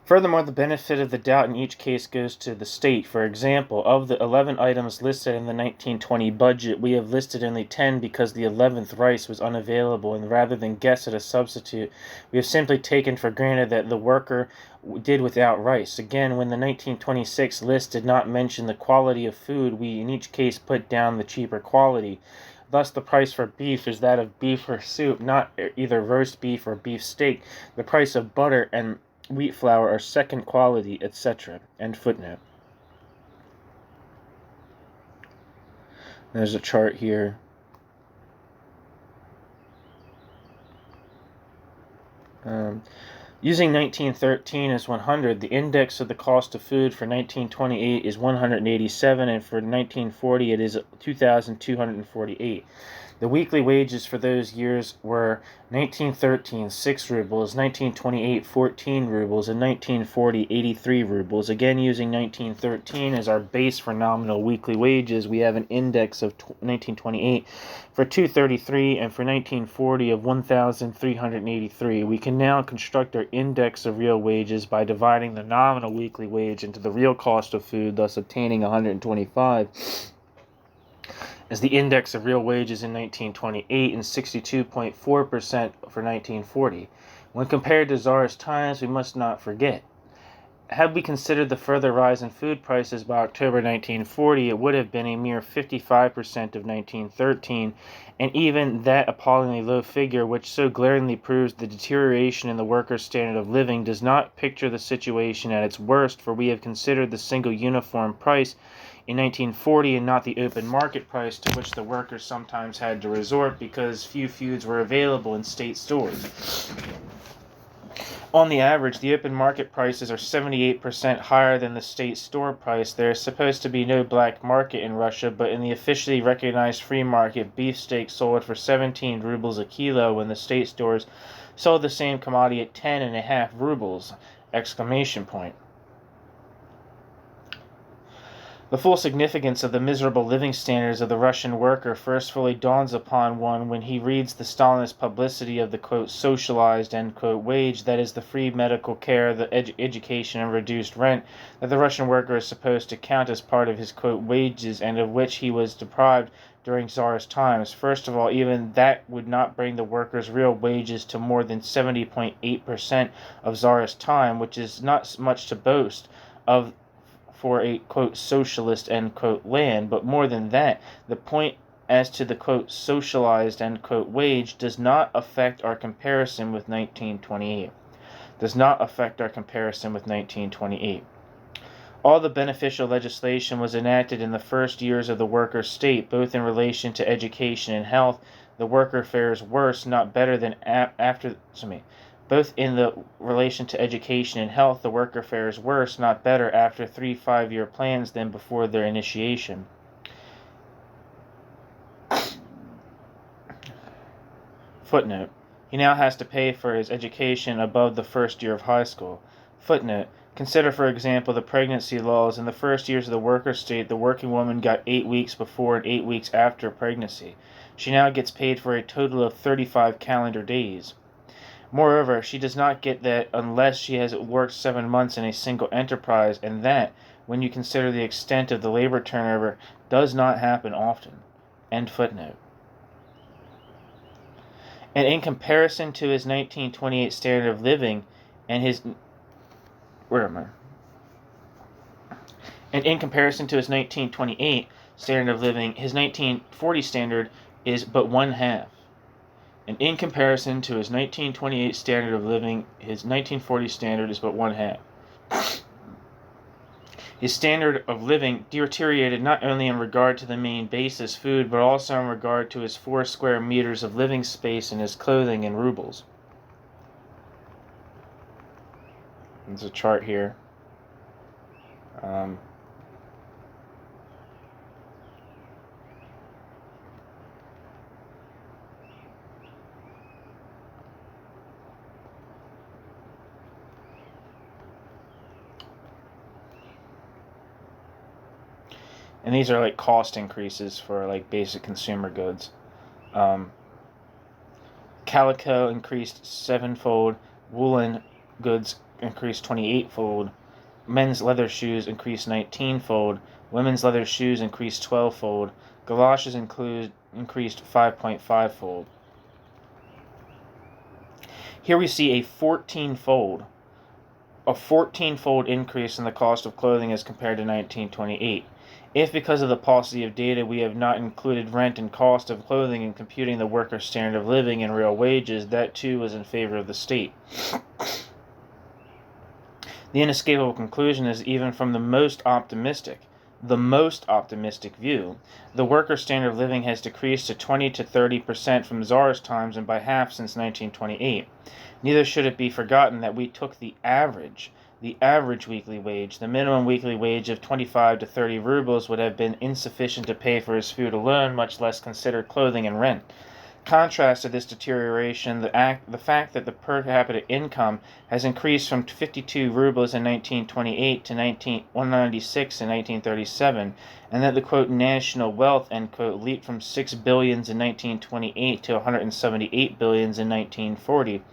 Furthermore, the benefit of the doubt in each case goes to the state. For example, of the 11 items listed in the 1920 budget, we have listed only 10 because the 11th rice was unavailable, and rather than guess at a substitute, we have simply taken for granted that the worker did without rice. Again, when the 1926 list did not mention the quality of food, we in each case put down the cheaper quality. Thus, the price for beef is that of beef or soup, not either roast beef or beef steak. The price of butter and wheat flour are second quality, etc. End footnote. There's a chart here. Using 1913 as 100, the index of the cost of food for 1928 is 187, and for 1940 it is 2,248. The weekly wages for those years were 1913, 6 rubles, 1928, 14 rubles, and 1940, 83 rubles. Again, using 1913 as our base for nominal weekly wages, we have an index of 1928 for 233 and for 1940 of 1,383. We can now construct our index of real wages by dividing the nominal weekly wage into the real cost of food, thus obtaining 125. As the index of real wages in 1928 and 62.4% for 1940. When compared to Tsarist times, we must not forget. Had we considered the further rise in food prices by October 1940, it would have been a mere 55% of 1913, and even that appallingly low figure, which so glaringly proves the deterioration in the workers' standard of living, does not picture the situation at its worst, for we have considered the single uniform price in 1940 and not the open market price to which the workers sometimes had to resort because few foods were available in state stores. On the average, the open market prices are 78% higher than the state store price. There is supposed to be no black market in Russia, but in the officially recognized free market, beefsteak sold for 17 rubles a kilo when the state stores sold the same commodity at 10.5 rubles! Exclamation point. The full significance of the miserable living standards of the Russian worker first fully dawns upon one when he reads the Stalinist publicity of the, quote, socialized, end quote, wage, that is the free medical care, the education, and reduced rent, that the Russian worker is supposed to count as part of his, quote, wages, and of which he was deprived during Tsarist times. First of all, even that would not bring the workers' real wages to more than 70.8% of Tsarist time, which is not much to boast of for a, quote, socialist, end quote, land, but more than that, the point as to the, quote, socialized, end quote, wage does not affect our comparison with 1928. All the beneficial legislation was enacted in the first years of the workers' state, both in relation to education and health. The worker fares worse, not better than both in the relation to education and health, the worker fares worse, not better, after 3 5-year plans than before their initiation. Footnote. He now has to pay for his education above the first year of high school. Footnote. Consider, for example, the pregnancy laws. In the first years of the worker state, the working woman got 8 weeks before and 8 weeks after pregnancy. She now gets paid for a total of 35 calendar days. Moreover, she does not get that unless she has worked 7 months in a single enterprise, and that, when you consider the extent of the labor turnover, does not happen often. End footnote. And in comparison to his 1928 standard of living and his... And in comparison to his 1928 standard of living, his 1940 standard is but one half. And in comparison to his 1928 standard of living, his 1940 standard is but one half. His standard of living deteriorated not only in regard to the main basis, food, but also in regard to his 4 square meters of living space and his clothing in rubles. There's a chart here. And these are like cost increases for like basic consumer goods. Calico increased 7-fold. Woolen goods increased 28-fold. Men's leather shoes increased 19-fold. Women's leather shoes increased 12-fold. Galoshes increased 5.5-fold. Here we see a 14-fold increase in the cost of clothing as compared to 1928. If because of the paucity of data we have not included rent and cost of clothing in computing the worker's standard of living and real wages, that too was in favor of the state. The inescapable conclusion is even from the most optimistic view, the worker's standard of living has decreased to 20 to 30% from Tsar's times and by half since 1928. Neither should it be forgotten that we took the average weekly wage. The minimum weekly wage of 25 to 30 rubles would have been insufficient to pay for his food alone, much less consider clothing and rent. Contrast to this deterioration, the fact that the per capita income has increased from 52 rubles in 1928 to 196 in 1937, and that the quote national wealth end quote leaped from 6 billions in 1928 to 178 billions in 1940,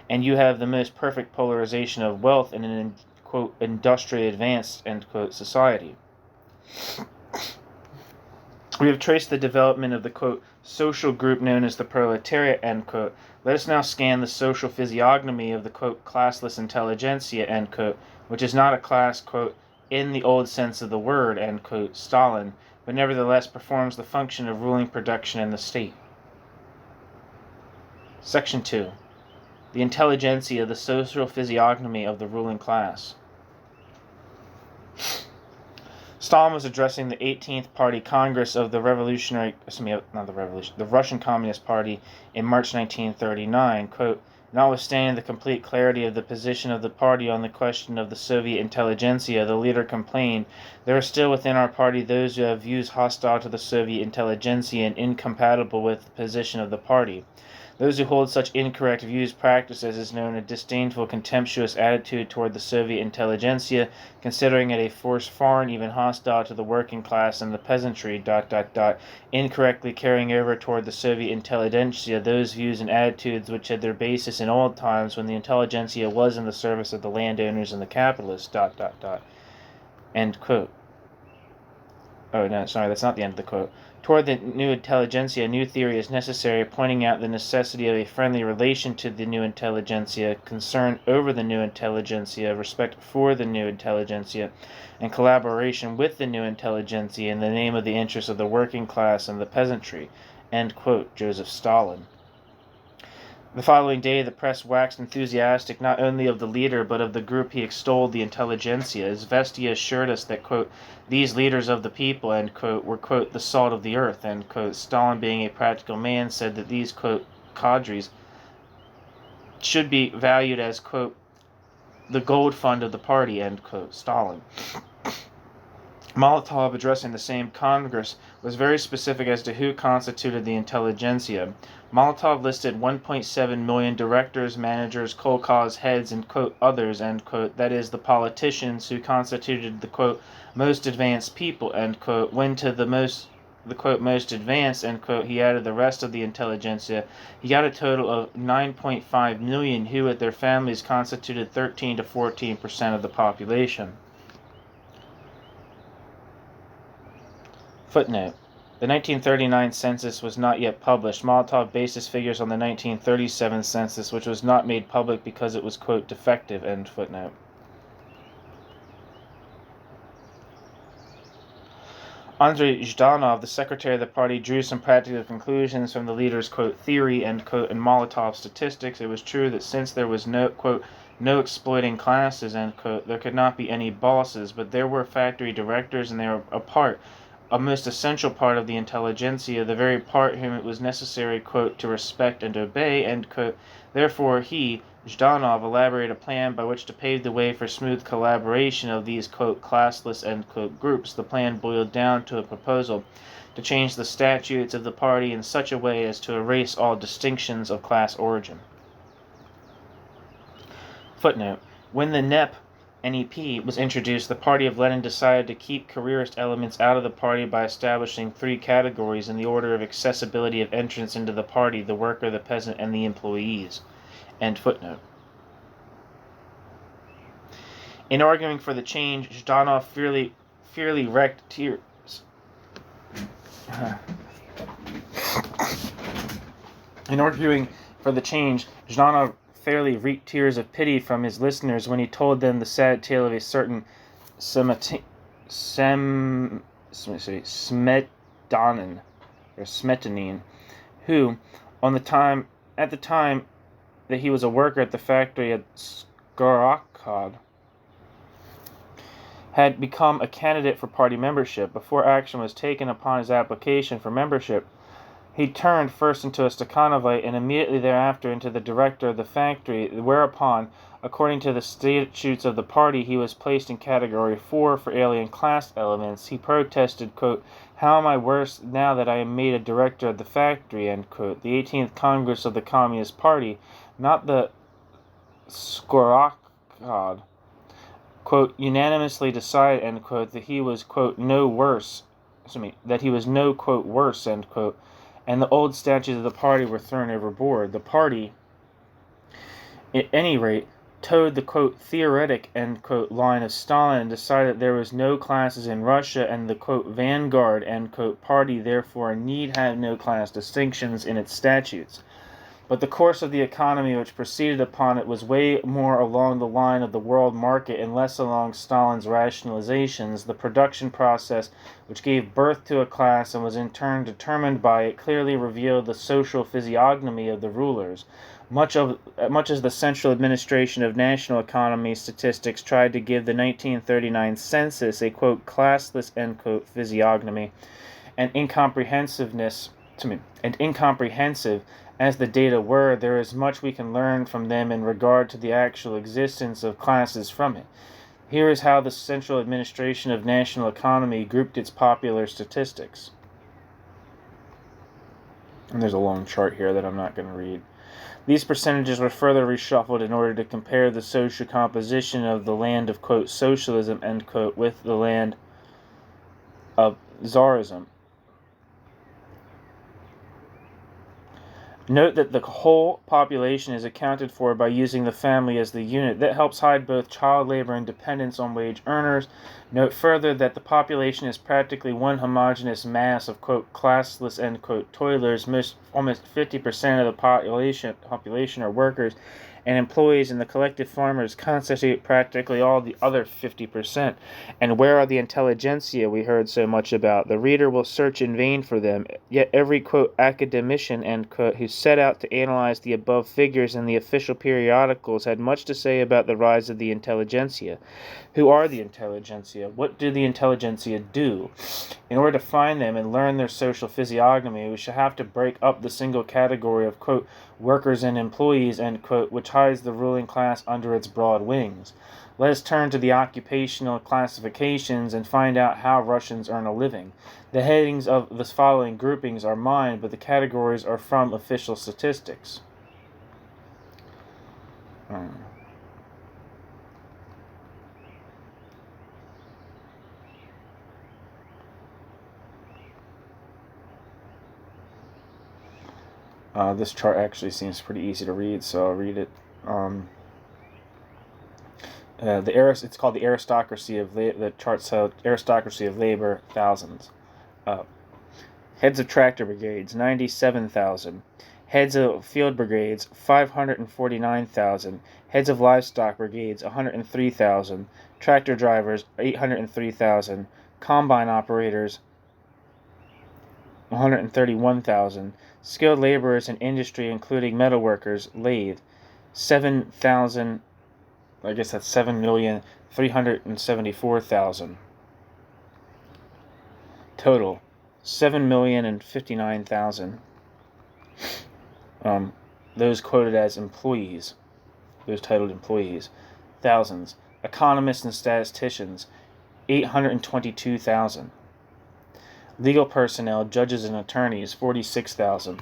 and you have the most perfect polarization of wealth in an quote industrially advanced end quote society. We have traced the development of the quote social group known as the proletariat end quote. Let us now scan the social physiognomy of the quote classless intelligentsia end quote, which is not a class quote in the old sense of the word end quote Stalin, but nevertheless performs the function of ruling production in the state. Section 2. The intelligentsia, the social physiognomy of the ruling class. Stalin was addressing the 18th Party Congress of the the Russian Communist Party in March 1939. Quote, notwithstanding the complete clarity of the position of the party on the question of the Soviet intelligentsia, the leader complained, there are still within our party those who have views hostile to the Soviet intelligentsia and incompatible with the position of the party. Those who hold such incorrect views practice, as is known, a disdainful, contemptuous attitude toward the Soviet intelligentsia, considering it a force foreign, even hostile to the working class and the peasantry, ... incorrectly carrying over toward the Soviet intelligentsia those views and attitudes which had their basis in old times when the intelligentsia was in the service of the landowners and the capitalists, ... End quote. Oh, no, sorry, that's not the end of the quote. Toward the new intelligentsia, a new theory is necessary, pointing out the necessity of a friendly relation to the new intelligentsia, concern over the new intelligentsia, respect for the new intelligentsia, and collaboration with the new intelligentsia in the name of the interests of the working class and the peasantry. End quote, Joseph Stalin. The following day, the press waxed enthusiastic not only of the leader, but of the group he extolled, the intelligentsia. Izvestia assured us that, quote, these leaders of the people, end quote, were, quote, the salt of the earth, end quote. Stalin, being a practical man, said that these, quote, cadres should be valued as, quote, the gold fund of the party, end quote. Stalin. Molotov, addressing the same Congress, was very specific as to who constituted the intelligentsia. Molotov listed 1.7 million directors, managers, kolkhoz heads, and, quote, others, end quote, that is, the politicians who constituted the, quote, most advanced people, end quote, when to the quote, most advanced, end quote, he added the rest of the intelligentsia. He got a total of 9.5 million who, with their families, constituted 13 to 14% of the population. Footnote. The 1939 census was not yet published. Molotov based his figures on the 1937 census, which was not made public because it was, quote, defective, end footnote. Andrei Zhdanov, the secretary of the party, drew some practical conclusions from the leader's, quote, theory, end quote, and Molotov's statistics. It was true that since there was no, quote, no exploiting classes, end quote, there could not be any bosses, but there were factory directors, and they were a most essential part of the intelligentsia, the very part whom it was necessary, quote, to respect and obey, end quote. Therefore he, Zhdanov, elaborated a plan by which to pave the way for smooth collaboration of these, quote, classless, end quote, groups. The plan boiled down to a proposal to change the statutes of the party in such a way as to erase all distinctions of class origin. Footnote. When the NEP was introduced, the party of Lenin decided to keep careerist elements out of the party by establishing three categories in the order of accessibility of entrance into the party: the worker, the peasant, and the employees. End footnote. In arguing for the change, Zhdanov fairly wreaked tears. In arguing for the change, Zhdanov fairly reaped tears of pity from his listeners when he told them the sad tale of a certain Smetanin, who, at the time that he was a worker at the factory at Skorokhod, had become a candidate for party membership. Before action was taken upon his application for membership, he turned first into a Stakhanovite and immediately thereafter into the director of the factory, whereupon, according to the statutes of the party, he was placed in category 4 for alien class elements. He protested, quote, "How am I worse now that I am made a director of the factory?" End quote. The 18th Congress of the Communist Party, not the Skorokhod, quote, unanimously decided, end quote, that he was, quote, no, quote, worse, end quote, and the old statutes of the party were thrown overboard. The party, at any rate, towed the, quote, theoretic, end quote, line of Stalin and decided that there was no classes in Russia, and the, quote, vanguard, end quote, party therefore need have no class distinctions in its statutes. But the course of the economy which proceeded upon it was way more along the line of the world market and less along Stalin's rationalizations. The production process which gave birth to a class and was in turn determined by it clearly revealed the social physiognomy of the rulers. Much as the Central Administration of National Economy Statistics tried to give the 1939 census a, quote, classless, end quote, physiognomy, and incomprehensive as the data were, there is much we can learn from them in regard to the actual existence of classes from it. Here is how the Central Administration of National Economy grouped its popular statistics. And there's a long chart here that I'm not going to read. These percentages were further reshuffled in order to compare the social composition of the land of, quote, socialism, end quote, with the land of Tsarism. Note that the whole population is accounted for by using the family as the unit. That helps hide both child labor and dependence on wage earners. Note further that the population is practically one homogeneous mass of, quote, classless, end quote, toilers. Almost 50% of the population are workers, and employees and the collective farmers constitute practically all the other 50%. And where are the intelligentsia we heard so much about? The reader will search in vain for them, yet every, quote, academician, end quote, who set out to analyze the above figures in the official periodicals had much to say about the rise of the intelligentsia. Who are the intelligentsia? What do the intelligentsia do? In order to find them and learn their social physiognomy, we shall have to break up the single category of, quote, workers and employees, end quote, which hides the ruling class under its broad wings. Let us turn to the occupational classifications and find out how Russians earn a living. The headings of the following groupings are mine, but the categories are from official statistics. This chart actually seems pretty easy to read, so I'll read it. It's called the aristocracy of the chart said aristocracy of labor, thousands. Heads of tractor brigades, 97,000. Heads of field brigades, 549,000. Heads of livestock brigades, 103,000. Tractor drivers, 803,000. Combine operators, 131,000. Skilled laborers in industry, including metalworkers, lathe, 7,000. I guess that's 7,374,000. Total, 7,059,000. Those quoted as employees, those titled employees. Thousands. Economists and statisticians, 822,000. Legal personnel, judges and attorneys, 46,000.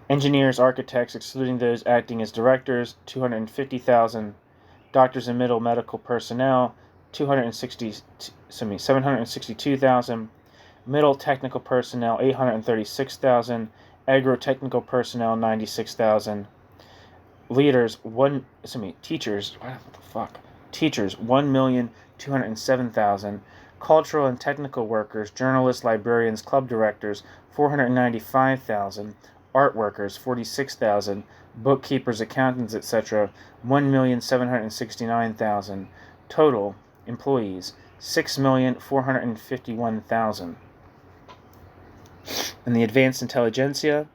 Engineers, architects, excluding those acting as directors, 250,000. Doctors and middle medical personnel, 762,000. Middle technical personnel, 836,000. Agro-technical personnel, 96,000. Teachers, Teachers, 1,207,000. Cultural and technical workers, journalists, librarians, club directors, 495,000. Art workers, 46,000. Bookkeepers, accountants, etc., 1,769,000. Total employees, 6,451,000. And the advanced intelligentsia,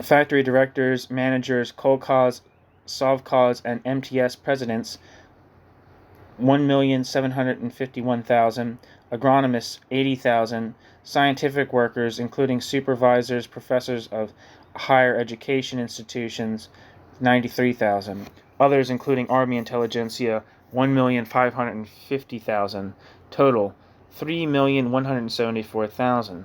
factory directors, managers, Kolkhoz, Sovkhoz, and MTS presidents, 1,751,000. Agronomists, 80,000. Scientific workers, including supervisors, professors of higher education institutions, 93,000. Others, including Army intelligentsia, 1,550,000. Total, 3,174,000.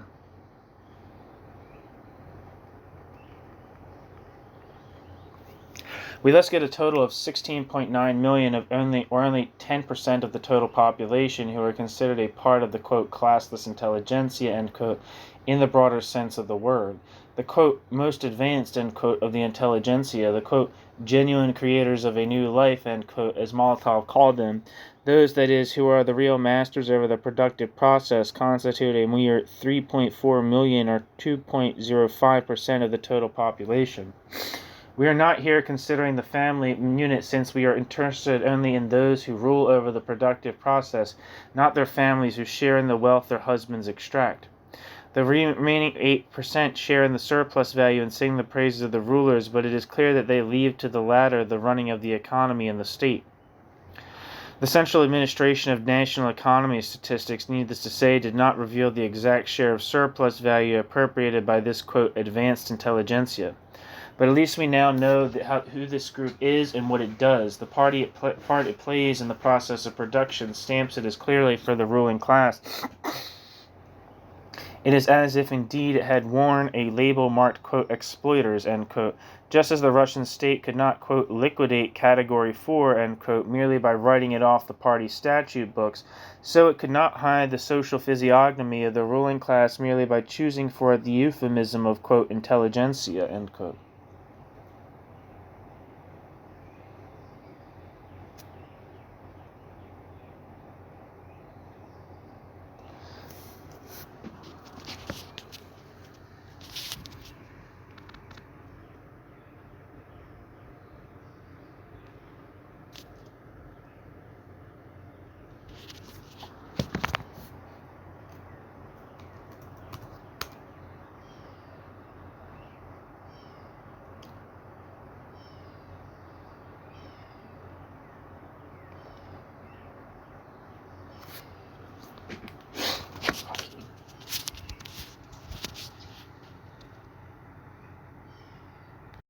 We thus get a total of 16.9 million of only 10% of the total population who are considered a part of the, quote, classless intelligentsia, end quote, in the broader sense of the word. The, quote, most advanced, end quote, of the intelligentsia, the, quote, genuine creators of a new life, end quote, as Molotov called them, those, that is, who are the real masters over the productive process, constitute a mere 3.4 million or 2.05% of the total population. We are not here considering the family unit, since we are interested only in those who rule over the productive process, not their families who share in the wealth their husbands extract. The remaining 8% share in the surplus value and sing the praises of the rulers, but it is clear that they leave to the latter the running of the economy and the state. The Central Administration of National Economy Statistics, needless to say, did not reveal the exact share of surplus value appropriated by this, quote, advanced intelligentsia. But at least we now know who this group is and what it does. The part it plays in the process of production stamps it as clearly for the ruling class. It is as if indeed it had worn a label marked, quote, exploiters, end quote. Just as the Russian state could not, quote, liquidate Category 4, end quote, merely by writing it off the party statute books, so it could not hide the social physiognomy of the ruling class merely by choosing for it the euphemism of, quote, intelligentsia, end quote.